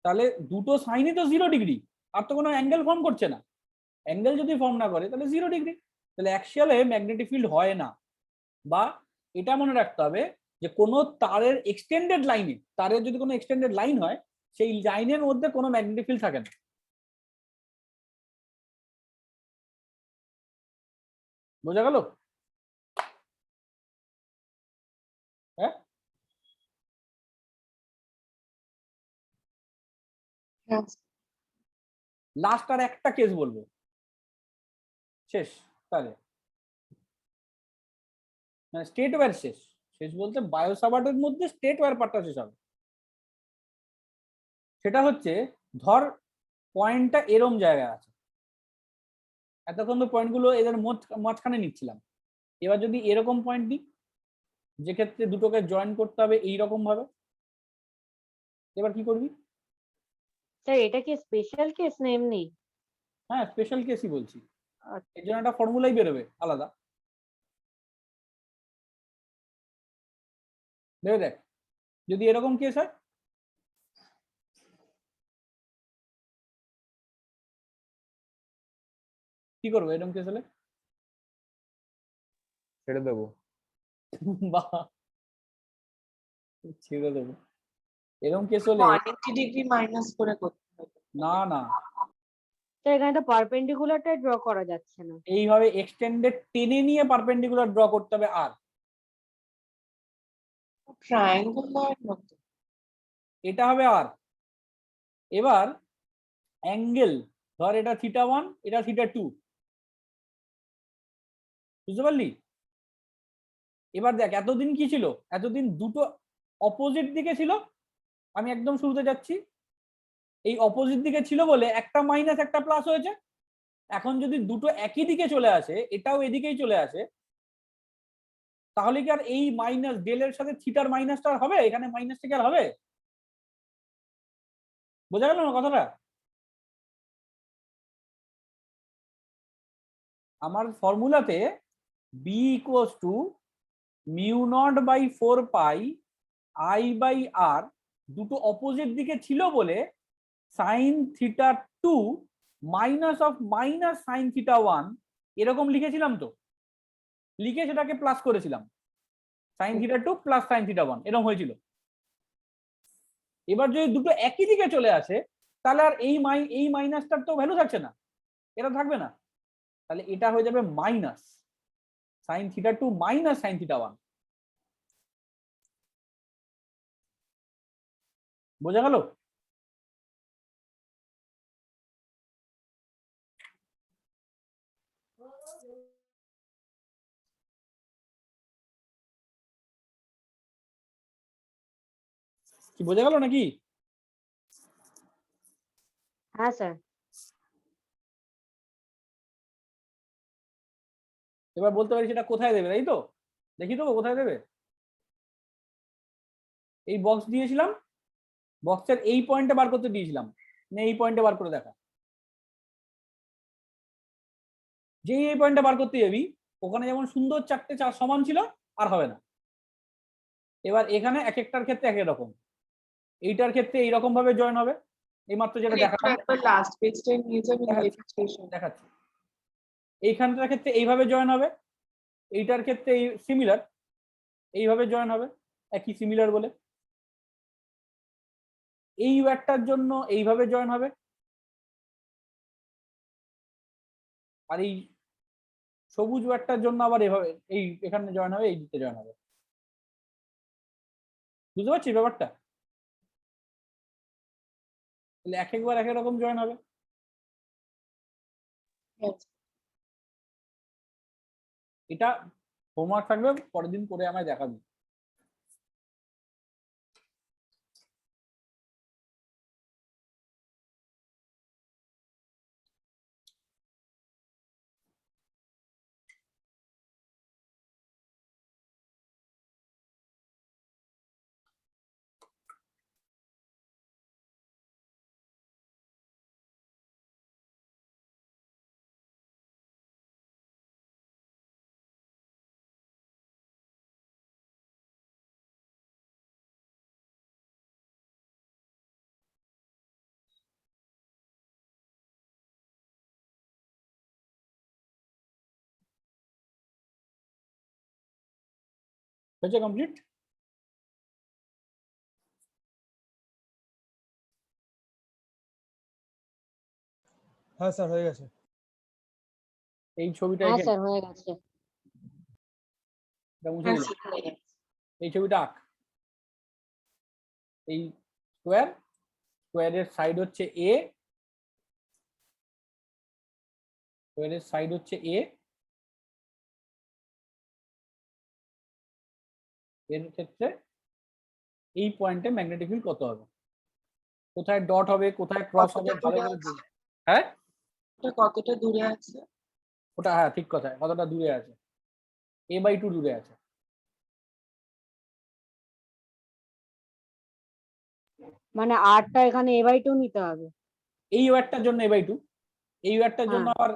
তাহলে দুটো সাইনই তো 0 ডিগ্রি, আর তো কোনো অ্যাঙ্গেল ফর্ম করছে না। অ্যাঙ্গেল যদি ফর্ম না করে তাহলে 0 ডিগ্রি। তাহলে অ্যাক্সিয়ালে ম্যাগনেটিক ফিল্ড হয় না। বা এটা মনে রাখতে হবে যে কোনো তারের এক্সটেন্ডেড লাইনে, তারের যদি কোনো এক্সটেন্ডেড লাইন হয় সেই লাইনের মধ্যে কোনো ম্যাগনেটিক ফিল্ড থাকে না। বোঝা গেল? হ্যাঁ, হ্যাঁ লাস্ট আর একটা কেস বলবো, শেষ। তাহলে মানে স্টেট ওয়্যার শেষ, শেষ বলতে বায়োসাভার্টের মধ্যে স্টেট ওয়্যার পার্টটা শেষ হবে। সেটা হচ্ছে ধর পয়েন্টটা এরম জায়গায় আছে, এতক্ষণ তো পয়েন্টগুলো এদের মাঝখানে নিচ্ছিলাম, এবার যদি এরকম পয়েন্ট নিই যে ক্ষেত্রে দুটোকে জয়েন করতে হবে এইরকম ভাবে, এবার কি করবি? স্যার এটা কি স্পেশাল কেস না এমনি? হ্যাঁ, স্পেশাল কেসই বলছি, আচ্ছা। এর জন্য একটা ফর্মুলাই বেরোবে আলাদা। ভেবে দেখ যদি এরকম কেস হয়, কি করবো এরকম কেস হলে? ছেড়ে দেবো। বাহ, ছেড়ে দেবো এরকম কেস হলে? 180 ডিগ্রি মাইনাস করে করতে হবে। না না, তো এখানে তো পারপেন্ডিকুলারটাই ড্র করা যাচ্ছে না। এইভাবে এক্সটেন্ডেড টেনে নিয়ে পারপেন্ডিকুলার ড্র করতে হবে। আর ট্রায়াঙ্গুলার মতো। এটা হবে আর। এবার অ্যাঙ্গেল ধর এটা θ1, এটা θ2, বুঝতে পারলি? এবার দেখ এতদিন কি ছিল, এতদিন দুটো অপোজিট দিকে ছিল। আমি একদম শুরুতে যাচ্ছি, এই অপোজিট দিকে ছিল বলে একটা মাইনাস একটা প্লাস হয়েছে। এখন যদি দুটো একই দিকে চলে আসে, এটাও এদিকেই চলে আসে, তাহলে কি আর এই মাইনাস ডেলের সাথে থিটার মাইনাসটা হবে? এখানে মাইনাসটা কি আর হবে? বোঝা গেল না কথাটা? আমার ফর্মুলাতে B equals to μ0/4 I by R দুটো অপোজিট দিকে ছিল বলে sine θ2 minus of minus sine θ1 এরকম লিখেছিলাম। তো লিখে সেটাকে প্লাস করেছিলাম, সাইন θ2 প্লাস সাইন θ1 এরকম হয়েছিল। এবার যদি দুটো একই দিকে চলে আসে, তাহলে আর এই মাইনাসটার তো ভ্যালু থাকছে না, এটা থাকবে না। তাহলে এটা হয়ে যাবে মাইনাস সাইন θ2 মাইনাস সাইন θ1। বোঝা গেল? কি বোঝা গেল নাকি? হ্যাঁ স্যার। এবার বলতে পারি সেটা কোথায় দেবে, তাই তো? দেখি তো কোথায় দেবে। এই বক্স দিয়েছিলাম, বক্সের এই পয়েন্টে বার করতে দিয়েছিলাম, না এই পয়েন্টে বার করে দেখা। যেই এই পয়েন্টে বার করতে যাবি, ওখানে যেমন সুন্দর চারটে চার সমান ছিল, আর হবে না। এবার এখানে এক একটার ক্ষেত্রে এক এক রকম, এইটার ক্ষেত্রে এইরকম ভাবে জয়েন হবে, এইমাত্র যেটা দেখালাম। একবার লাস্ট পেজটাই নিয়ে যাবেন ইলাস্ট্রেশন। দেখাচ্ছি, এইখানটার ক্ষেত্রে এইভাবে জয়েন হবে, এইটার ক্ষেত্রে এই সিমিলার এইভাবে জয়েন হবে, একই সিমিলার বলে। এই ওয়্যারটার জন্য এইভাবে জয়েন হবে, আর এই সবুজ ওয়্যারটার জন্য আবার এভাবে এই এখানে জয়েন হবে, এই দিকে জয়েন হবে। বুঝতে পারছিস ব্যাপারটা? তাহলে এক একবার এক এক রকম জয়েন হবে। এটা হোমওয়ার্ক থাকবে, পরের দিন করে আমায় দেখাবি। হয়েছে কমপ্লিট? হ্যাঁ স্যার হয়ে গেছে। এই ছবিটা হ্যাঁ এখানে স্যার হয়ে গেছে। এটা মুছে দিলাম। এই ছবিটা আঁক। এই স্কোয়ার, স্কোয়ারের সাইড হচ্ছে এ, স্কোয়ারের সাইড হচ্ছে এ, এর ক্ষেত্রে এই পয়েন্টে ম্যাগনেটিক ফিল্ড কত হবে, কোথায় ডট হবে, কোথায় ক্রস হবে, ভালো করে দেখুন। হ্যাঁ এটা কতটা দূরে আছে? ওটা হ্যাঁ ঠিক কথা, কতটা দূরে আছে, a/2 দূরে আছে। মানে আরটা এখানে a/2 নিতে হবে। এই ওয়্যারটার জন্য a/2, এই ওয়্যারটার জন্য হ্যাঁ। আবার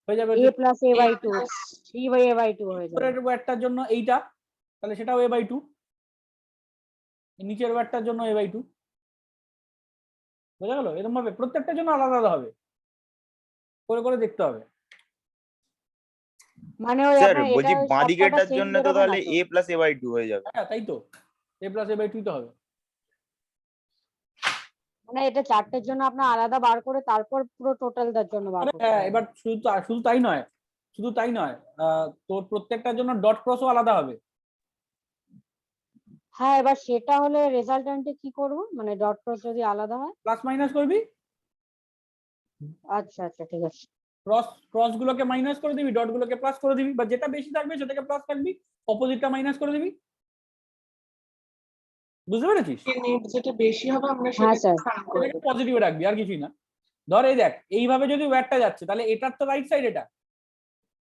হয়ে যাবে a প্লাস a/2, b/a/2 হয়ে যাবে। উপরের ওয়্যারটার জন্য এইটা, তাহলে সেটাও a/2, নিচের ওয়্যারটার জন্য a/2। বোঝা গেল? এরকম ভাবে প্রত্যেকটার জন্য আলাদা আলাদা হবে, করে করে দেখতে হবে। মানে ওই স্যার আপনার বলছি এটা বাঁ সবকটা দিকেরটার same জন্য তো বেরোবে না তাহলে তো? a প্লাস a বাই 2 হয়ে যাবে। হ্যাঁ তাই তো, a প্লাস a বাই 2 তো হবে। মানে এটা চারটের জন্য আপনার আলাদা বার করে তারপর পুরো টোটালটার জন্য বার আরে করতে হ্যাঁ, হবে। এবার শুধু তাই নয়, তোর প্রত্যেকটার জন্য ডট ক্রসও আলাদা হবে। হ্যাঁ, এবার সেটা হলে রেজাল্টেন্টে কি করব, মানে ডট ক্রস যদি আলাদা হয়? প্লাস মাইনাস করবি, আচ্ছা আচ্ছা, ঠিক আছে। ক্রস গুলোকে মাইনাস করে দিবি, ডট গুলোকে প্লাস করে দিবি, বা যেটা বেশি থাকবে সেটাকে প্লাস রাখবি, অপোজিটটা মাইনাস করে দিবি। বুঝতে পেরেছিস? নেট যেটা বেশি হবে আমরা হ্যাঁ সেটাকে স্যার। সাইন করে এটাকে দেবো। পজিটিভে রাখবি, আর কিছুই না। ধর এই দেখ, এইভাবে যদি ওয়্যারটা যাচ্ছে তাহলে এটার তো রাইট সাইড এটা,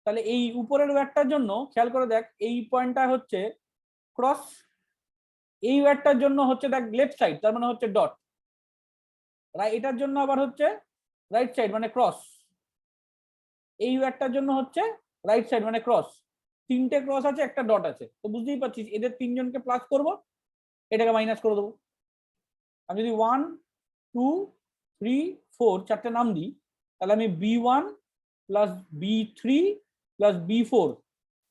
তাহলে এই উপরের ওয়্যারটার জন্য খেয়াল করে দেখ, এই পয়েন্টটা হচ্ছে ক্রস, এই ওয়্যারটার জন্য হচ্ছে দেখ লেফট সাইড, তার মানে হচ্ছে ডট, এটার জন্য আবার হচ্ছে রাইট সাইড মানে ক্রস, এই ওয়্যারটার জন্য হচ্ছে রাইট সাইড মানে ক্রস। তিনটে ক্রস আছে, একটা ডট আছে, তো বুঝতেই পারছিস এদের তিনজনকে প্লাস করব, এটাকে মাইনাস করে দেবো। আমি যদি 1 2 3 4 চারটে নাম দিই, তাহলে আমি b1 plus b3 plus b4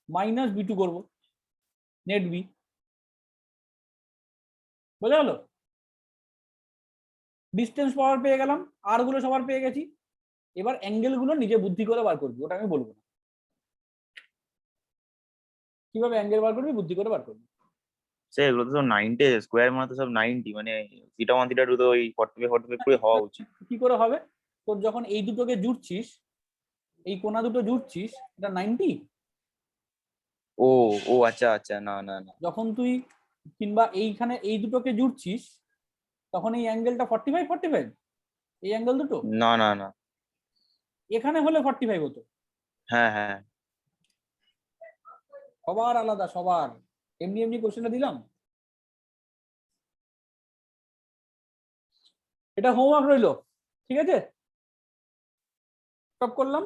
minus b2 করবো, নেট বি। বোঝা গেল? ডিস্টেন্স পাওয়ার পেয়ে গেলাম, আর গুলো সবার পেয়ে গেছি। এবার অ্যাঙ্গেল গুলো নিজে বুদ্ধি করে বার করবি, ওটা আমি বলবো না। কিভাবে অ্যাঙ্গেল বার করবি, বুদ্ধি করে বার করবি। স্যার এগুলো তো সব 90 স্কোয়ার মানে তো সব 90, মানে থিটা 1 থিটা 2 তো ওই 45 করে হওয়া উচিত। কি করে হবে? তোর যখন এই দুটোকে জুড়ছিস, এই কোনা দুটো জুড়ছিস, এটা 90। ও ও আচ্ছা আচ্ছা, না না না। যখন তুই কিংবা এইখানে এই দুটোকে জুড়ছিস, তখন এই অ্যাঙ্গেলটা 45 45, এই অ্যাঙ্গেল দুটো না না না। এখানে হলে 45 হতো। হ্যাঁ হ্যাঁ। সবার আলাদা, সবার। এমনি এমনি কোশ্চেনটা দিলাম, এটা হোমওয়ার্ক রইলো, ঠিক আছে? সব করলাম।